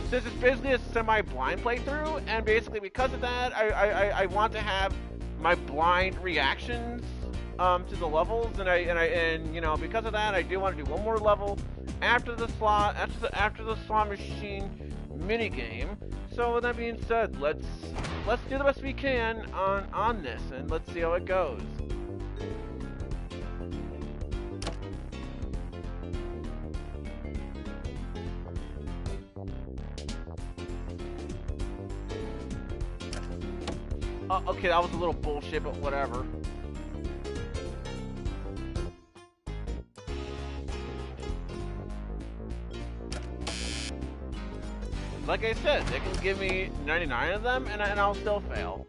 Since it's basically a semi-blind playthrough, and basically because of that, I want to have my blind reactions to the levels, and you know, because of that, I do want to do one more level after the slot machine minigame. So with that being said, let's do the best we can on this, and let's see how it goes. Okay, that was a little bullshit, but whatever. Like I said, they can give me 99 of them, and I'll still fail.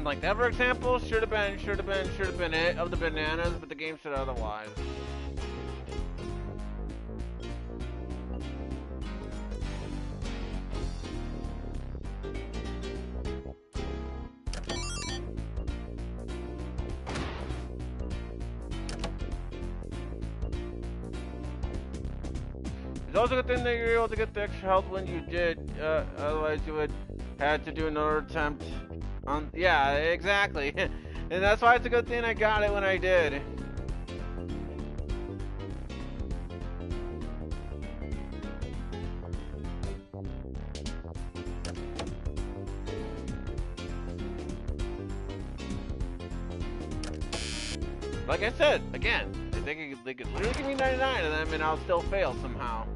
Like that, for example, should have been it of the bananas, but the game said otherwise. It's also a good thing that you're able to get the extra health when you did, otherwise you would have to do another attempt. Yeah, exactly. And that's why it's a good thing I got it when I did. Like I said, again, they could literally give me 99 of them and I'll still fail somehow.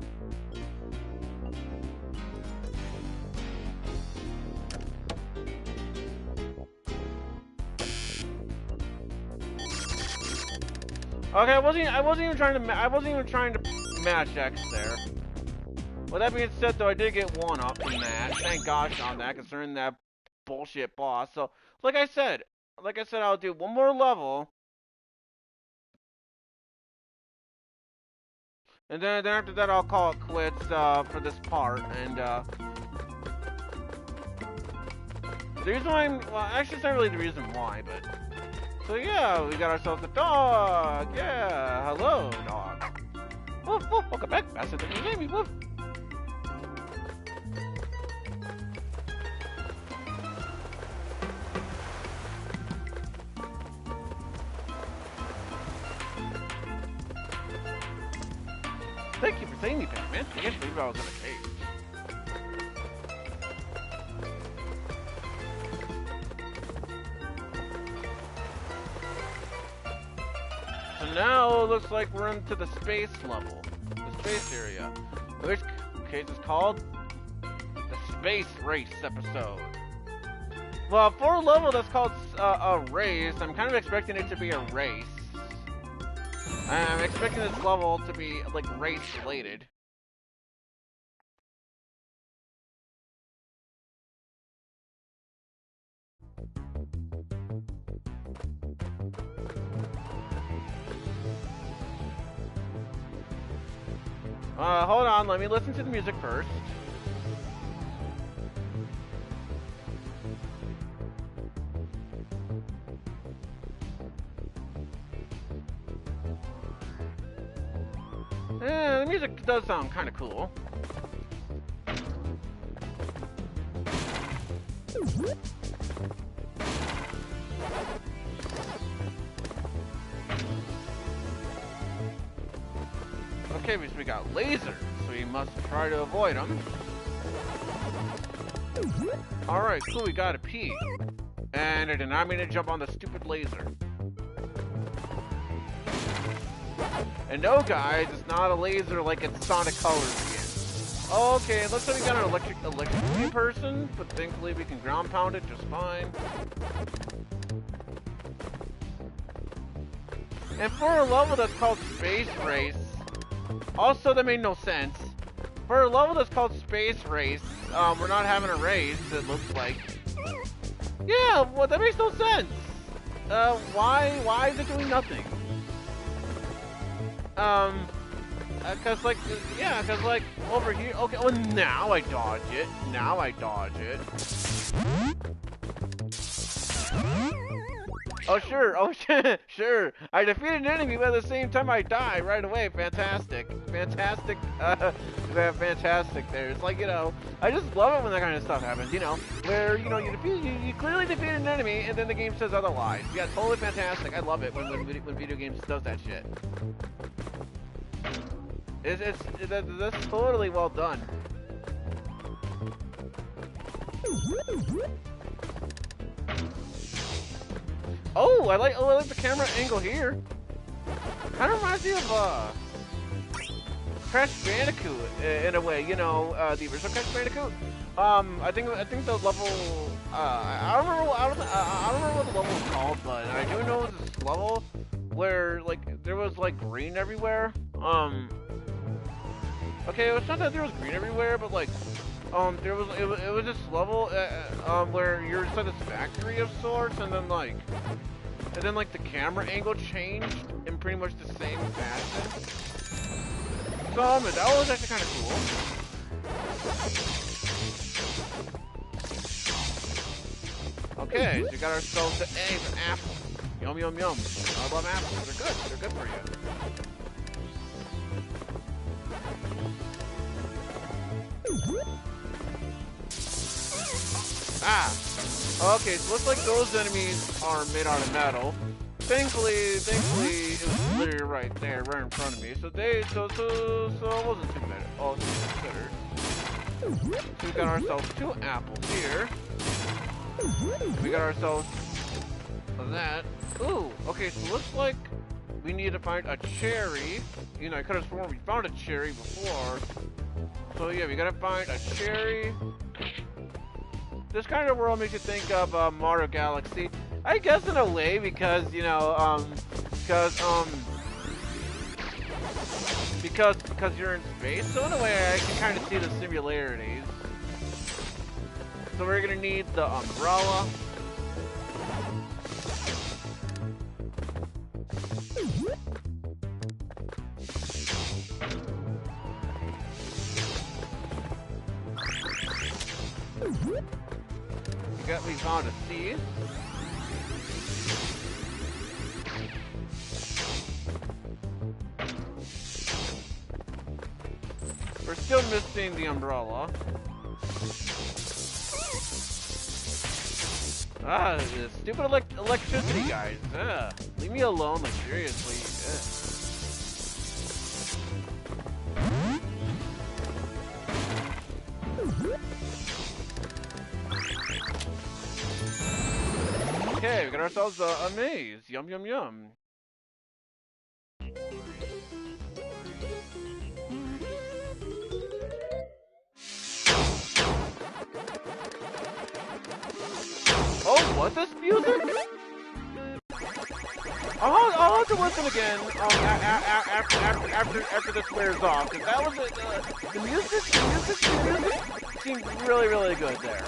Okay, I wasn't even trying to match X there. With that being said, though, I did get one up in that. Thank gosh on that, considering that bullshit boss. So, like I said, I'll do one more level, and then after that, I'll call it quits for this part. And the reason why, well, actually, it's not really the reason why, but so yeah, we got ourselves a dog. Yeah, hello, dog. Woof, woof, welcome back, faster than you made me. Woof. Thank you for saving me, Pac-Man. I can't believe I was in a cage. So now it looks like we're into the space level, the space area. Which case is called the Space Race episode. Well, for a level that's called a race, I'm kind of expecting it to be a race. I'm expecting this level to be, like, race-related. Hold on, let me listen to the music first. The music does sound kind of cool. Okay, so we got lasers, so we must try to avoid them. Alright, cool, we got a P. And it did not mean to jump on the stupid laser. And no, guys, it's not a laser like it's Sonic Colors again. Okay, it looks like we got an electricity person, but thankfully we can ground pound it just fine. And for a level that's called Space Race, also that made no sense. For a level that's called Space Race, we're not having a race, it looks like. Yeah, well, that makes no sense. Why is it doing nothing? Cause like, yeah, cause like, over here, okay, well now I dodge it, Oh sure, sure, I defeated an enemy, but at the same time I die right away, fantastic there, it's like, you know, I just love it when that kind of stuff happens, you know, where, you know, you clearly defeated an enemy, and then the game says otherwise. Yeah, totally fantastic, I love it when video games does that shit. That's totally well done. Oh, I like the camera angle here. Kind of reminds me of Crash Bandicoot in a way, you know, the original Crash Bandicoot. I think the level, I don't remember what the level was called, but I do know it was this level where like there was like green everywhere. Okay, it's not that there was green everywhere, but like, it was this level, where you're inside this factory of sorts, and then like the camera angle changed in pretty much the same fashion. So, that was actually kind of cool. Okay, so we got ourselves an egg and apple. Yum, yum, yum. I love apples. They're good for you. Ah! Okay, so looks like those enemies are made out of metal. Thankfully, it was literally right there, right in front of me. So it wasn't too bad. Oh, it's considered. So we got ourselves 2 apples here. We got ourselves that. Ooh, okay, so looks like we need to find a cherry. You know, I could have sworn we found a cherry before. So yeah, we gotta find a cherry. This kind of world makes you think of Mario Galaxy. I guess in a way because, you know, because you're in space. So in a way I can kind of see the similarities. so we're gonna need the umbrella. We found a seed. We're still missing the umbrella. Ah, this stupid electricity guys. Leave me alone, like seriously. Okay, we got ourselves a maze. Yum, yum, yum. Oh, what's this music? I'll have to listen again after this wears off, because that was the music seemed really, really good there.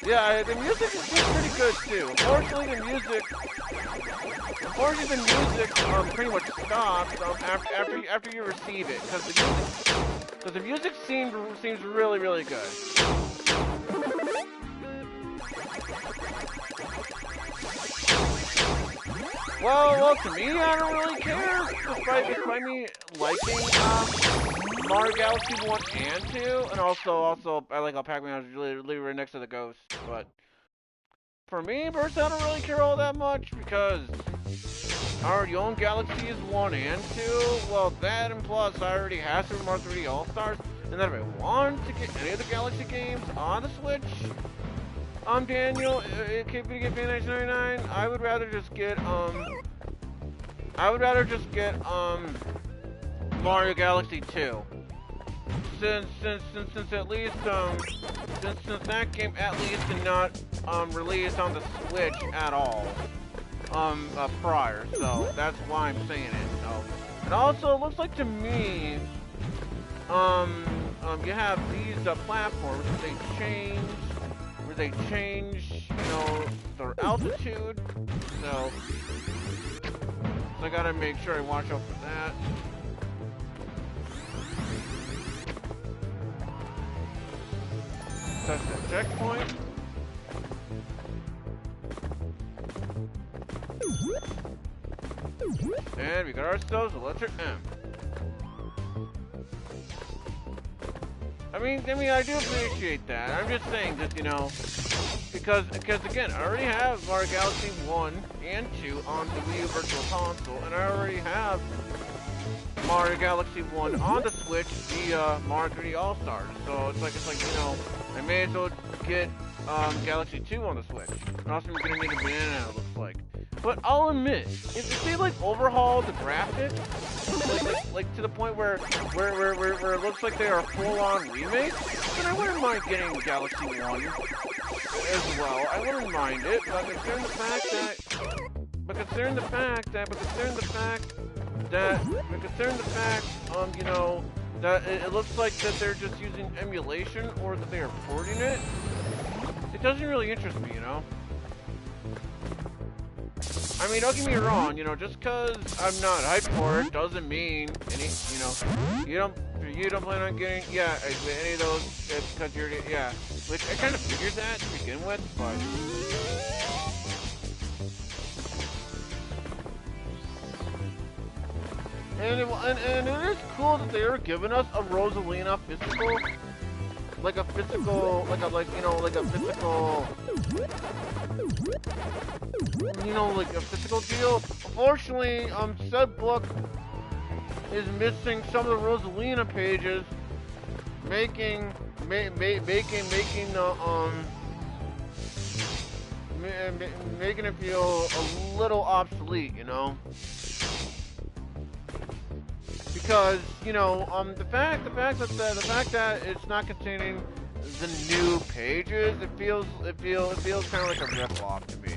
Yeah, the music is pretty good too. Unfortunately, the music pretty much stops after you receive it, because the music seems really, really good. Well, to me, I don't really care. Despite me liking Mario Galaxy 1 and 2, and also I like how Pac-Man is really right next to the ghost. But for me, personally, I don't really care all that much, because I already own Galaxies 1 and 2. Well, that and plus I already have Super Mario 3D All-Stars, and then if I want to get any of the Galaxy games on the Switch, Daniel, Video Game Fan 1999, I would rather just get Mario Galaxy 2. Since at least since that game at least did not release on the Switch at all prior, so that's why I'm saying it. So, and also it looks like to me you have these platforms where they change you know, their altitude, so I gotta make sure I watch out for that. Touch that checkpoint. And we got ourselves a letter M. I mean, I do appreciate that. I'm just saying that, you know, because again, I already have Mario Galaxy 1 and 2 on the Wii U Virtual Console, and I already have Mario Galaxy 1 on the Switch via Mario 3D All-Stars. So it's like, you know, I may as well get Galaxy 2 on the Switch. And also we're gonna need a banana, it looks like. But I'll admit, if they like overhaul the graphics, like to the point where it looks like they are full-on remakes, then I wouldn't mind getting Galaxy 1 as well. I wouldn't mind it, but considering the fact, you know, that it looks like that they're just using emulation or that they are porting it, it doesn't really interest me, you know. I mean, don't get me wrong, you know, just because I'm not hyped for it doesn't mean any, you know, you don't plan on getting, yeah, any of those, because you're, yeah, which I kind of figured that to begin with, but. And it is cool that they are giving us a Rosalina physical, like a physical deal. Unfortunately, said book is missing some of the Rosalina pages, making it feel a little obsolete, you know. Because, you know, the fact that it's not containing the new pages, it feels kind of like a rip-off to me.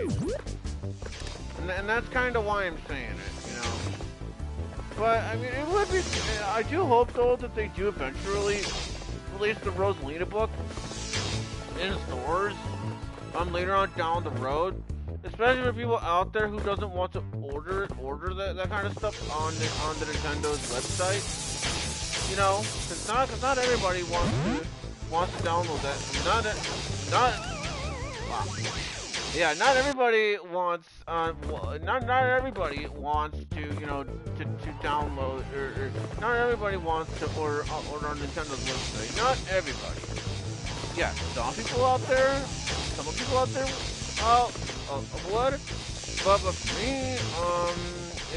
And that's kind of why I'm saying it, you know. But I mean, it would be. I do hope though that they do eventually release the Rosalina book in stores later on down the road, especially for people out there who doesn't want to order that kind of stuff on the Nintendo's website. You know, because not everybody wants to download that. Not everybody wants not everybody wants to, you know, to download or not everybody wants to order on Nintendo's website. Not everybody. Yeah, some people out there would. But for me,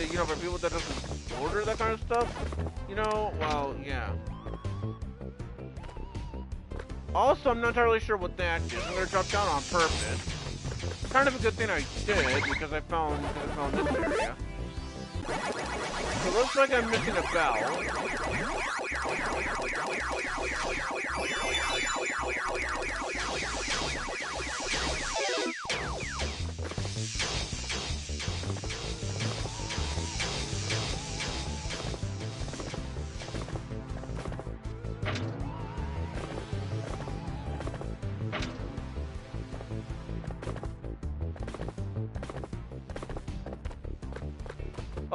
you know, for people that doesn't order that kind of stuff, you know, well, yeah. Also, I'm not entirely sure what that is. I'm gonna drop down on purpose. Kind of a good thing I did because I found this area. So it looks like I'm missing a bell.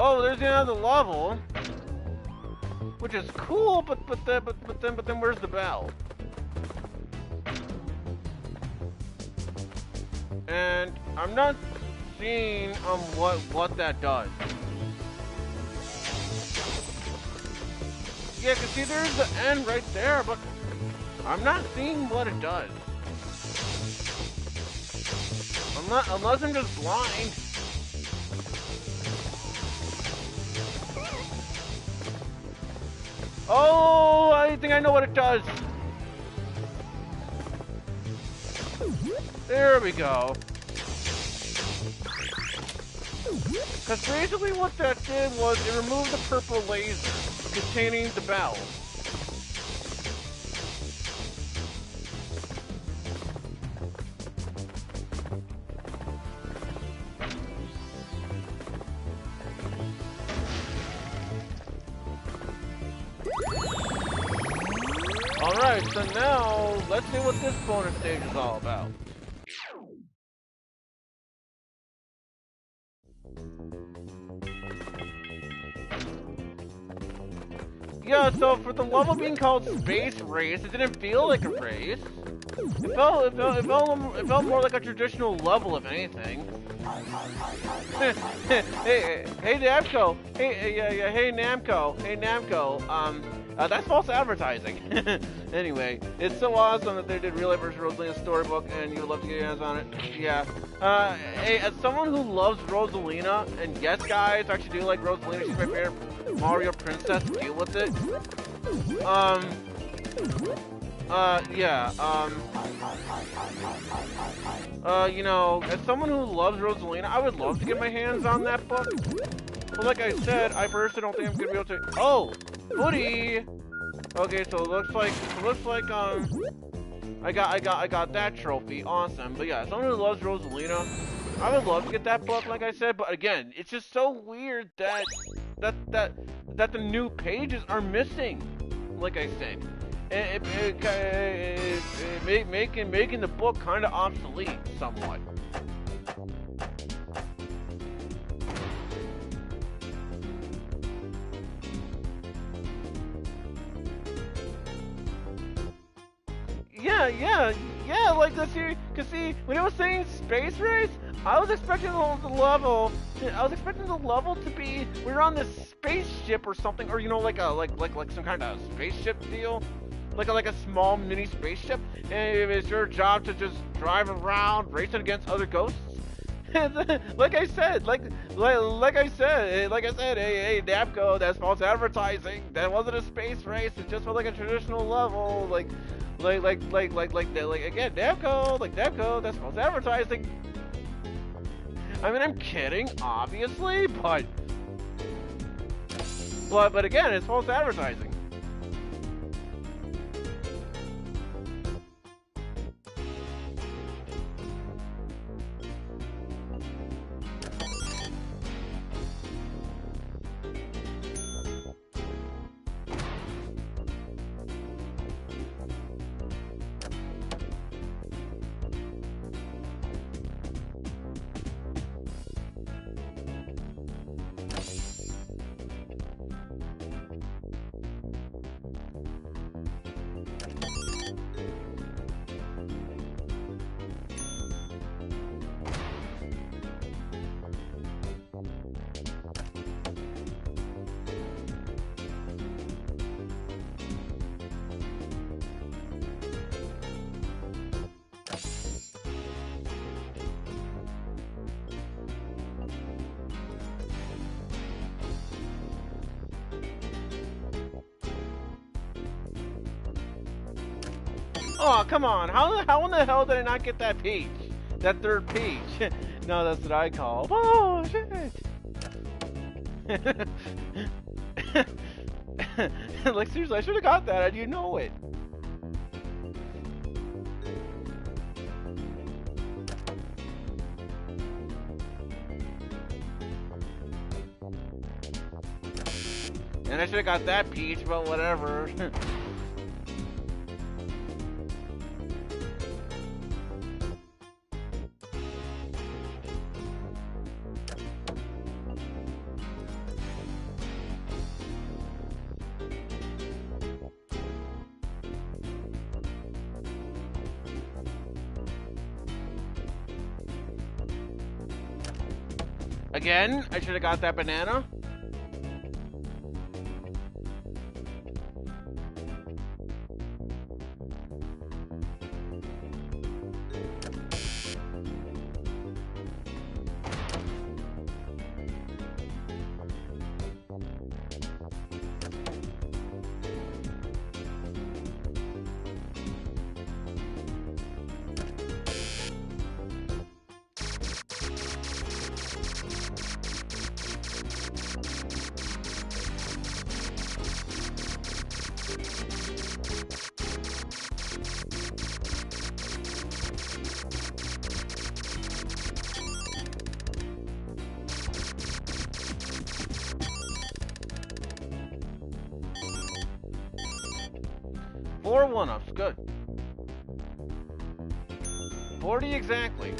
Oh, there's another level, which is cool, but then where's the bell? And I'm not seeing what that does. Yeah, 'cause see, there's the end right there, but I'm not seeing what it does. Unless I'm just blind. Oh, I think I know what it does. There we go. Because basically what that did was it removed the purple laser containing the bell. Alright, so now, let's see what this bonus stage is all about. Yeah, so for the level being called Space Race, it didn't feel like a race. It felt more like a traditional level, if anything. hey Namco! Hey Namco! That's false advertising. Anyway, it's so awesome that they did Real Life vs. Rosalina's storybook, and you would love to get your hands on it. Yeah. Hey, as someone who loves Rosalina, and yes, guys, I actually do like Rosalina. She's my favorite Mario princess. Deal with it. You know, as someone who loves Rosalina, I would love to get my hands on that book. But like I said, I personally don't think I'm gonna be able to. Oh, Woody. Okay, so it looks like I got that trophy. Awesome. But yeah, someone who loves Rosalina, I would love to get that book, like I said. But again, it's just so weird that the new pages are missing. Like I said. Making the book kind of obsolete somewhat. Yeah, like this here, cause see, when it was saying Space Race, I was expecting the level to be, we're on this spaceship or something, or you know, like some kind of spaceship deal. Like a small mini spaceship, and it's your job to just drive around, racing against other ghosts. like I said, hey Namco, that's false advertising. That wasn't a space race. It just felt like a traditional level. Again, Namco, that's false advertising. I mean, I'm kidding, obviously, but again, it's false advertising. Oh, come on. How in the hell did I not get that peach? That third peach. No, that's what I call. Oh, shit. Like, seriously, I should have got that. How do you know it? And I should have got that peach, but whatever. Again, I should have got that banana. Four one-ups, good. 40 exactly.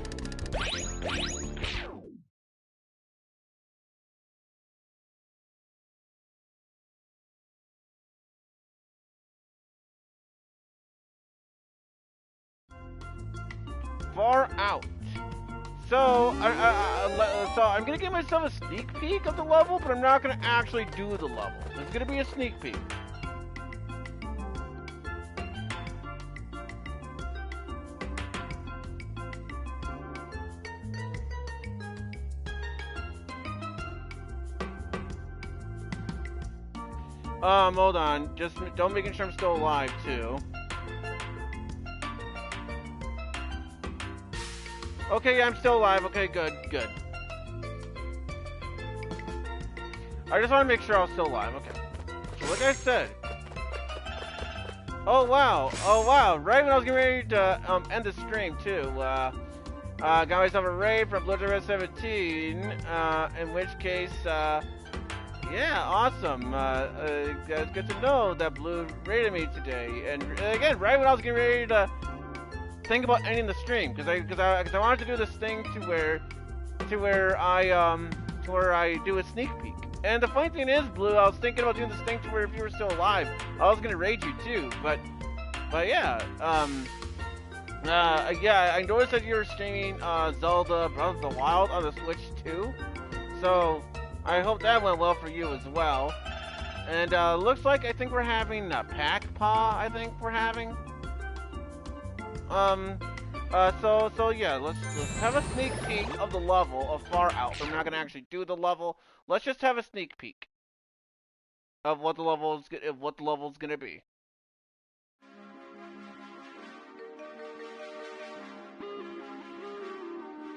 Far out. So, so I'm gonna give myself a sneak peek of the level, but I'm not gonna actually do the level. It's gonna be a sneak peek. Hold on. Just don't making sure I'm still alive, too. Okay, yeah, I'm still alive. Okay, good, good. I just want to make sure I was still alive. Okay. So, like I said. Oh, wow. Oh, wow. Right when I was getting ready to end the stream, too. Got myself a raid from Bloodred 17, in which case, yeah, awesome. It's good to know that Blue raided me today. And again, right when I was getting ready to think about ending the stream, because I wanted to do this thing to where I do a sneak peek. And the funny thing is, Blue, I was thinking about doing this thing to where if you were still alive, I was gonna raid you too. But yeah, yeah, I noticed that you were streaming Zelda Breath of the Wild on the Switch too. So I hope that went well for you as well. And looks like I think we're having Pac-Paw. I think we're having. So yeah, let's have a sneak peek of the level of Far Out. We're not gonna actually do the level. Let's just have a sneak peek of what the level is gonna be.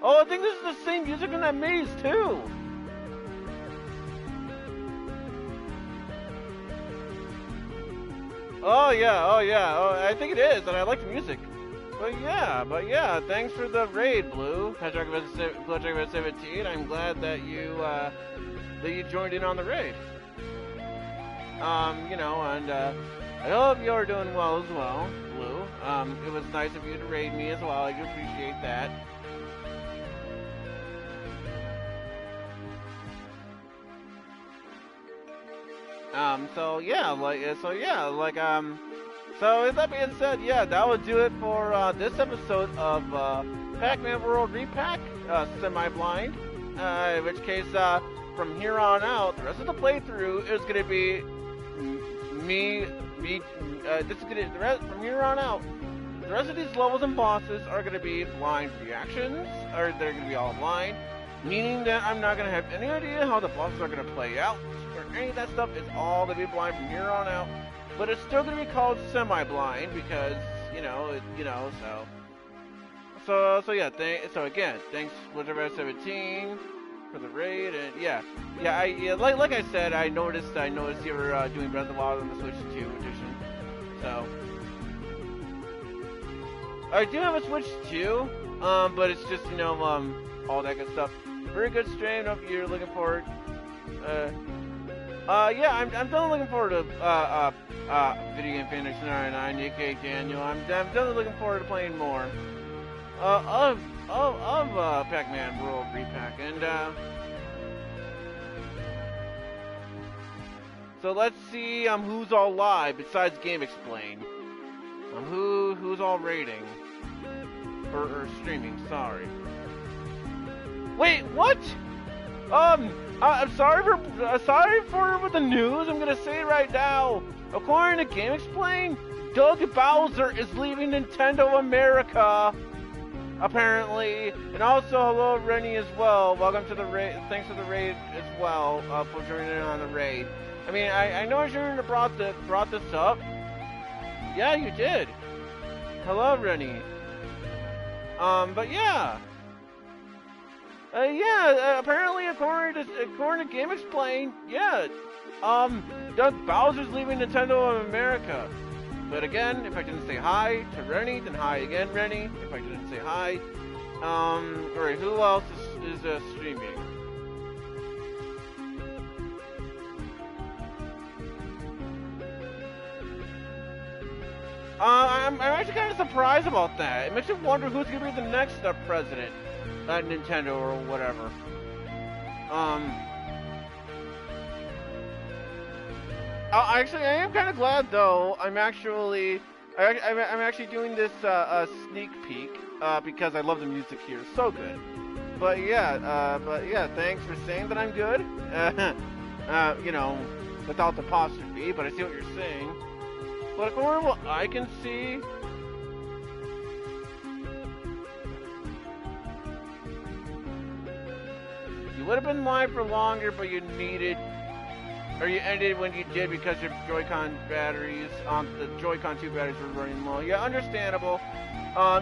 Oh, I think this is the same music in that maze too. Oh yeah, I think it is, and I like the music. But yeah, thanks for the raid, Blue. Bloodred 17. I'm glad that you joined in on the raid. You know, and I hope you're doing well as well, Blue. It was nice of you to raid me as well. I do appreciate that. So with that being said, yeah, that would do it for this episode of Pac-Man World Re-Pac, semi-blind. In which case, from here on out, the rest of the playthrough is gonna be from here on out. The rest of these levels and bosses are gonna be blind reactions, or they're gonna be all blind, meaning that I'm not gonna have any idea how the bosses are gonna play out. Any of that stuff is all gonna be blind from here on out, but it's still gonna be called semi-blind because, So yeah, so again, thanks Blizzard17 for the raid, and like I said, I noticed you were doing Breath of the Wild on the Switch 2 edition. So I do have a Switch 2, but it's just all that good stuff. Very good stream. Hope you're looking forward. Yeah, I'm definitely looking forward to Video Game Fan 99, aka Daniel. I'm definitely looking forward to playing more of Pac-Man World Re-Pac, and so let's see who's all live besides Game Explain. Who's all rating or streaming? Sorry. Wait, what? I'm sorry for the news. I'm gonna say it right now. According to Game Explain, Doug Bowser is leaving Nintendo America, apparently. And also, hello Rennie as well. Welcome to the raid. Thanks for the raid as well for joining in on the raid. I mean, I know I shouldn't have brought this up. Yeah, you did. Hello Rennie. But yeah. Apparently according to Game Explain, yeah, Doug Bowser's leaving Nintendo of America. But again, if I didn't say hi to Rennie, then hi again, Rennie. If I didn't say hi, alright, who else is streaming? I'm actually kind of surprised about that. It makes me wonder who's gonna be the next president at Nintendo or whatever. Actually, I am kind of glad though. I'm actually doing this sneak peek because I love the music here, so good. But yeah, thanks for saying that I'm good. Without the apostrophe, but I see what you're saying. But according to what I can see, you would have been live for longer, but you ended when you did because your Joy-Con batteries, the Joy-Con 2 batteries were running low. Yeah, understandable.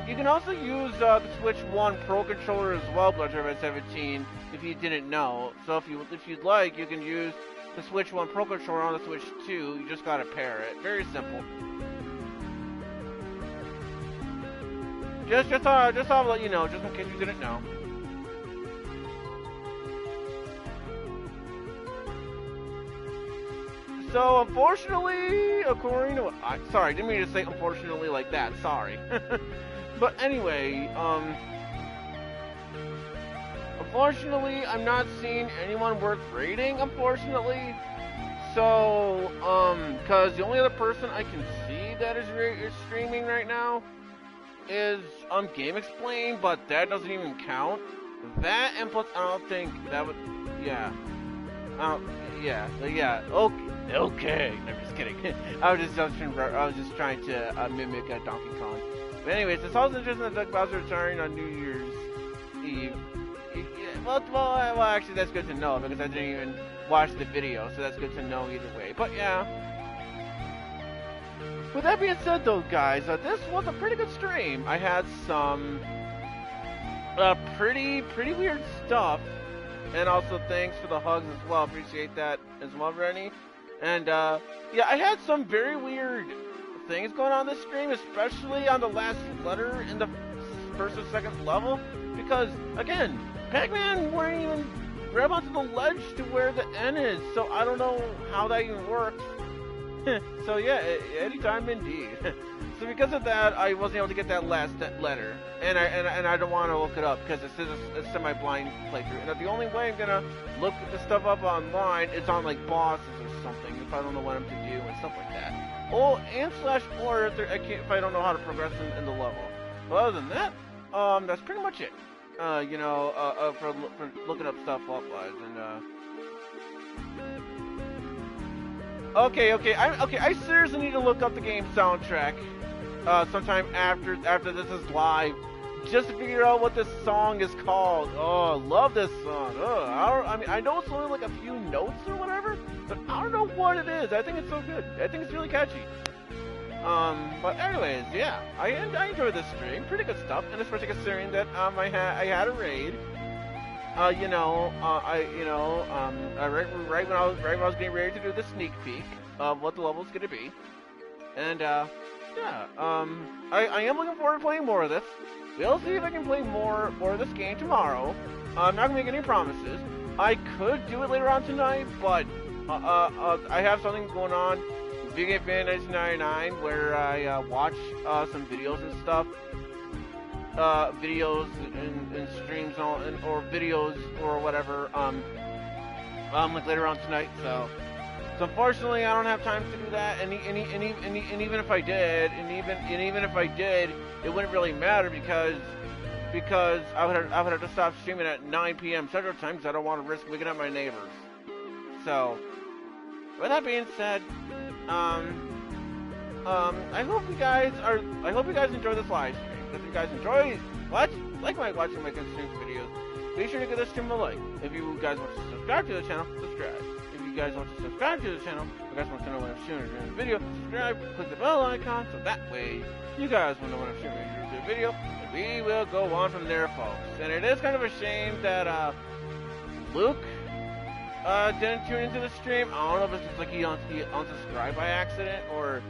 You can also use the Switch 1 Pro Controller as well, Bloodturbo17, if you didn't know. So if you'd like, you can use the Switch 1 Pro Controller on the Switch 2. You just gotta pair it. Very simple. Just thought I'd let you know, just in case you didn't know. So, unfortunately, according to sorry, didn't mean to say unfortunately like that, sorry. But anyway, unfortunately, I'm not seeing anyone worth rating, unfortunately. So, cause the only other person I can see that is streaming right now is, Game Explain, but that doesn't even count. That, and plus, I don't think that would, yeah. Okay. No, I'm just kidding. I was just trying to mimic Donkey Kong. But anyways, it's also interesting that Doug Bowser retiring on New Year's Eve. Well, actually, that's good to know because I didn't even watch the video, so that's good to know either way. But yeah. With that being said, though, guys, this was a pretty good stream. I had some pretty weird stuff. And also thanks for the hugs as well. Appreciate that as well, Rennie. And yeah, I had some very weird things going on this stream, especially on the last letter in the first or second level. Because again, Pac-Man wouldn't even grab onto the ledge to where the N is, so I don't know how that even works. So yeah, anytime indeed. So because of that, I wasn't able to get that last letter, and I don't want to look it up because this is a semi-blind playthrough. And the only way I'm gonna look the stuff up online is on like bosses or something if I don't know what I'm to do and stuff like that. Oh, and /or if I don't know how to progress in the level. But other than that, that's pretty much it. For looking up stuff up-wise and Okay. I seriously need to look up the game soundtrack sometime after this is live, just to figure out what this song is called. Oh, I love this song. I know it's only like a few notes or whatever, but I don't know what it is. I think it's so good. I think it's really catchy. But anyways, yeah, I enjoyed this stream. Pretty good stuff, and especially considering that I had a raid. Right when I was getting ready to do the sneak peek of what the level's gonna be, and yeah, I am looking forward to playing more of this. We'll see if I can play more of this game tomorrow. I'm not gonna make any promises. I could do it later on tonight, but I have something going on. Big Game Fan 1999, where I watch some videos and stuff, videos and streams or videos or whatever, like later on tonight. So unfortunately, I don't have time to do that. And even if I did, it wouldn't really matter because I would have to stop streaming at 9 p.m. Central Time because I don't want to risk waking up my neighbors. So with that being said, I hope you guys enjoy this live stream. If you guys enjoy watching my stream videos, be sure to give this stream a like. If you guys want to subscribe to the channel, subscribe. If you guys want to subscribe to the channel, if you guys want to know when I'm shooting a video, subscribe, click the bell icon, so that way you guys will know when I'm shooting a video. And we will go on from there, folks. And it is kind of a shame that Luke didn't tune into the stream. I don't know if it's just like he unsubscribed by accident or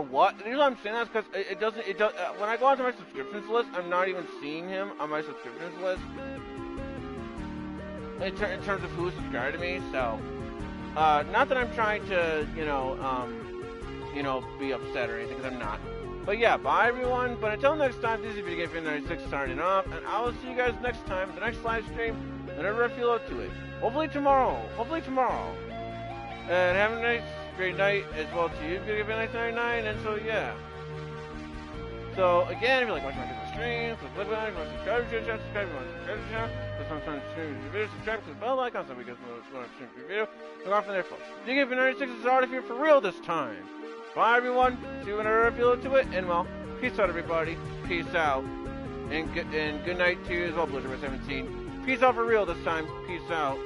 what. The reason I'm saying that is because it does when I go onto my subscriptions list, I'm not even seeing him on my subscriptions list in terms of who's subscribed to me. So not that I'm trying to be upset or anything, because I'm not. But yeah, bye everyone. But until next time, this is Video Game Fan 96 signing off, and I will see you guys next time in the next live stream whenever I feel up to it. Hopefully tomorrow. And have a nice, great night as well to you, Video Game Fan 99. And so yeah. So again, if you like watching my different streams, click the like, subscribe to the channel, subscribe to the channel. If I'm trying to stream the video, subscribe to the bell icon so we get want to stream the video. Look off from there, folks. Video Game Fan 96 is out of here for real this time. Bye everyone. See you whenever I feel up to it. And well, peace out everybody. Peace out. And good night to you as well, Blizzard 17. Peace out for real this time. Peace out.